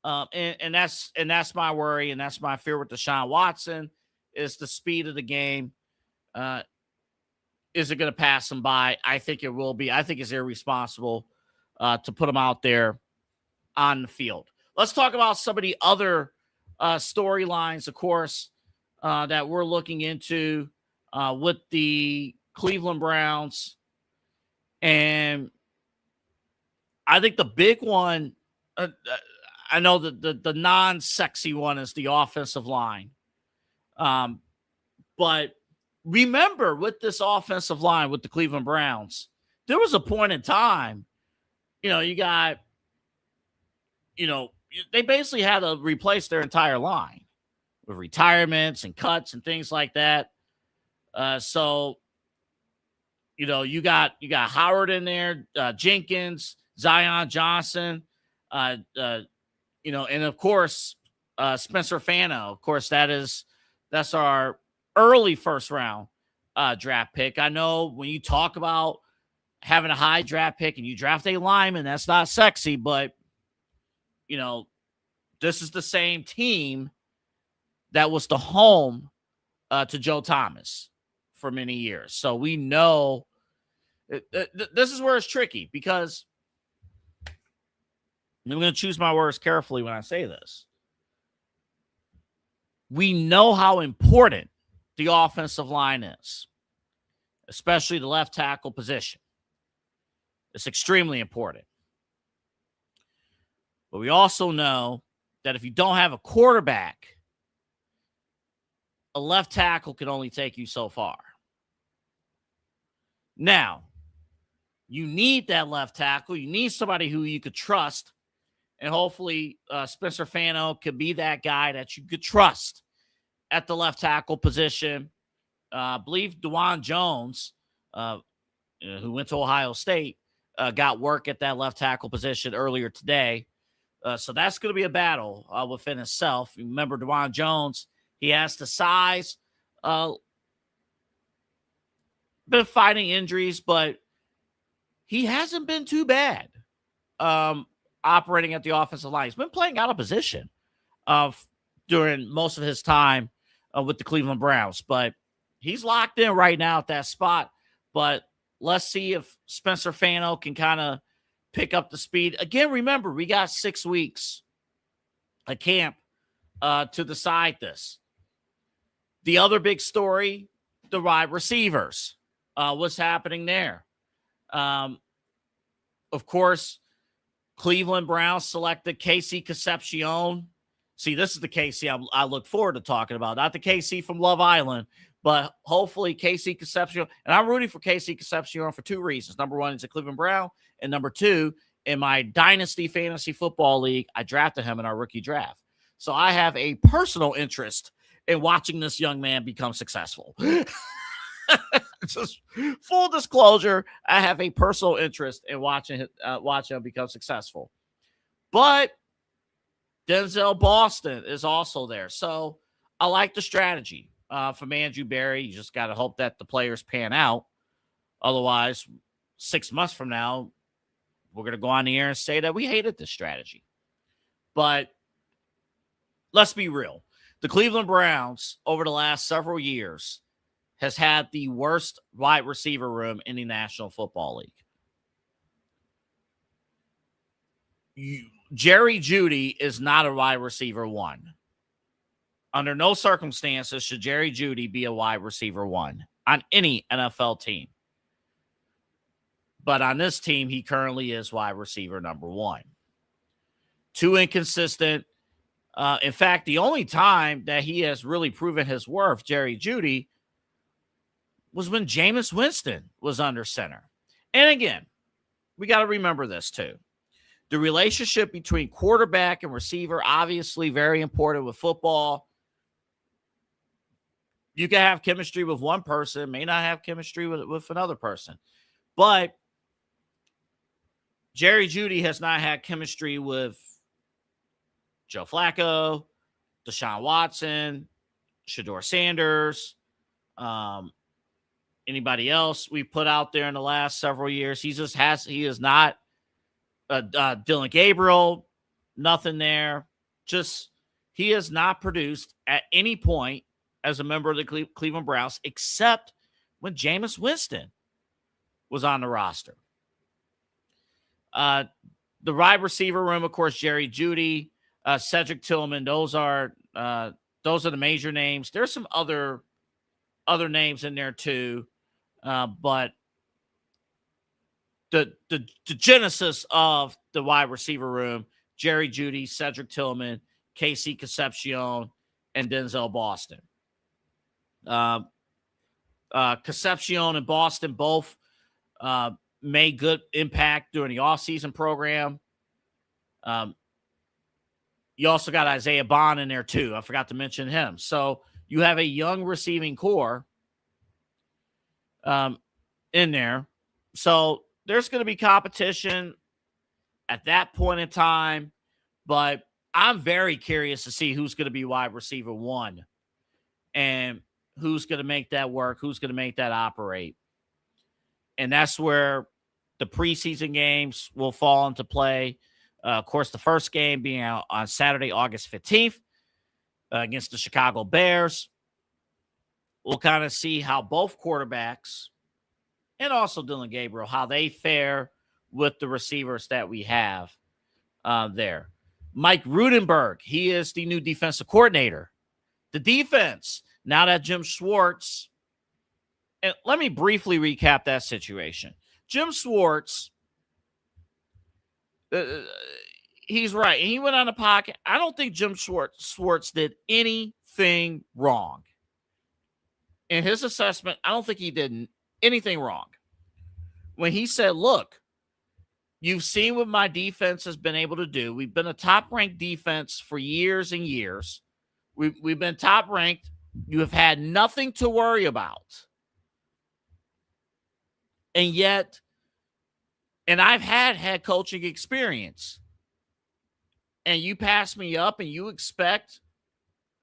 And that's my worry, and that's my fear with Deshaun Watson is the speed of the game. Is it going to pass him by? I think it will be. I think it's irresponsible to put him out there on the field. Let's talk about some of the other storylines, of course, that we're looking into with the Cleveland Browns. And I think the big one, I know that the non-sexy one is the offensive line. But remember, with this offensive line with the Cleveland Browns, there was a point in time, you got, they basically had to replace their entire line with retirements and cuts and things like that. So you got Howard in there, Jenkins, Zion Johnson, and of course Spencer Fano. Of course, that's our early first round draft pick. I know when you talk about having a high draft pick and you draft a lineman, that's not sexy, but this is the same team that was the home to Joe Thomas for many years. So we know this is where it's tricky, because I'm going to choose my words carefully when I say this. We know how important the offensive line is, especially the left tackle position. It's extremely important. But we also know that if you don't have a quarterback, a left tackle can only take you so far. Now, you need that left tackle. You need somebody who you could trust. And hopefully Spencer Fano could be that guy that you could trust at the left tackle position. I believe DeJuan Jones, who went to Ohio State, got work at that left tackle position earlier today. So that's going to be a battle within itself. Remember, DeJuan Jones, he has the size, been fighting injuries, but he hasn't been too bad operating at the offensive line. He's been playing out of position during most of his time with the Cleveland Browns, but he's locked in right now at that spot. But let's see if Spencer Fano can kind of pick up the speed. Again, remember, we got 6 weeks of camp to decide this. The other big story, the wide receivers. What's happening there? Of course, Cleveland Browns selected Casey Concepcion. See, this is the Casey I look forward to talking about. Not the Casey from Love Island, but hopefully Casey Concepcion. And I'm rooting for Casey Concepcion for 2 reasons. Number one, he's a Cleveland Brown. And number 2, in my Dynasty Fantasy Football League, I drafted him in our rookie draft. So I have a personal interest in watching this young man become successful. Just full disclosure, I have a personal interest in watching him become successful. But Denzel Boston is also there. So I like the strategy from Andrew Berry. You just got to hope that the players pan out. Otherwise, 6 months from now, we're going to go on the air and say that we hated this strategy. But let's be real. The Cleveland Browns, over the last several years, has had the worst wide receiver room in the National Football League. Jerry Jeudy is not a wide receiver 1. Under no circumstances should Jerry Jeudy be a wide receiver 1 on any NFL team. But on this team, he currently is wide receiver number 1. Too inconsistent. In fact, the only time that he has really proven his worth, Jerry Jeudy, was when Jameis Winston was under center. And again, we got to remember this too. The relationship between quarterback and receiver, obviously very important with football. You can have chemistry with one person, may not have chemistry with another person. But Jerry Jeudy has not had chemistry with Joe Flacco, Deshaun Watson, Shedeur Sanders, anybody else we put out there in the last several years. He is not Dylan Gabriel, nothing there. Just he has not produced at any point as a member of the Cleveland Browns, except when Jameis Winston was on the roster. The wide receiver room, of course, Jerry Jeudy, Cedric Tillman. Those are the major names. There's some other names in there too, but the genesis of the wide receiver room: Jerry Jeudy, Cedric Tillman, Casey Concepcion, and Denzel Boston. Concepcion and Boston both made good impact during the offseason program. You also got Isaiah Bond in there too. I forgot to mention him. So you have a young receiving core um, in there. So there's going to be competition at that point in time, but I'm very curious to see who's going to be wide receiver one and who's going to make that work, who's going to make that operate. And that's where the preseason games will fall into play. Of course, the first game being out on Saturday, August 15th against the Chicago Bears. We'll kind of see how both quarterbacks and also Dylan Gabriel, how they fare with the receivers that we have there. Mike Rudenberg, he is the new defensive coordinator. The defense, now that Jim Schwartz, and let me briefly recap that situation. Jim Schwartz, he's right. He went on the pocket. I don't think Jim Schwartz did anything wrong. In his assessment, I don't think he did anything wrong. When he said, look, you've seen what my defense has been able to do. We've been a top-ranked defense for years and years. We've been top-ranked. You have had nothing to worry about. And yet, and I've had head coaching experience, and you pass me up and you expect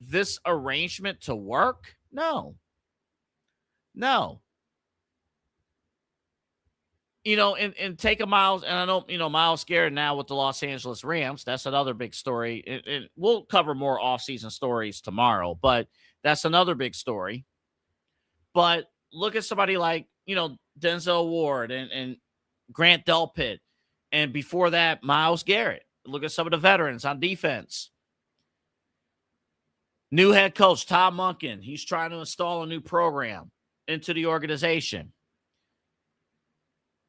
this arrangement to work? No. And take a Miles, and I know, Miles Garrett now with the Los Angeles Rams. That's another big story. And we'll cover more offseason stories tomorrow, but that's another big story. But look at somebody like, Denzel Ward and Grant Delpit. And before that, Miles Garrett. Look at some of the veterans on defense. New head coach, Todd Monken. He's trying to install a new program into the organization.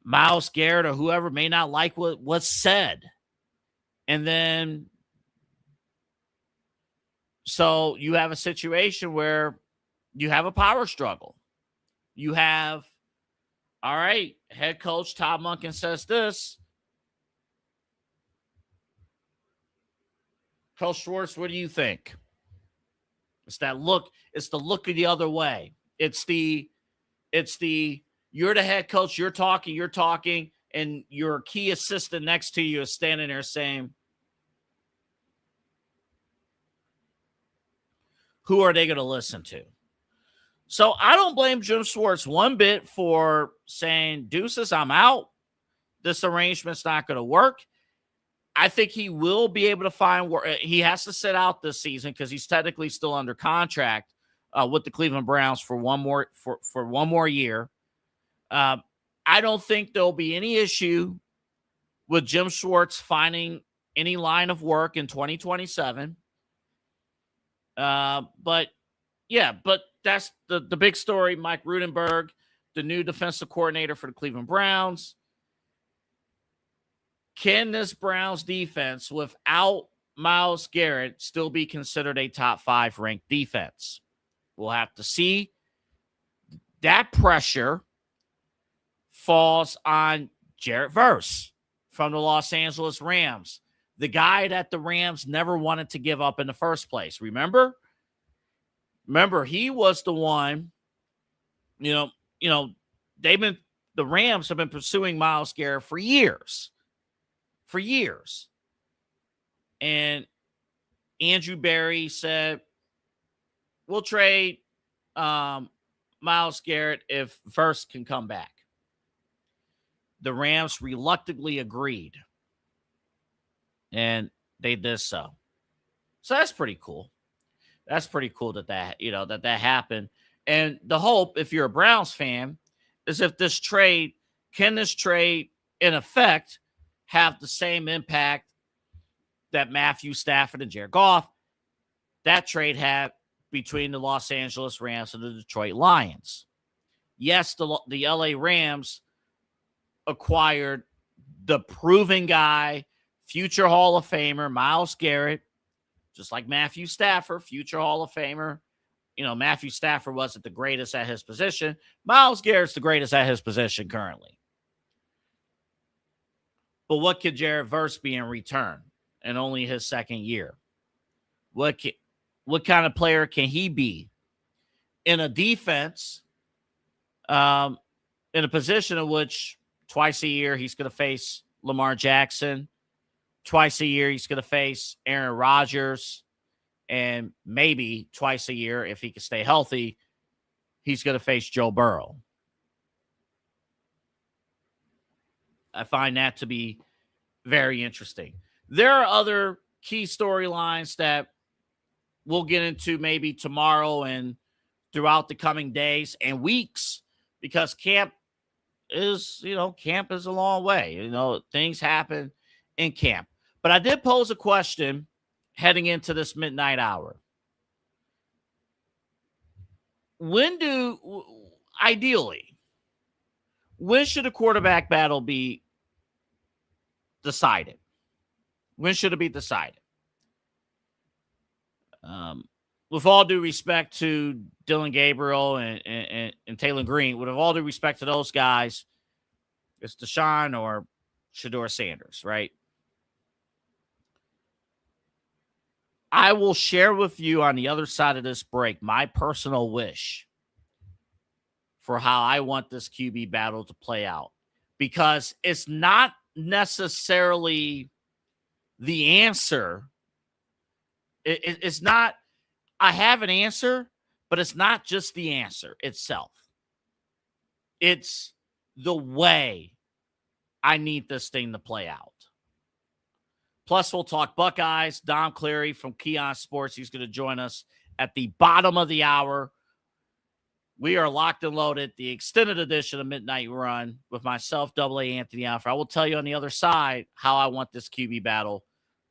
Miles Garrett or whoever may not like what was said. And then, so you have a situation where you have a power struggle. You have, all right, head coach Todd Monken says this. Coach Schwartz, what do you think? It's that look. It's the look of the other way. It's the, you're the head coach, you're talking, and your key assistant next to you is standing there saying, who are they going to listen to? So I don't blame Jim Schwartz one bit for saying, deuces, I'm out. This arrangement's not going to work. I think he will be able to find work. He has to sit out this season because he's technically still under contract with the Cleveland Browns for one more year. I don't think there'll be any issue with Jim Schwartz finding any line of work in 2027. But that's the big story. Mike Rudenberg, the new defensive coordinator for the Cleveland Browns. Can this Browns defense without Myles Garrett still be considered a top 5 ranked defense? We'll have to see. That pressure falls on Jarrett Verse from the Los Angeles Rams, the guy that the Rams never wanted to give up in the first place. Remember, he was the one, the Rams have been pursuing Myles Garrett for years. And Andrew Berry said, we'll trade Myles Garrett if Verse can come back. The Rams reluctantly agreed, and they did so. So that's pretty cool. That's pretty cool that happened. And the hope, if you're a Browns fan, is if this trade in effect have the same impact that Matthew Stafford and Jared Goff, that trade had between the Los Angeles Rams and the Detroit Lions. Yes, the LA Rams acquired the proven guy, future Hall of Famer, Myles Garrett, just like Matthew Stafford, future Hall of Famer. Matthew Stafford wasn't the greatest at his position. Myles Garrett's the greatest at his position currently. But what could Jarrett Verse be in return in only his second year? What kind of player can he be in a defense in a position in which twice a year he's going to face Lamar Jackson. Twice a year he's going to face Aaron Rodgers. And maybe twice a year, if he can stay healthy, he's going to face Joe Burrow. I find that to be very interesting. There are other key storylines that we'll get into maybe tomorrow and throughout the coming days and weeks, because camp is a long way. Things happen in camp. But I did pose a question heading into this midnight hour. Ideally, when should a quarterback battle be decided? When should it be decided? With all due respect to Dylan Gabriel and Taylor Green, with all due respect to those guys, it's Deshaun or Shedeur Sanders, right? I will share with you on the other side of this break my personal wish for how I want this QB battle to play out, because it's not necessarily the answer. It's not, I have an answer, but it's not just the answer itself. It's the way I need this thing to play out. Plus, we'll talk Buckeyes. Dom Cleary from Keon Sports. He's going to join us at the bottom of the hour. We are locked and loaded. The extended edition of Midnight Run with myself, AA Anthony Alford. I will tell you on the other side how I want this QB battle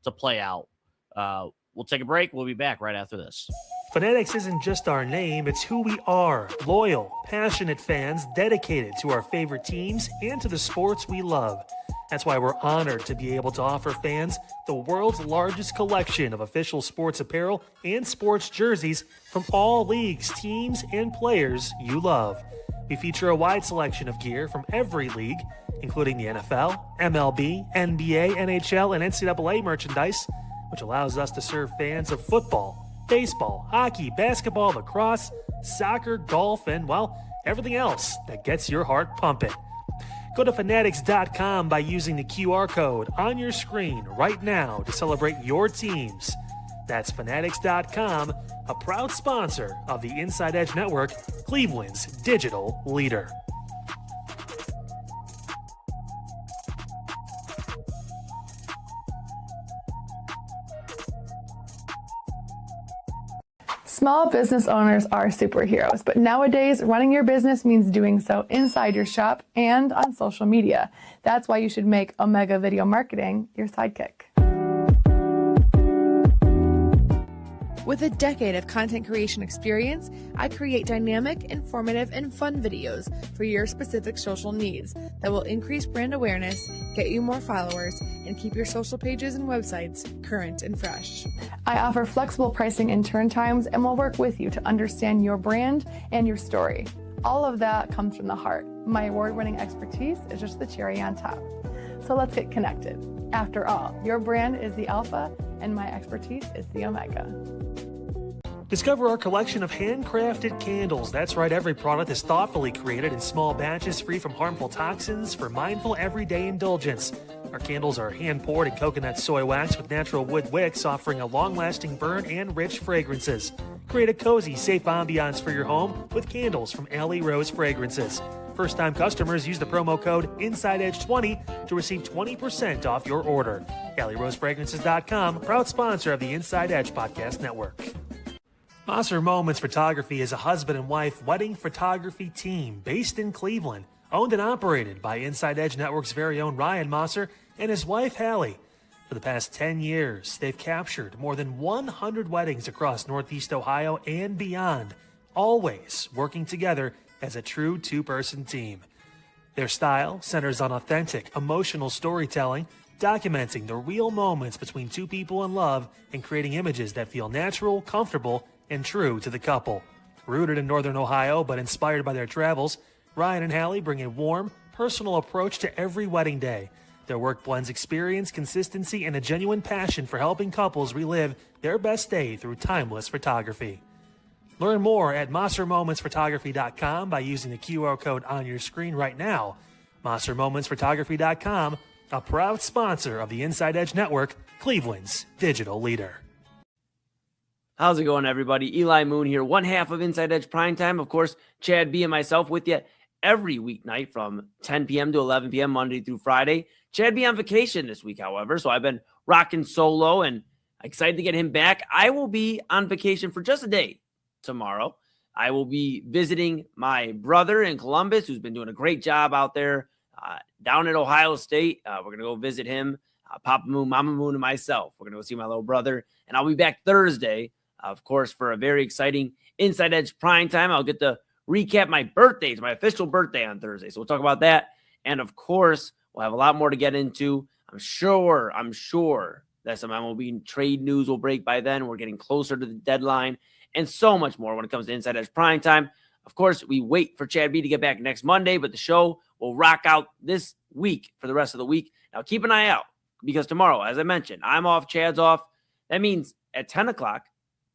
to play out. We'll take a break. We'll be back right after this. Fanatics isn't just our name, it's who we are. Loyal, passionate fans dedicated to our favorite teams and to the sports we love. That's why we're honored to be able to offer fans the world's largest collection of official sports apparel and sports jerseys from all leagues, teams, and players you love. We feature a wide selection of gear from every league, including the NFL, MLB, NBA, NHL, and NCAA merchandise, which allows us to serve fans of football, baseball, hockey, basketball, lacrosse, soccer, golf, and, well, everything else that gets your heart pumping. Go to fanatics.com by using the QR code on your screen right now to celebrate your teams. That's fanatics.com, a proud sponsor of the Inside Edge Network, Cleveland's digital leader. Small business owners are superheroes, but nowadays running your business means doing so inside your shop and on social media. That's why you should make Omega Video Marketing your sidekick. With a decade of content creation experience, I create dynamic, informative, and fun videos for your specific social needs that will increase brand awareness, get you more followers, and keep your social pages and websites current and fresh. I offer flexible pricing and turn times and will work with you to understand your brand and your story. All of that comes from the heart. My award-winning expertise is just the cherry on top. So let's get connected. After all, your brand is the alpha and my expertise is the omega. Discover our collection of handcrafted candles. That's right, every product is thoughtfully created in small batches free from harmful toxins for mindful everyday indulgence. Our candles are hand-poured in coconut soy wax with natural wood wicks, offering a long-lasting burn and rich fragrances. Create a cozy, safe ambiance for your home with candles from Alley Rose Fragrances. First-time customers use the promo code InsideEdge20 to receive 20% off your order. AlleyRoseFragrances.com, proud sponsor of the Inside Edge Podcast Network. Mosser Moments Photography is a husband and wife wedding photography team based in Cleveland, owned and operated by Inside Edge Network's very own Ryan Mosser and his wife Hallie. For the past 10 years, they've captured more than 100 weddings across Northeast Ohio and beyond, always working together as a true two-person team. Their style centers on authentic, emotional storytelling, documenting the real moments between two people in love and creating images that feel natural, comfortable, and true to the couple. Rooted in Northern Ohio but inspired by their travels, Ryan and Hallie bring a warm, personal approach to every wedding day. Their work blends experience, consistency, and a genuine passion for helping couples relive their best day through timeless photography. Learn more at monstermomentsphotography.com by using the QR code on your screen right now. monstermomentsphotography.com, a proud sponsor of the Inside Edge Network, Cleveland's digital leader. How's it going, everybody? Eli Moon here, one half of Inside Edge Primetime. Of course, Chad B and myself with you every weeknight from 10 p.m. to 11 p.m. Monday through Friday. Chad B on vacation this week, however, so I've been rocking solo and excited to get him back. I will be on vacation for just a day tomorrow. I will be visiting my brother in Columbus, who's been doing a great job out there down at Ohio State. We're going to go visit him, Papa Moon, Mama Moon, and myself. We're going to go see my little brother, and I'll be back Thursday, of course, for a very exciting Inside Edge Prime Time. I'll get to recap my birthday. It's my official birthday on Thursday, so we'll talk about that. And, of course, we'll have a lot more to get into. I'm sure that some MLB trade news will break by then. We're getting closer to the deadline and so much more when it comes to Inside Edge Prime Time. Of course, we wait for Chad B to get back next Monday, but the show will rock out this week for the rest of the week. Now, keep an eye out because tomorrow, as I mentioned, I'm off, Chad's off. That means at 10 o'clock,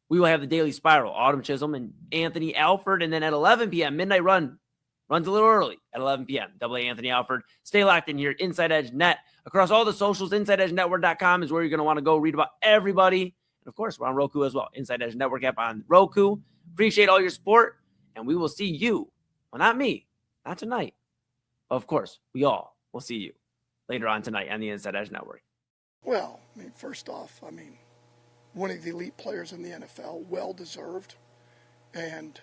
we will have the Daily Spiral, Autumn Chisholm and Anthony Alford. And then at 11 p.m., Midnight Run runs a little early at 11 p.m. Double A Anthony Alford. Stay locked in here, Inside Edge Net. Across all the socials, InsideEdgeNetwork.com is where you're going to want to go read about everybody. And, of course, we're on Roku as well. Inside Edge Network app on Roku. Appreciate all your support. And we will see you. Well, not me. Not tonight. Of course, we all will see you later on tonight on the Inside Edge Network. Well, first off, one of the elite players in the NFL, well-deserved. And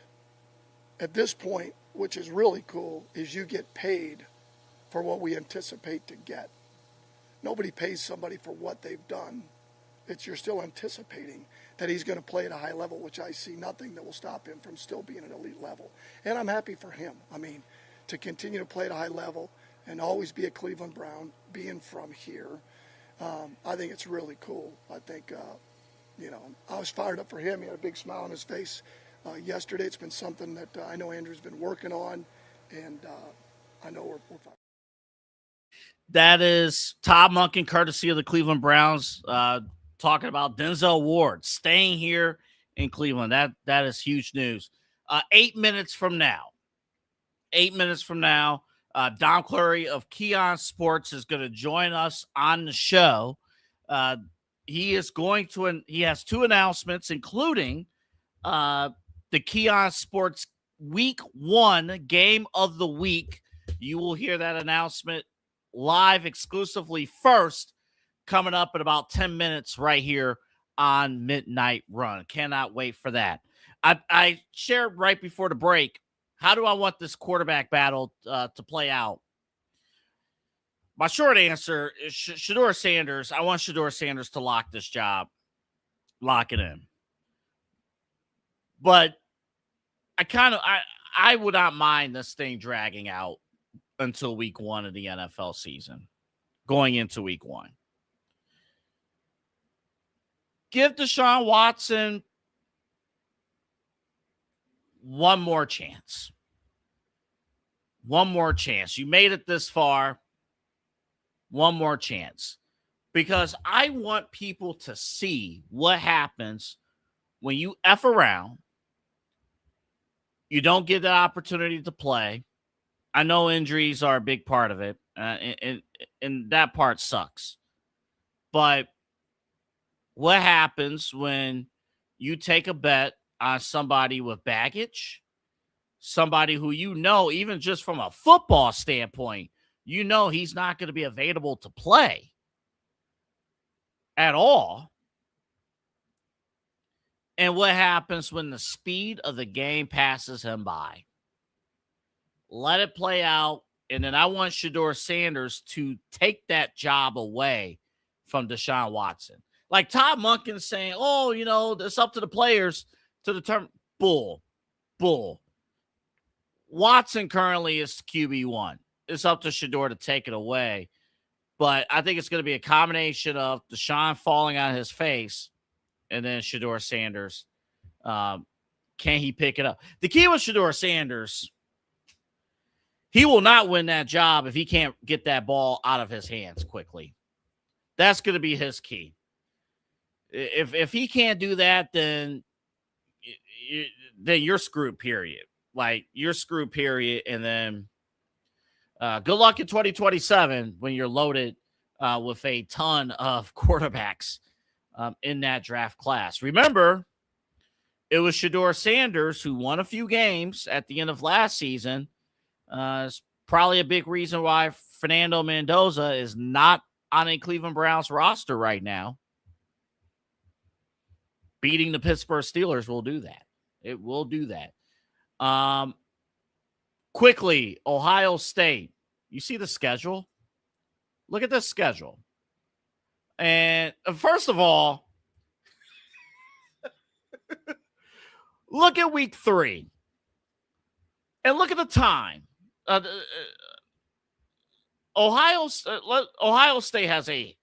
at this point, which is really cool, is you get paid for what we anticipate to get. Nobody pays somebody for what they've done. You're still anticipating that he's going to play at a high level, which I see nothing that will stop him from still being an elite level. And I'm happy for him. To continue to play at a high level and always be a Cleveland Brown, being from here, I think it's really cool. I think, I was fired up for him. He had a big smile on his face yesterday. It's been something that I know Andrew's been working on, and I know we're fine. That is Todd Monken, courtesy of the Cleveland Browns, talking about Denzel Ward staying here in Cleveland. That is huge news. 8 minutes from now, Don Clary of Keon Sports is going to join us on the show. He has two announcements, including the Keon Sports Week 1 Game of the Week. You will hear that announcement live exclusively first, coming up in about 10 minutes right here on Midnight Run. Cannot wait for that. I shared right before the break, how do I want this quarterback battle to play out? My short answer is Shedeur Sanders. I want Shedeur Sanders to lock this job, lock it in. But I would not mind this thing dragging out until week 1 of the NFL season, going into week 1. Give Deshaun Watson one more chance. One more chance. You made it this far. One more chance. Because I want people to see what happens when you F around. You don't get that opportunity to play. I know injuries are a big part of it, and that part sucks. But what happens when you take a bet on somebody with baggage, somebody who even just from a football standpoint, he's not going to be available to play at all? And what happens when the speed of the game passes him by? Let it play out, and then I want Shedeur Sanders to take that job away from Deshaun Watson. Like Todd Monken saying, it's up to the players to determine. Bull. Watson currently is QB1. It's up to Shedeur to take it away. But I think it's going to be a combination of Deshaun falling on his face and then Shedeur Sanders. Can he pick it up? The key with Shedeur Sanders, he will not win that job if he can't get that ball out of his hands quickly. That's going to be his key. If he can't do that, then then you're screwed, period. Like, you're screwed, period. And then good luck in 2027 when you're loaded with a ton of quarterbacks in that draft class. Remember, it was Shedeur Sanders who won a few games at the end of last season. It's probably a big reason why Fernando Mendoza is not on a Cleveland Browns roster right now. Beating the Pittsburgh Steelers will do that. It will do that. Quickly, Ohio State. You see the schedule? Look at this schedule. And first of all, look at week 3. And look at the time. Ohio State has a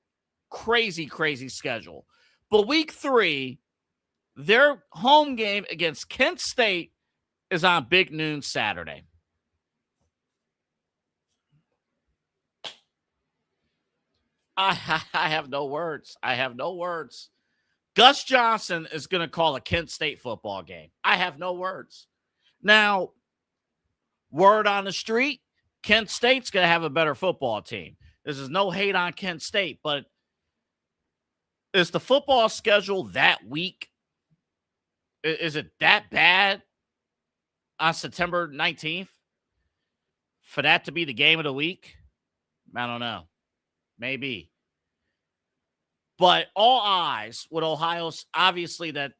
crazy, crazy schedule. But week 3, their home game against Kent State is on Big Noon Saturday. I have no words. I have no words. Gus Johnson is going to call a Kent State football game. I have no words. Now, word on the street, Kent State's going to have a better football team. This is no hate on Kent State, but is the football schedule that weak? Is it that bad on September 19th for that to be the game of the week? I don't know. Maybe. But all eyes with Ohio, obviously that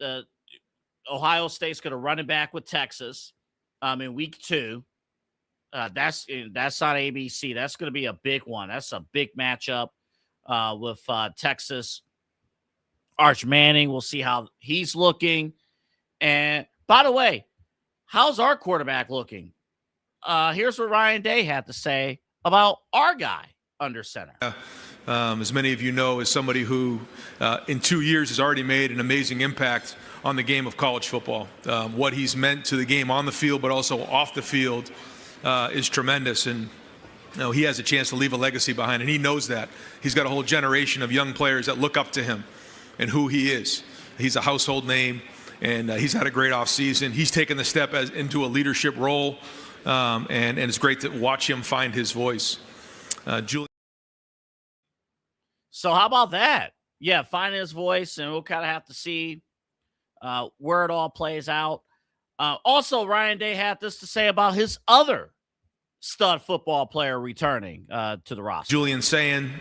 Ohio State's going to run it back with Texas in week 2. That's on ABC. That's going to be a big one. That's a big matchup with Texas. Arch Manning, we'll see how he's looking. And by the way, how's our quarterback looking? Here's what Ryan Day had to say about our guy under center. As many of you know, as somebody who in 2 years has already made an amazing impact on the game of college football. What he's meant to the game on the field, but also off the field is tremendous. And he has a chance to leave a legacy behind, and he knows that. He's got a whole generation of young players that look up to him and who he is. He's a household name, and he's had a great offseason. He's taken the step into a leadership role, and it's great to watch him find his voice. Julian. So how about that? Yeah, find his voice, and we'll kind of have to see where it all plays out. Also, Ryan Day had this to say about his other stud football player returning to the roster. Julian Sayin,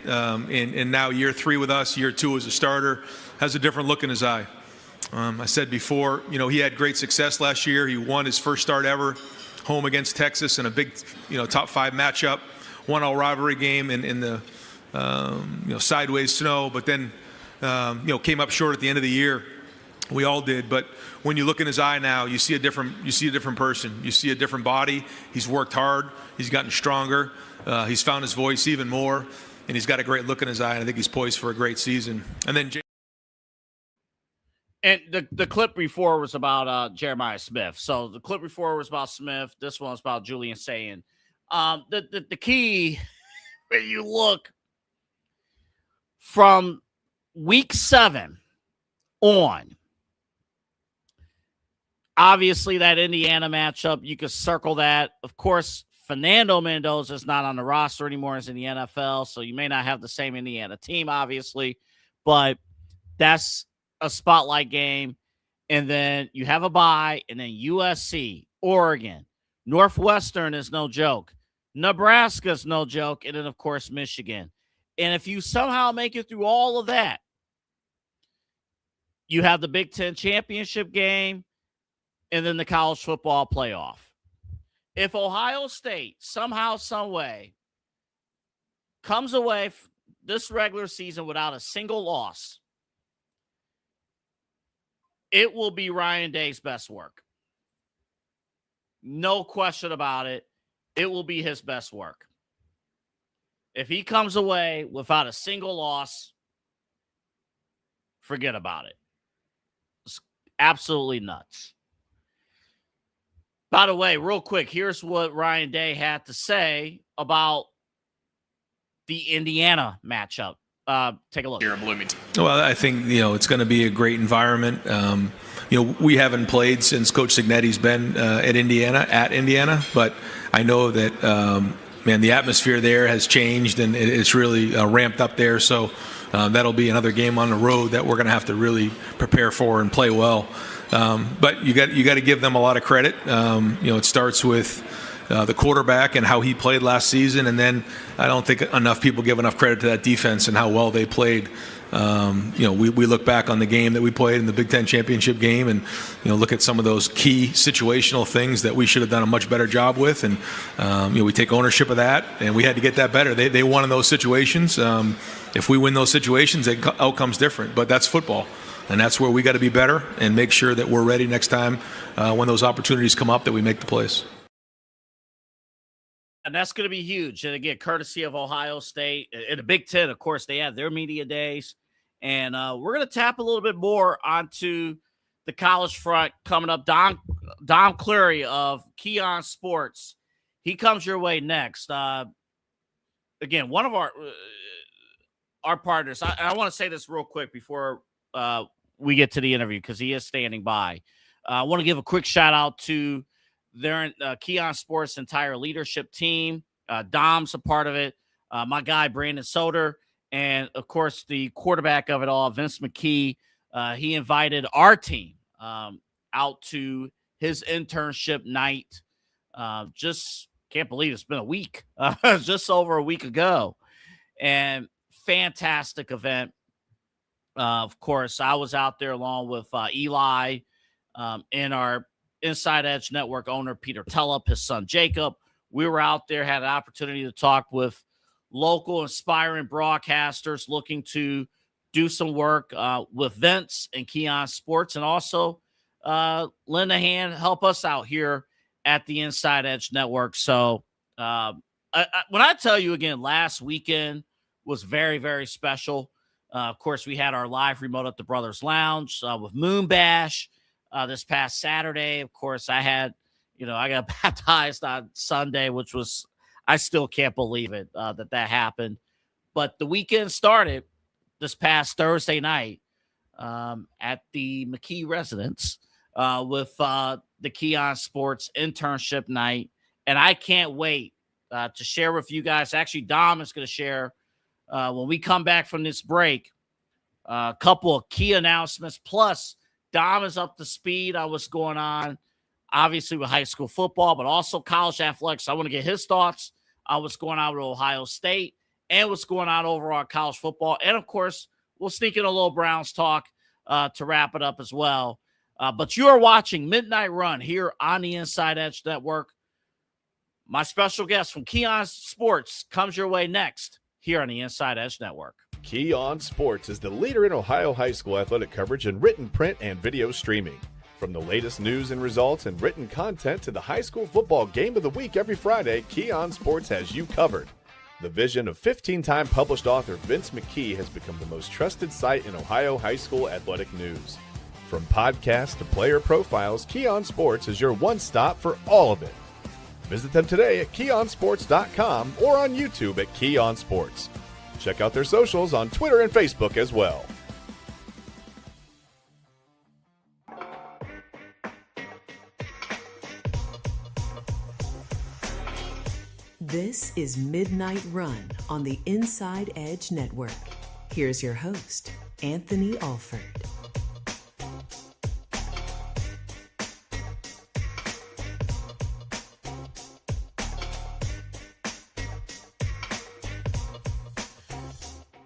in now year 3 with us, year 2 as a starter, has a different look in his eye. I said before, he had great success last year. He won his first start ever home against Texas in a big, top 5 matchup, 1-0 rivalry game in the sideways snow, but then came up short at the end of the year. We all did, but when you look in his eye now, you see a different person. You see a different body. He's worked hard. He's gotten stronger. He's found his voice even more, and he's got a great look in his eye. And I think he's poised for a great season. And then, the clip before was about Jeremiah Smith. So the clip before was about Smith. This one was about Julian Sayin. The key when you look from week 7 on. Obviously, that Indiana matchup, you could circle that. Of course, Fernando Mendoza is not on the roster anymore. He's in the NFL, so you may not have the same Indiana team, obviously. But that's a spotlight game. And then you have a bye, and then USC, Oregon, Northwestern is no joke. Nebraska is no joke. And then, of course, Michigan. And if you somehow make it through all of that, you have the Big Ten championship game, and then the college football playoff. If Ohio State somehow, some way comes away this regular season without a single loss, it will be Ryan Day's best work. No question about it. It will be his best work. If he comes away without a single loss, forget about it. It's absolutely nuts. By the way, real quick, here's what Ryan Day had to say about the Indiana matchup. Take a look. Well, I think, it's going to be a great environment. We haven't played since Coach Signetti's been at Indiana, but I know that, man, the atmosphere there has changed and it's really ramped up there. So that'll be another game on the road that we're going to have to really prepare for and play well. But you got to give them a lot of credit. It starts with the quarterback and how he played last season, and then I don't think enough people give enough credit to that defense and how well they played. We look back on the game that we played in the Big Ten championship game, and look at some of those key situational things that we should have done a much better job with, and we take ownership of that, and we had to get that better. They won in those situations. If we win those situations, the outcome's different, but that's football. And that's where we got to be better and make sure that we're ready next time when those opportunities come up that we make the plays. And that's going to be huge. And again, courtesy of Ohio State. In the Big Ten, of course, they have their media days. And we're going to tap a little bit more onto the college front coming up. Dom Cleary of Keon Sports. He comes your way next. Again, one of our partners. I want to say this real quick before we get to the interview because he is standing by. I want to give a quick shout out to their Keon Sports entire leadership team. Dom's a part of it. My guy, Brandon Soder, and of course, the quarterback of it all, Vince McKee. He invited our team out to his internship night. Just can't believe it's been a week, just over a week ago. And fantastic event. Of course, I was out there along with Eli and our Inside Edge Network owner, Peter Tellup, his son, Jacob. We were out there, had an opportunity to talk with local aspiring broadcasters looking to do some work with Vince and Keon Sports, and also lend a hand, help us out here at the Inside Edge Network. So when I tell you again, last weekend was very, very special. Of course, we had our live remote at the Brothers Lounge with Moon Bash this past Saturday. Of course, I got baptized on Sunday, which was, I still can't believe it that happened. But the weekend started this past Thursday night at the McKee residence with the Keon Sports internship night. And I can't wait to share with you guys. Actually, Dom is going to share when we come back from this break, a couple of key announcements. Plus, Dom is up to speed on what's going on, obviously with high school football, but also college athletics. I want to get his thoughts on what's going on with Ohio State and what's going on overall in college football. And, of course, we'll sneak in a little Browns talk to wrap it up as well. But you are watching Midnight Run here on the Inside Edge Network. My special guest from Keon Sports comes your way next here on the Inside Edge Network. Keon Sports is the leader in Ohio high school athletic coverage in written, print, and video streaming. From the latest news and results and written content to the high school football game of the week every Friday, Keon Sports has you covered. The vision of 15-time published author Vince McKee has become the most trusted site in Ohio high school athletic news. From podcasts to player profiles, Keon Sports is your one stop for all of it. Visit them today at keonsports.com or on YouTube at Keon Sports. Check out their socials on Twitter and Facebook as well. This is Midnight Run on the Inside Edge Network. Here's your host, Anthony Alford.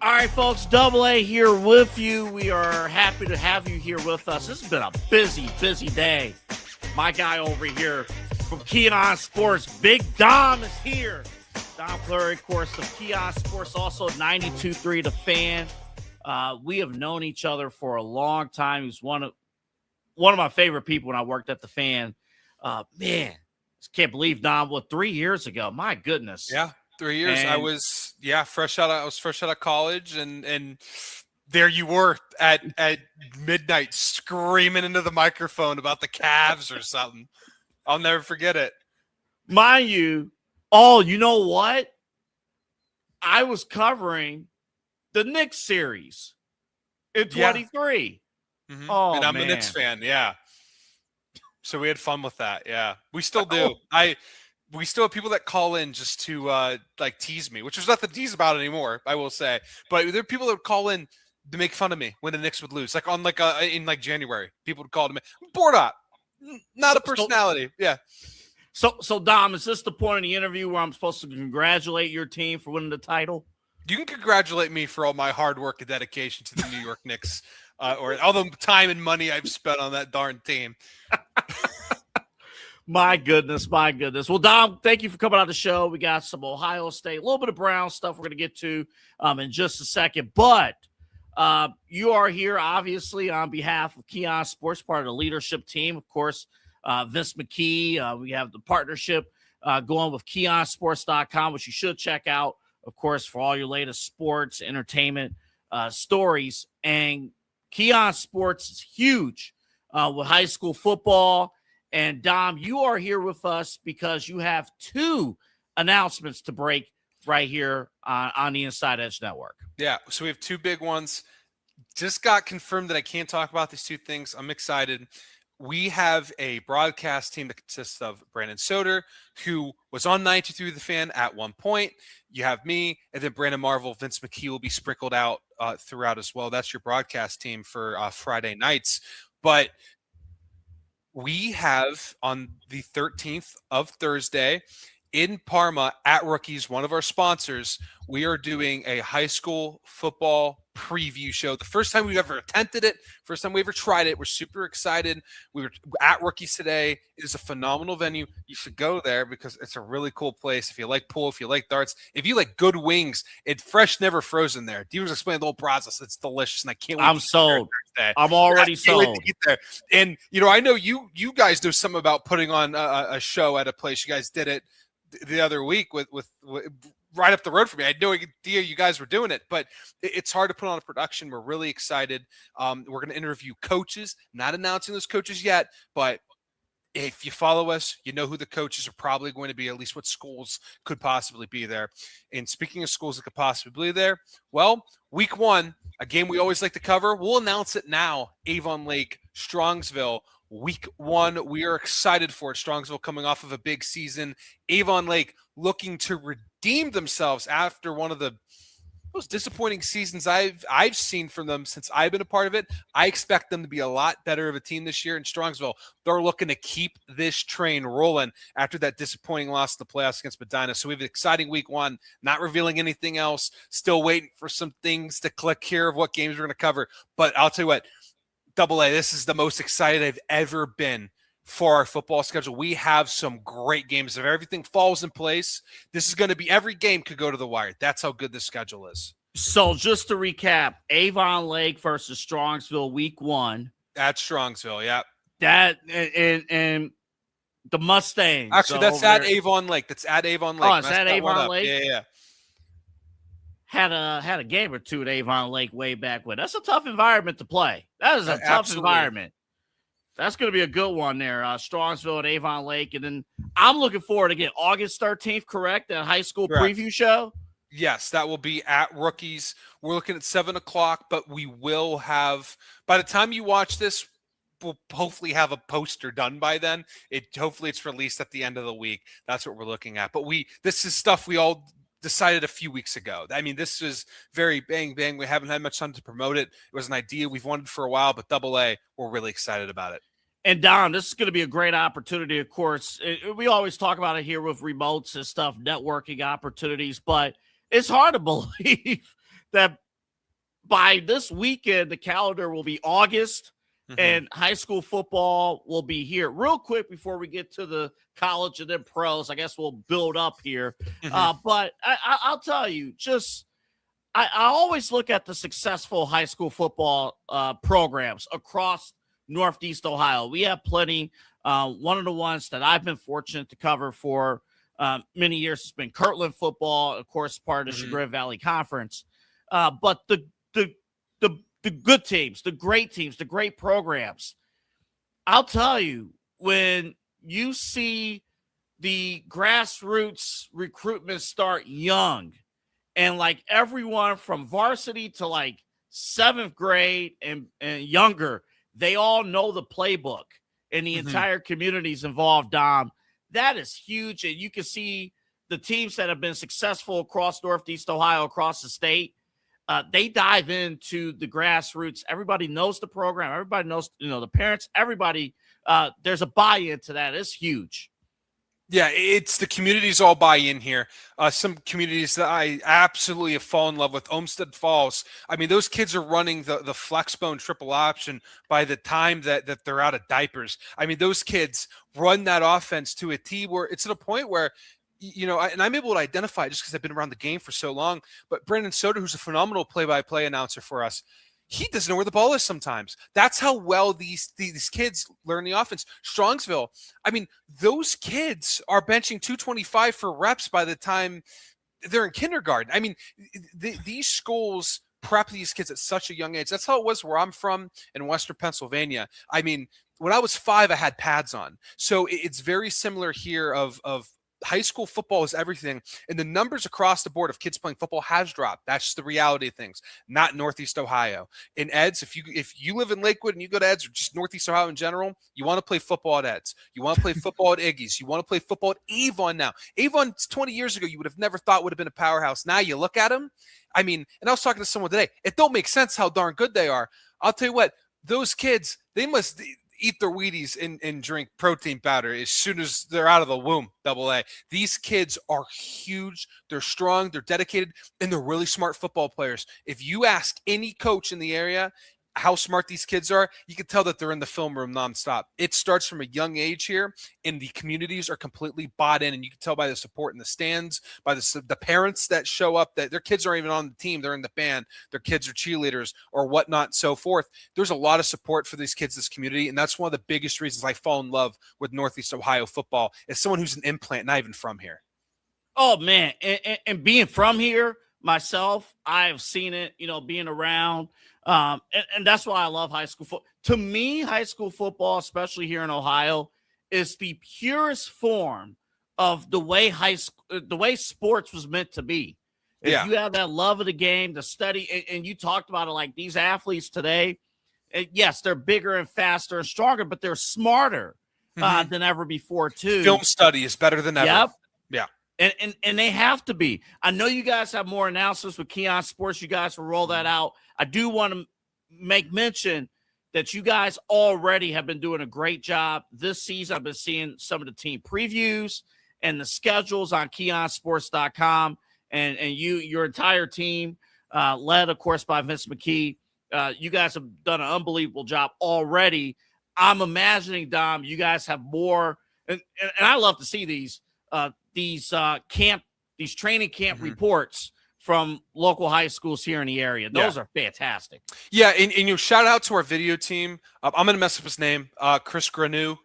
All right, folks, Double A here with you. We are happy to have you here with us. This has been a busy, busy day. My guy over here from Keon Sports, Big Dom, is here. Dom Cleary, of course, of Keon Sports, also 92.3 The Fan. We have known each other for a long time. He's one of my favorite people when I worked at The Fan. Man, just can't believe, Dom, 3 years ago? My goodness. Yeah. 3 years. And I was fresh out of college, and there you were at midnight screaming into the microphone about the Cavs or something. I'll never forget it. Mind you, you know what? I was covering the Knicks series in 23. Oh, And I'm a Knicks man. fan. Yeah. So we had fun with that. Yeah. We still do. We still have people that call in just to like tease me, which is nothing to tease about anymore, I will say. But there are people that would call in to make fun of me when the Knicks would lose. Like on in like January, people would call to me. Board up. Not a personality. Yeah. So Dom, is this the point of the interview where I'm supposed to congratulate your team for winning the title? You can congratulate me for all my hard work and dedication to the New York Knicks, or all the time and money I've spent on that darn team. My goodness. Well, Dom, thank you for coming on the show. We got some Ohio State, a little bit of Brown stuff we're going to get to in just a second. But you are here, obviously, on behalf of Keon Sports, part of the leadership team. Of course, Vince McKee. We have the partnership going with KeonSports.com, which you should check out, of course, for all your latest sports, entertainment stories. And Keon Sports is huge with high school football. And Dom, you are here with us because you have two announcements to break right here on the Inside Edge Network. Yeah, so we have two big ones. Just got confirmed that I can't talk about these two things. I'm excited. We have a broadcast team that consists of Brandon Soder, who was on 93 The Fan at one point. You have me, and then Brandon Marvel, Vince McKee will be sprinkled out throughout as well. That's your broadcast team for Friday nights. But we have on the 13th of Thursday in Parma at Rookies, one of our sponsors, we are doing a high school football preview show. The first time we've ever attempted it, first time we ever tried it. We're super excited. We were at Rookies today. It is a phenomenal venue. You should go there because it's a really cool place. If you like pool, if you like darts, if you like good wings, it's fresh, never frozen there. Divas explained the whole process. It's delicious, and I can't wait. I'm sold. I'm already sold. There. And I know you guys know something about putting on a show at a place. You guys did it the other week with right up the road from me. I had no idea you guys were doing it, but it's hard to put on a production. We're really excited. We're going to interview coaches, not announcing those coaches yet, but if you follow us, you know who the coaches are probably going to be, at least what schools could possibly be there. And speaking of schools that could possibly be there, well, week one, a game we always like to cover, we'll announce it now. Avon Lake, Strongsville, week one. We are excited for it. Strongsville coming off of a big season. Avon Lake looking to redeem themselves after one of the most disappointing seasons I've seen from them since I've been a part of it. I expect them to be a lot better of a team this year in Strongsville. They're looking to keep this train rolling after that disappointing loss in the playoffs against Medina. So we have an exciting week one, not revealing anything else, still waiting for some things to click here of what games we're going to cover. But I'll tell you what, AA, this is the most excited I've ever been for our football schedule. We have some great games. If everything falls in place, this is going to be, every game could go to the wire. That's how good this schedule is. So just to recap, Avon Lake versus Strongsville week one. At Strongsville, yeah. That and the Mustangs. Actually, that's at Avon Lake. That's at Avon Lake. Oh, it's at Avon Lake? Yeah. Had a game or two at Avon Lake way back when. That's a tough environment to play. That is a tough environment. That's going to be a good one there. Strongsville at Avon Lake. And then I'm looking forward to get August 13th, correct? That high school preview show? Yes, that will be at Rookies. We're looking at 7:00, but we will have, by the time you watch this, we'll hopefully have a poster done by then. Hopefully it's released at the end of the week. That's what we're looking at. But this is stuff we all decided a few weeks ago. I mean, this is very bang. We haven't had much time to promote it. It was an idea we've wanted for a while, but AA, we're really excited about it. And Don, this is going to be a great opportunity. Of course, we always talk about it here with remotes and stuff, networking opportunities, but it's hard to believe that by this weekend, the calendar will be August and high school football will be here. Real quick before we get to the college and then pros, I guess we'll build up here. But I'll tell you, I always look at the successful high school football programs across Northeast Ohio. We have plenty. One of the ones that I've been fortunate to cover for many years has been Kirtland football, of course, part of the Chagrin Valley Conference. But the good teams, the great teams, the great programs, I'll tell you, when you see the grassroots recruitment start young and like everyone from varsity to like 7th grade and younger They all know the playbook, and the Mhm. entire community's involved, Dom. That is huge. And you can see the teams that have been successful across Northeast Ohio, across the state, they dive into the grassroots. Everybody knows the program. Everybody knows, the parents, everybody. There's a buy-in to that. It's huge. Yeah, it's the communities all buy in here. Some communities that I absolutely have fallen in love with, Olmsted Falls. I mean, those kids are running the Flexbone triple option by the time that they're out of diapers. I mean, those kids run that offense to a T where it's at a point where, and I'm able to identify just because I've been around the game for so long. But Brandon Soder, who's a phenomenal play-by-play announcer for us, he doesn't know where the ball is sometimes. That's how well these kids learn the offense. Strongsville, I mean, those kids are benching 225 for reps by the time they're in kindergarten. I mean, these schools prep these kids at such a young age. That's how it was where I'm from in Western Pennsylvania. I mean, when I was 5, I had pads on. So it's very similar here of high school football is everything, and the numbers across the board of kids playing football has dropped. That's just the reality of things. Not Northeast Ohio. In Eds, if you live in Lakewood and you go to Eds or just Northeast Ohio in general, you want to play football at Eds. You want to play football at Iggy's. You want to play football at Avon now. Avon 20 years ago, you would have never thought would have been a powerhouse. Now you look at them. I mean, and I was talking to someone today. It don't make sense how darn good they are. I'll tell you what, those kids, they must eat their Wheaties and drink protein powder as soon as they're out of the womb, AA. These kids are huge. They're strong. They're dedicated, and they're really smart football players. If you ask any coach in the area how smart these kids are, you can tell that they're in the film room nonstop. It starts from a young age here, and the communities are completely bought in, and you can tell by the support in the stands, by the parents that show up, that their kids aren't even on the team. They're in the band. Their kids are cheerleaders or whatnot and so forth. There's a lot of support for these kids, this community, and that's one of the biggest reasons I fall in love with Northeast Ohio football as someone who's an implant, not even from here. Oh, man, and being from here myself, I've seen it, being around. And that's why I love high school football. To me, high school football, especially here in Ohio, is the purest form of the way the way sports was meant to be. If you have that love of the game, the study, and you talked about it, like these athletes today, yes, they're bigger and faster and stronger, but they're smarter than ever before too. Film study is better than ever. Yep. Yeah. And they have to be. I know you guys have more announcements with Keon Sports. You guys will roll that out. I do want to make mention that you guys already have been doing a great job this season. I've been seeing some of the team previews and the schedules on keonsports.com. And your entire team, led, of course, by Vince McKee. You guys have done an unbelievable job already. I'm imagining, Dom, you guys have more. And I love to see these training camp reports from local high schools here in the area. Those are fantastic. Yeah, and shout out to our video team. I'm going to mess up his name, Chris Granu.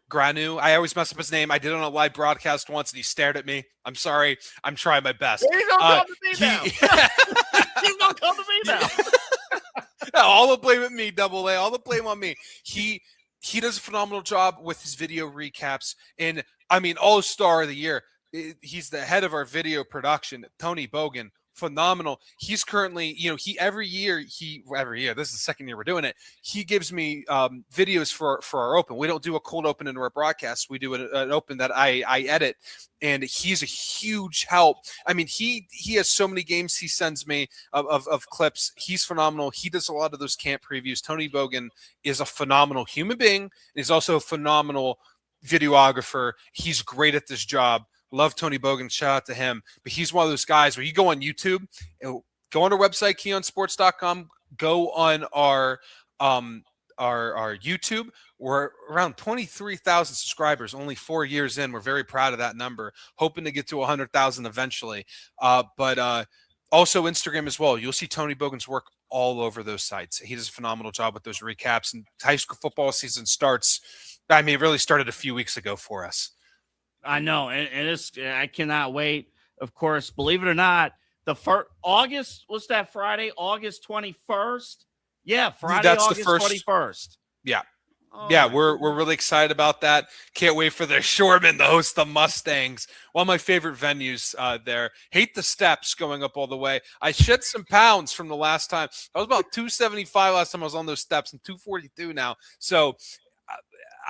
I always mess up his name. I did it on a live broadcast once, and he stared at me. I'm sorry. I'm trying my best. He's going to come to me now. He's going to come to me now. All the blame at me, AA. All the blame on me. He does a phenomenal job with his video recaps. And, I mean, all-star of the year. He's the head of our video production, Tony Bogan. Phenomenal. He's currently, every year, this is the second year we're doing it. He gives me videos for our open. We don't do a cold open into our broadcast. We do an open that I edit, and he's a huge help. I mean, he has so many games he sends me of clips. He's phenomenal. He does a lot of those camp previews. Tony Bogan is a phenomenal human being. He's also a phenomenal videographer. He's great at this job. Love Tony Bogan. Shout out to him. But he's one of those guys where you go on YouTube, go on our website, keonsports.com, go on our YouTube. We're around 23,000 subscribers, only 4 years in. We're very proud of that number, hoping to get to 100,000 eventually. But also Instagram as well. You'll see Tony Bogan's work all over those sites. He does a phenomenal job with those recaps. And high school football season starts, it really started a few weeks ago for us. I know, and I cannot wait. Of course, believe it or not, the first August, what's that Friday? August 21st? Yeah, Friday, That's August 21st. Yeah. Yeah, we're really excited about that. Can't wait for the Shoreman to host the Mustangs. One of my favorite venues there. Hate the steps going up all the way. I shed some pounds from the last time. I was about 275 last time I was on those steps. I'm 242 now. So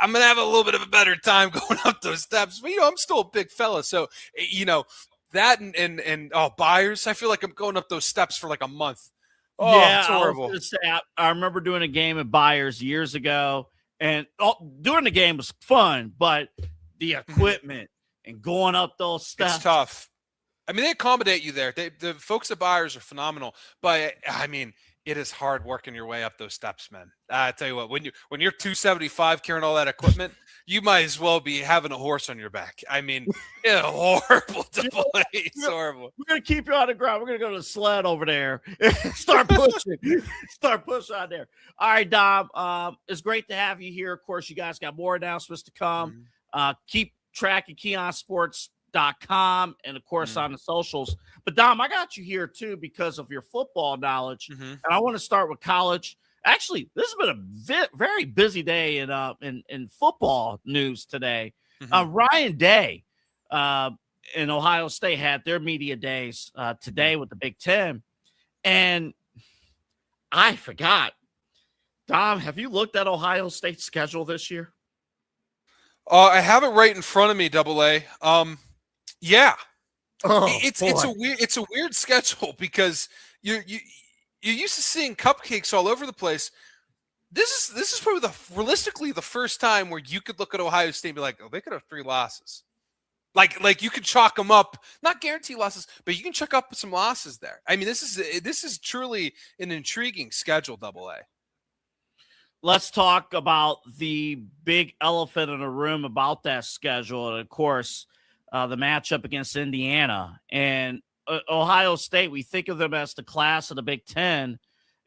I'm going to have a little bit of a better time going up those steps. But, I'm still a big fella. So, that and Byers, I feel like I'm going up those steps for like a month. Oh, Yeah, it's horrible. I was going to say, I remember doing a game at Byers years ago. And doing the game was fun, but the equipment and going up those steps. It's tough. I mean, they accommodate you there. The folks at Byers are phenomenal. But, I mean, it is hard working your way up those steps, man. I tell you what, when you're 275 carrying all that equipment, you might as well be having a horse on your back. I mean, it's horrible to play. It's horrible. We're going to keep you on the ground. We're going to go to the sled over there and start pushing. Start pushing out there. All right, Dom. It's great to have you here. Of course, you guys got more announcements to come. Keep track of KeonSports.com and, of course, on the socials. But, Dom, I got you here, too, because of your football knowledge. And I want to start with college. Actually, this has been a very busy day in football news today. Ryan Day in Ohio State had their media days today with the Big Ten. And I forgot. Dom, have you looked at Ohio State's schedule this year? I have it right in front of me, AA. Yeah. It's a weird schedule because you're used to seeing cupcakes all over the place. This is probably realistically the first time where you could look at Ohio State and be like, oh, they could have 3 losses. Like you could chalk them up, not guarantee losses, but you can chalk up some losses there. I mean, this is truly an intriguing schedule, AA. Let's talk about the big elephant in the room about that schedule. And of course, the matchup against Indiana and Ohio State. We think of them as the class of the Big Ten,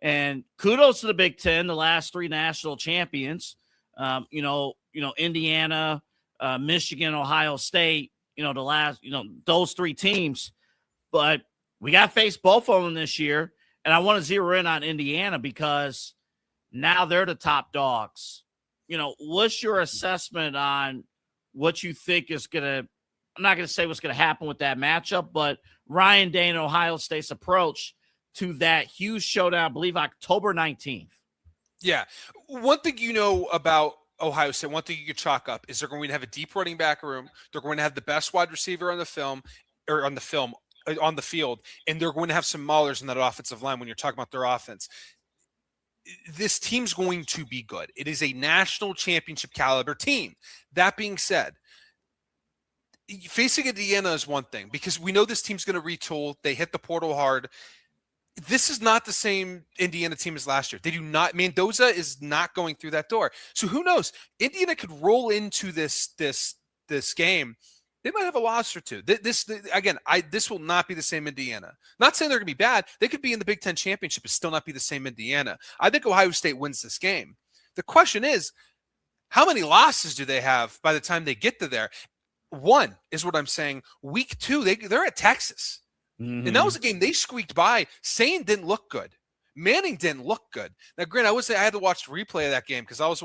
and kudos to the Big Ten, the last 3 national champions. Indiana, Michigan, Ohio State. Those 3 teams. But we got to face both of them this year, and I want to zero in on Indiana because now they're the top dogs. What's your assessment on what you think is going to – I'm not going to say what's going to happen with that matchup, but Ryan Day and Ohio State's approach to that huge showdown, I believe October 19th. Yeah. One thing about Ohio State, one thing you could chalk up is they're going to have a deep running back room. They're going to have the best wide receiver on the field, and they're going to have some maulers in that offensive line when you're talking about their offense. This team's going to be good. It is a national championship caliber team. That being said, facing Indiana is one thing because we know this team's going to retool. They hit the portal hard. This is not the same Indiana team as last year. They do not. Mendoza is not going through that door. So who knows? Indiana could roll into this game. They might have a loss or 2. This will not be the same Indiana. Not saying they're going to be bad. They could be in the Big Ten championship and still not be the same Indiana. I think Ohio State wins this game. The question is, how many losses do they have by the time they get to there? 1 is what I'm saying. Week 2, they're at Texas. And that was a game they squeaked by. Sane didn't look good. Manning didn't look good. Now, granted, I had to watch the replay of that game because I was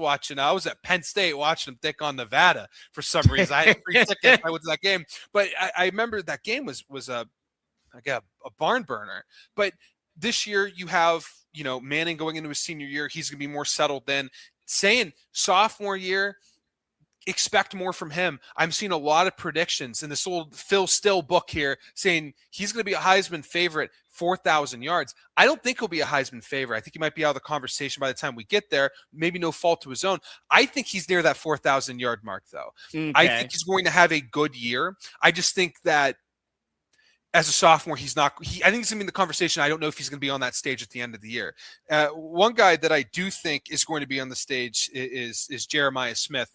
at Penn State watching them take on Nevada for some reason. I had free tickets. I went to that game. But I remember that game was a barn burner. But this year you have, Manning going into his senior year. He's going to be more settled than Sane sophomore year. Expect more from him. I'm seeing a lot of predictions in this old Phil Still book here saying he's going to be a Heisman favorite, 4,000 yards. I don't think he'll be a Heisman favorite. I think he might be out of the conversation by the time we get there. Maybe no fault to his own. I think he's near that 4,000 yard mark, though. Okay. I think he's going to have a good year. I just think that as a sophomore, he's not. I think he's going to be in the conversation. I don't know if he's going to be on that stage at the end of the year. One guy that I do think is going to be on the stage is Jeremiah Smith.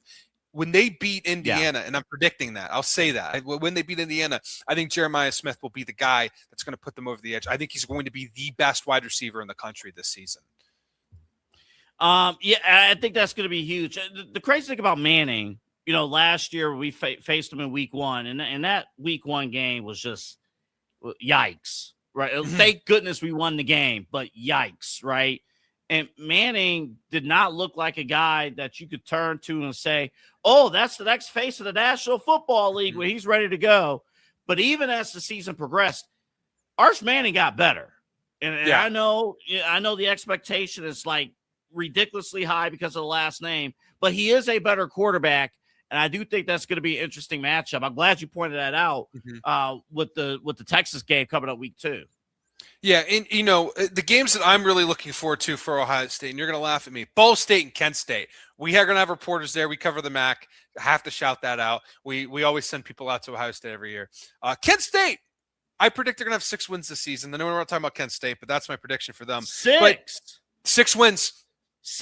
When they beat Indiana, and I'm predicting that, I'll say that. When they beat Indiana, I think Jeremiah Smith will be the guy that's going to put them over the edge. I think he's going to be the best wide receiver in the country this season. I think that's going to be huge. The crazy thing about Manning, last year we faced him in week 1, and that week 1 game was just yikes, right? Thank goodness we won the game, but yikes, right? And Manning did not look like a guy that you could turn to and say, oh, that's the next face of the National Football League when he's ready to go. But even as the season progressed, Arch Manning got better. And I know the expectation is like ridiculously high because of the last name, but he is a better quarterback. And I do think that's going to be an interesting matchup. I'm glad you pointed that out with the Texas game coming up week 2. Yeah, and the games that I'm really looking forward to for Ohio State, and you're going to laugh at me, Ball State and Kent State. We are going to have reporters there. We cover the MAC. I have to shout that out. We always send people out to Ohio State every year. Kent State, I predict they're going to have 6 wins this season. I know we're not talking about Kent State, but that's my prediction for them. 6. But 6 wins.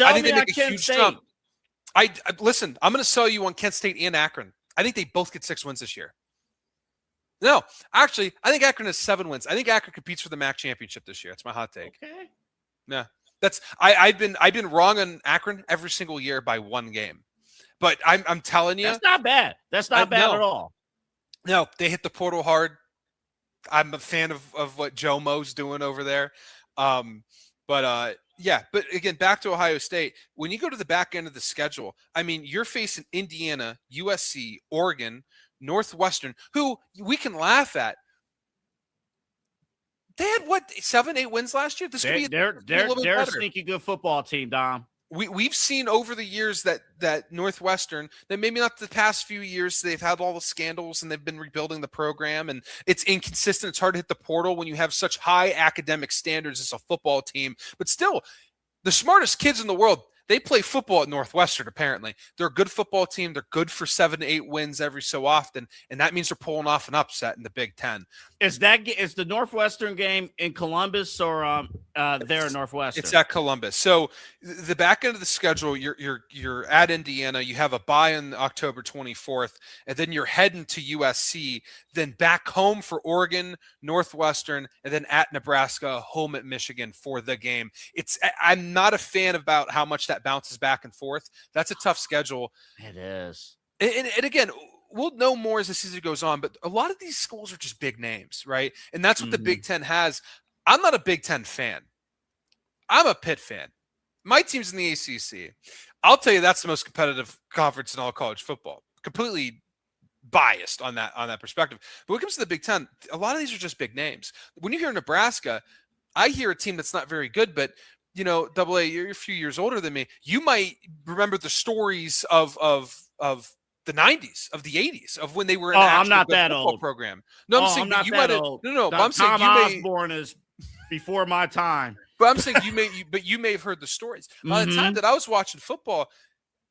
I think they make a huge jump. I listen, I'm going to sell you on Kent State and Akron. I think they both get 6 wins this year. No, actually, I think Akron has 7 wins. I think Akron competes for the MAC championship this year. That's my hot take. Okay. Yeah, that's I've been wrong on Akron every single year by 1 game, but I'm telling you, that's not bad. That's not bad at all. No, they hit the portal hard. I'm a fan of what Joe Mo's doing over there. Yeah, but again, back to Ohio State. When you go to the back end of the schedule, I mean, you're facing Indiana, USC, Oregon, Northwestern, who we can laugh at. They had 7-8 wins last year. They're a sneaky good football team, Dom. We've seen over the years that Northwestern, that maybe not the past few years, they've had all the scandals and they've been rebuilding the program and it's inconsistent. It's hard to hit the portal when you have such high academic standards as a football team. But still, the smartest kids in the world, they play football at Northwestern, apparently. They're a good football team. They're good for 7 to 8 wins every so often, and that means they're pulling off an upset in the Big Ten. Is the Northwestern game in Columbus or there in Northwestern? It's at Columbus. So the back end of the schedule, you're at Indiana. You have a bye on October 24th, and then you're heading to USC, then back home for Oregon, Northwestern, and then at Nebraska, home at Michigan for the game. I'm not a fan about how much that bounces back and forth. That's a tough schedule. It is. And again, we'll know more as the season goes on, but a lot of these schools are just big names, right? And that's what the Big Ten has. I'm not a Big Ten fan. I'm a Pitt fan. My team's in the ACC. I'll tell you that's the most competitive conference in all college football. Completely biased on that perspective. But when it comes to the Big Ten, a lot of these are just big names. When you hear Nebraska, I hear a team that's not very good, but Double A, you're a few years older than me. You might remember the stories of the 90s, of the 80s, of when they were in I'm not that old program. No, I'm saying I'm not you that might old. No, Tom I'm saying Osborne is before my time. But I'm saying you may have heard the stories. By the time that I was watching football,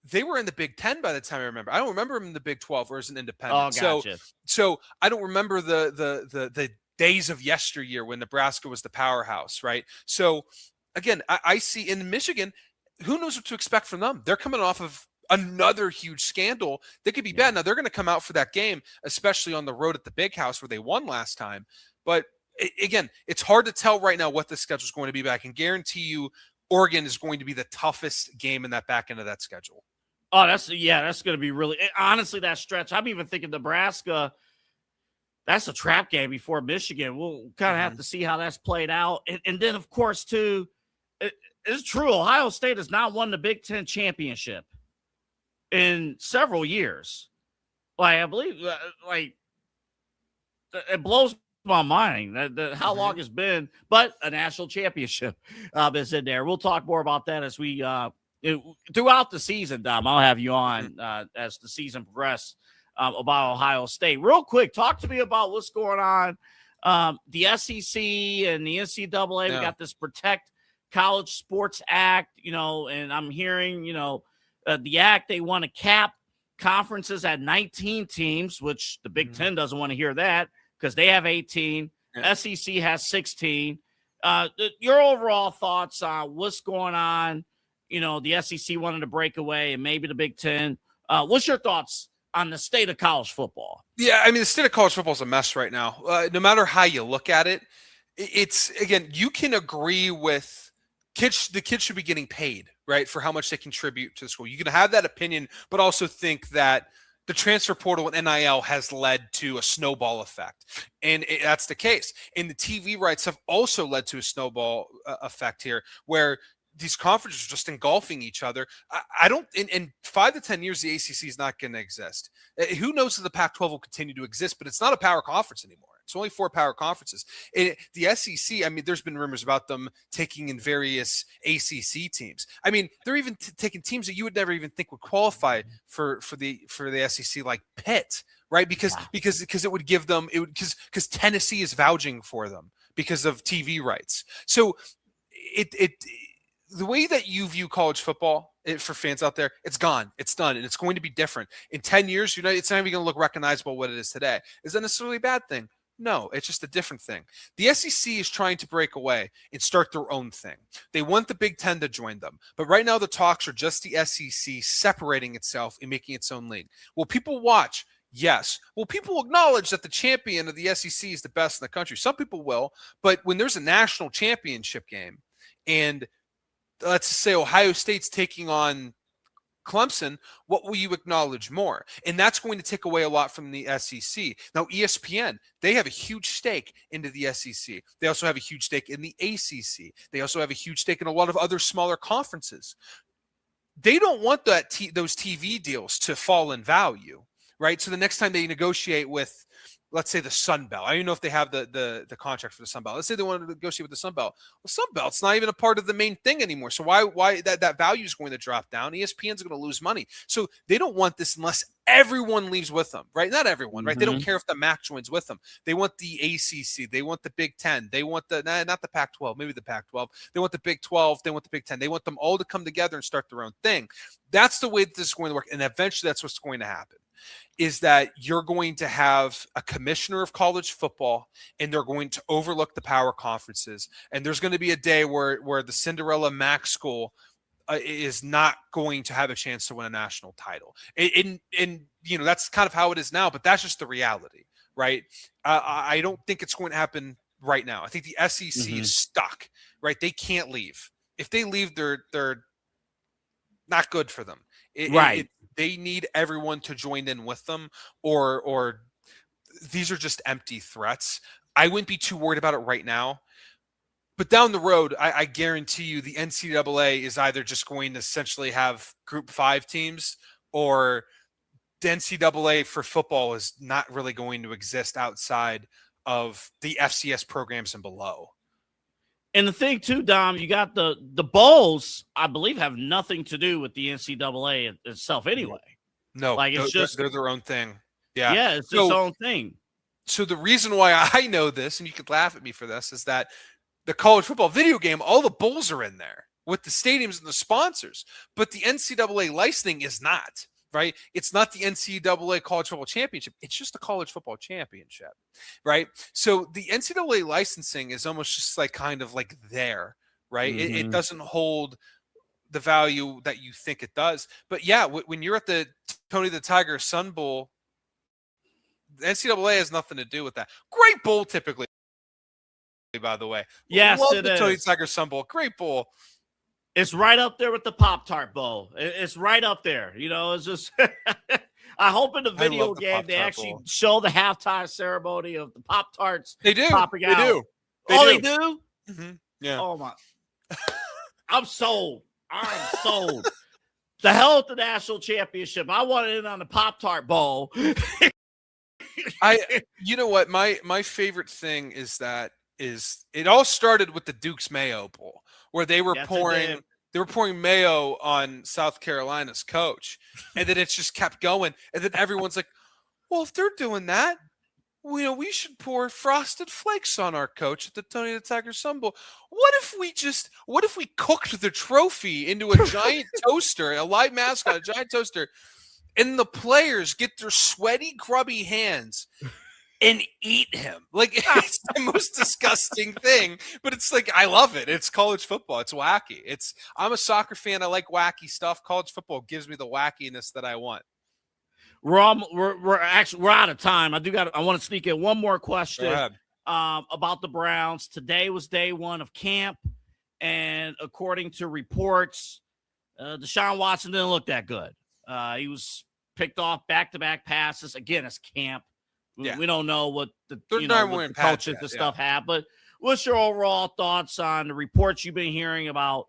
they were in the Big Ten by the time I remember. I don't remember them in the Big 12 or as an independent. Oh, gotcha. So I don't remember the days of yesteryear when Nebraska was the powerhouse, right? So again, I see in Michigan, who knows what to expect from them? They're coming off of another huge scandal that could be bad. Now they're going to come out for that game, especially on the road at the Big House where they won last time. But again, it's hard to tell right now what the schedule is going to be, but I can guarantee you Oregon is going to be the toughest game in that back end of that schedule. Oh, that's going to be really, honestly, that stretch. I'm even thinking Nebraska, that's a trap game before Michigan. We'll kind of have to see how that's played out. And then, of course, too, it's true. Ohio State has not won the Big Ten championship in several years. I believe, it blows my mind that how long it's been, but a national championship is in there. We'll talk more about that as we throughout the season, Dom. I'll have you on as the season progresses about Ohio State. Real quick, talk to me about what's going on. The SEC and the NCAA, we got this Protect College Sports Act, and I'm hearing, the act, they want to cap conferences at 19 teams, which the Big Ten doesn't want to hear that because they have 18. SEC has 16. Your overall thoughts on what's going on? The SEC wanted to break away and maybe the Big Ten. What's your thoughts on the state of college football? Yeah, I mean, the state of college football is a mess right now. No matter how you look at it, it's, again, you can agree with the kids should be getting paid, right, for how much they contribute to the school. You can have that opinion, but also think that the transfer portal and NIL has led to a snowball effect. And that's the case. And the TV rights have also led to a snowball effect here where these conferences are just engulfing each other. I don't in 5 to 10 years the ACC is not going to exist. Who knows if the Pac-12 will continue to exist, but it's not a power conference anymore. It's only 4 power conferences. The SEC, I mean, there's been rumors about them taking in various ACC teams. I mean, they're even taking teams that you would never even think would qualify for the SEC, like Pitt, right? Because it would give them because Tennessee is vouching for them because of TV rights. So the way that you view college football for fans out there, it's gone, it's done, and it's going to be different in 10 years. It's not even going to look recognizable what it is today. Is that necessarily a bad thing? No, it's just a different thing. The SEC is trying to break away and start their own thing. They want the Big Ten to join them. But right now the talks are just the SEC separating itself and making its own league. Will people watch? Yes. Will people acknowledge that the champion of the SEC is the best in the country? Some people will. But when there's a national championship game and let's say Ohio State's taking on Clemson, what will you acknowledge more? And that's going to take away a lot from the SEC. Now, ESPN, they have a huge stake into the SEC. They also have a huge stake in the ACC. They also have a huge stake in a lot of other smaller conferences. They don't want those TV deals to fall in value, right? So the next time they negotiate with, let's say, the Sun Belt. I don't even know if they have the contract for the Sun Belt. Let's say they want to negotiate with the Sun Belt. Well, Sun Belt's not even a part of the main thing anymore. So why that value is going to drop down? ESPN's going to lose money. So they don't want this unless everyone leaves with them, right? Not everyone, right? They don't care if the MAC joins with them. They want the ACC. They want the Big Ten. They want not the Pac-12, maybe the Pac-12. They want the Big 12. They want the Big 10. They want them all to come together and start their own thing. That's the way that this is going to work. And eventually that's what's going to happen. Is that you're going to have a commissioner of college football and they're going to overlook the power conferences. And there's going to be a day where the Cinderella MAC school is not going to have a chance to win a national title. And that's kind of how it is now, but that's just the reality, right? I don't think it's going to happen right now. I think the SEC is stuck, right? They can't leave. If they leave, they're not good for them. They need everyone to join in with them, or these are just empty threats. I wouldn't be too worried about it right now. But down the road, I guarantee you the NCAA is either just going to essentially have Group 5 teams, or the NCAA for football is not really going to exist outside of the FCS programs and below. And the thing too, Dom, you got the bowls, I believe, have nothing to do with the NCAA itself anyway. No, like it's they're their own thing. Yeah. Yeah, it's its own thing. So the reason why I know this, and you could laugh at me for this, is that the college football video game, all the bowls are in there with the stadiums and the sponsors, but the NCAA licensing is not. Right? It's not the NCAA college football championship. It's just the college football championship. Right? So the NCAA licensing is almost just like kind of like there, right? It doesn't hold the value that you think it does. But yeah, when you're at the Tony the Tiger Sun Bowl, the NCAA has nothing to do with that. Great bowl typically, by the way. Yes, love it the is. Tony the Tiger Sun Bowl. Great bowl. It's right up there with the Pop-Tart Bowl. It's right up there. It's just I hope in the video game they actually show the halftime ceremony of the Pop-Tarts. They do. Popping out. They do? Mm-hmm. Yeah. Oh, my. I'm sold. The hell with the national championship. I want it in on the Pop-Tart Bowl. You know what? My favorite thing is it all started with the Duke's Mayo Bowl, where they were pouring mayo on South Carolina's coach, and then it just kept going. And then everyone's like, "Well, if they're doing that, we should pour Frosted Flakes on our coach at the Tony the Tiger Sun Bowl. What if we cooked the trophy into a giant toaster, a live mascot, a giant toaster, and the players get their sweaty, grubby hands and eat him?" Like, it's the most disgusting thing, but it's like, I love it. It's college football. It's wacky. I'm a soccer fan. I like wacky stuff. College football gives me the wackiness that I want. We're out of time. I want to sneak in one more question about the Browns. Today was day one of camp, and according to reports, Deshaun Watson didn't look that good. He was picked off back-to-back passes. Again, it's camp. Yeah. We don't know what the what the coaches and stuff have, but what's your overall thoughts on the reports you've been hearing about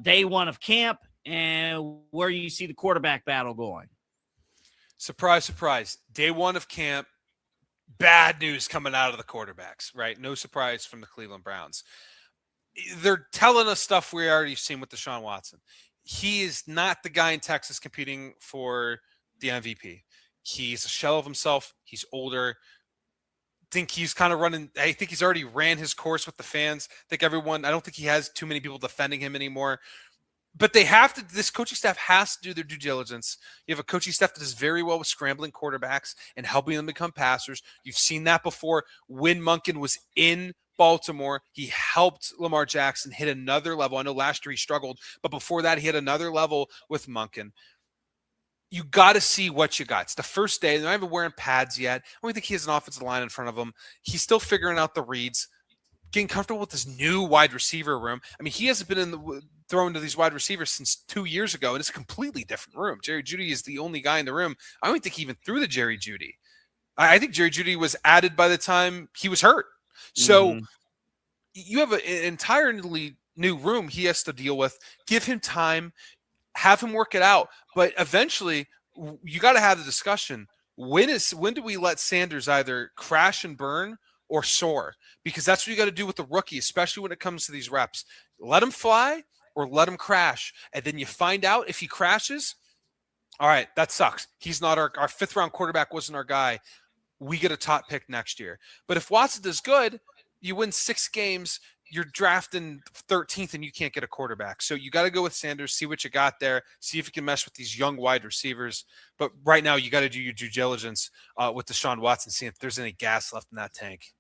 day one of camp and where you see the quarterback battle going. Surprise, surprise. Day one of camp, bad news coming out of the quarterbacks, right? No surprise from the Cleveland Browns. They're telling us stuff we already seen with Deshaun Watson. He is not the guy in Texas competing for the MVP. He's a shell of himself. He's older. Think he's kind of running. I think he's already ran his course with the fans. I don't think he has too many people defending him anymore. But this coaching staff has to do their due diligence. You have a coaching staff that does very well with scrambling quarterbacks and helping them become passers. You've seen that before. When Monken was in Baltimore, he helped Lamar Jackson hit another level. I know last year he struggled, but before that, he hit another level with Monken. You got to see what you got. It's the first day. They're not even wearing pads yet. I don't think he has an offensive line in front of him. He's still figuring out the reads, getting comfortable with his new wide receiver room. I mean, he hasn't been throwing to these wide receivers since 2 years ago, and it's a completely different room. Jerry Jeudy is the only guy in the room. I don't think he even threw to Jerry Jeudy. I think Jerry Jeudy was added by the time he was hurt. So you have an entirely new room he has to deal with. Give him time. Have him work it out. But eventually, you got to have the discussion. When do we let Sanders either crash and burn or soar? Because that's what you got to do with the rookie, especially when it comes to these reps. Let him fly or let him crash. And then you find out if he crashes. All right, that sucks. He's not our fifth-round quarterback wasn't our guy. We get a top pick next year. But if Watson does good, you win 6 games, you're drafting 13th and you can't get a quarterback. So you got to go with Sanders, see what you got there, see if you can mesh with these young wide receivers. But right now you got to do your due diligence with Deshaun Watson, see if there's any gas left in that tank.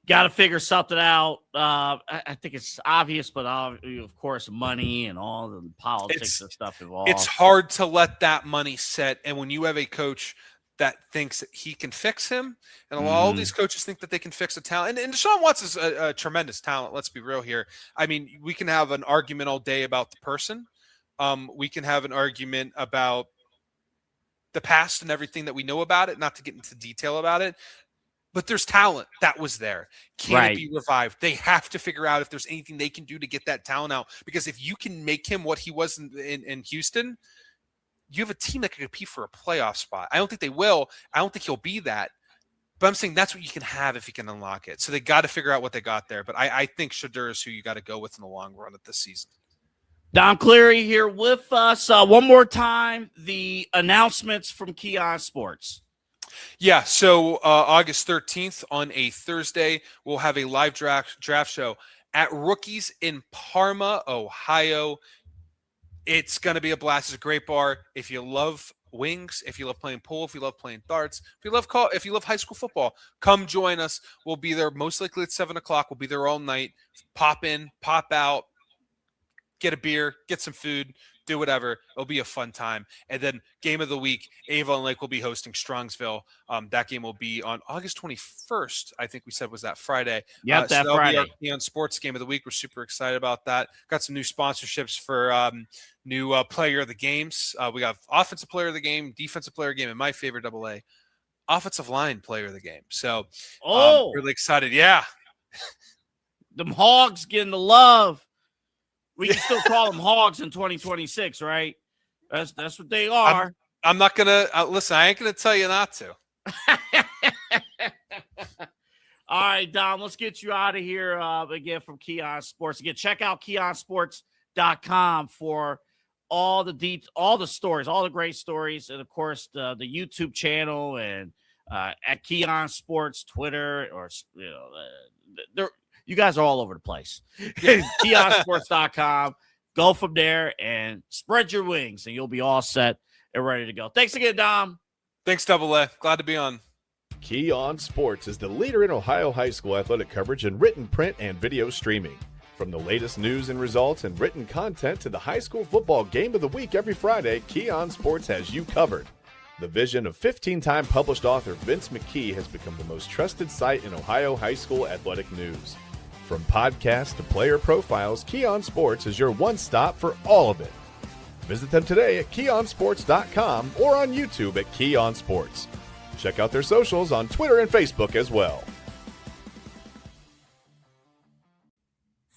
Got to figure something out. I think it's obvious, but of course, money and all the politics and stuff involved. It's hard to let that money set. And when you have a coach that thinks that he can fix him, and all these coaches think that they can fix a talent. And Deshaun Watson's a tremendous talent. Let's be real here. I mean, we can have an argument all day about the person. We can have an argument about the past and everything that we know about it, not to get into detail about it. But there's talent that was there. Can it be revived? They have to figure out if there's anything they can do to get that talent out. Because if you can make him what he was in Houston, you have a team that can compete for a playoff spot. I don't think they will. I don't think he'll be that. But I'm saying that's what you can have if you can unlock it. So they got to figure out what they got there. But I think Shadur is who you got to go with in the long run of this season. Dom Cleary here with us. One more time, the announcements from Keon Sports. Yeah, so August 13th on a Thursday, we'll have a live draft show at Rookies in Parma, Ohio. It's going to be a blast. It's a great bar. If you love wings, if you love playing pool, if you love playing darts, if you love high school football, come join us. We'll be there most likely at 7 o'clock. We'll be there all night. Pop in, pop out, get a beer, get some food, do whatever. It'll be a fun time. And then game of the week, Avon Lake will be hosting Strongsville. That game will be on August 21st. I think we said was that Friday. Yep, that so Friday. That'll be our Keon Sports game of the week. We're super excited about that. Got some new sponsorships for new player of the games. We got offensive player of the game, defensive player of the game, and my favorite AA, offensive line player of the game. So really excited. Yeah. Them Hogs getting the love. We can still call them Hogs in 2026, right? That's what they are. I'm not going to listen. I ain't going to tell you not to. All right, Dom, let's get you out of here again from Keon Sports. Again, check out KeonSports.com for all the stories, all the great stories, and of course the YouTube channel and at Keon Sports Twitter, or you guys are all over the place. KeonSports.com. Go from there and spread your wings, and you'll be all set and ready to go. Thanks again, Dom. Thanks, AA. Glad to be on. Keon Sports is the leader in Ohio high school athletic coverage in written, print, and video streaming. From the latest news and results and written content to the high school football game of the week every Friday, Keon Sports has you covered. The vision of 15-time published author Vince McKee has become the most trusted site in Ohio high school athletic news. From podcasts to player profiles, Keon Sports is your one stop for all of it. Visit them today at KeonSports.com or on YouTube at Keon Sports. Check out their socials on Twitter and Facebook as well.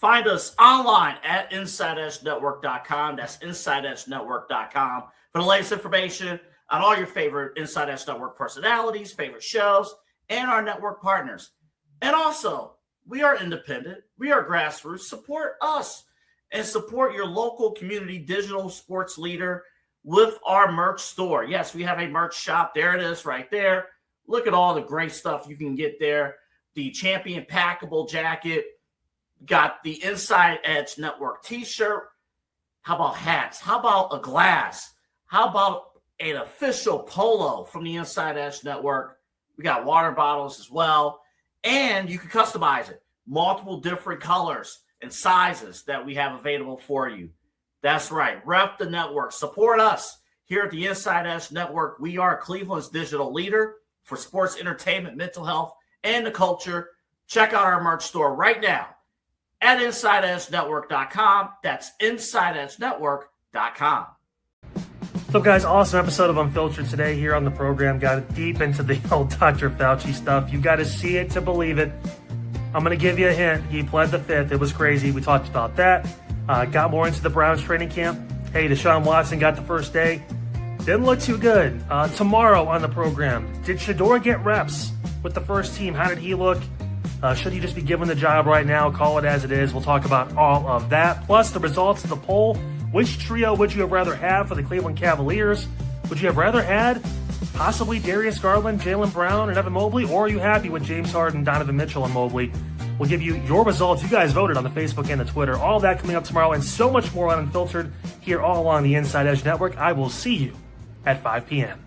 Find us online at InsideEdgeNetwork.com. That's InsideEdgeNetwork.com for the latest information on all your favorite Inside Edge Network personalities, favorite shows, and our network partners. And also, we are independent. We are grassroots. Support us and support your local community digital sports leader with our merch store. Yes, we have a merch shop. There it is right there. Look at all the great stuff you can get there. The Champion Packable jacket. Got the Inside Edge Network t-shirt. How about hats? How about a glass? How about an official polo from the Inside Edge Network? We got water bottles as well. And you can customize it. Multiple different colors and sizes that we have available for you. That's right. Rep the network. Support us here at the Inside Edge Network. We are Cleveland's digital leader for sports, entertainment, mental health, and the culture. Check out our merch store right now at InsideEdgeNetwork.com. That's InsideEdgeNetwork.com. What's up, guys? Awesome episode of Unfiltered today here on the program. Got deep into the old Dr. Fauci stuff. You got to see it to believe it. I'm going to give you a hint. He pled the fifth. It was crazy. We talked about that. Got more into the Browns training camp. Hey, Deshaun Watson got the first day. Didn't look too good. Tomorrow on the program, did Shador get reps with the first team? How did he look? Should he just be given the job right now? Call it as it is. We'll talk about all of that. Plus the results of the poll. Which trio would you have rather had for the Cleveland Cavaliers? Would you have rather had possibly Darius Garland, Jaylen Brown, and Evan Mobley? Or are you happy with James Harden, Donovan Mitchell, and Mobley? We'll give you your results. You guys voted on the Facebook and the Twitter. All that coming up tomorrow and so much more on Unfiltered here all on the Inside Edge Network. I will see you at 5 p.m.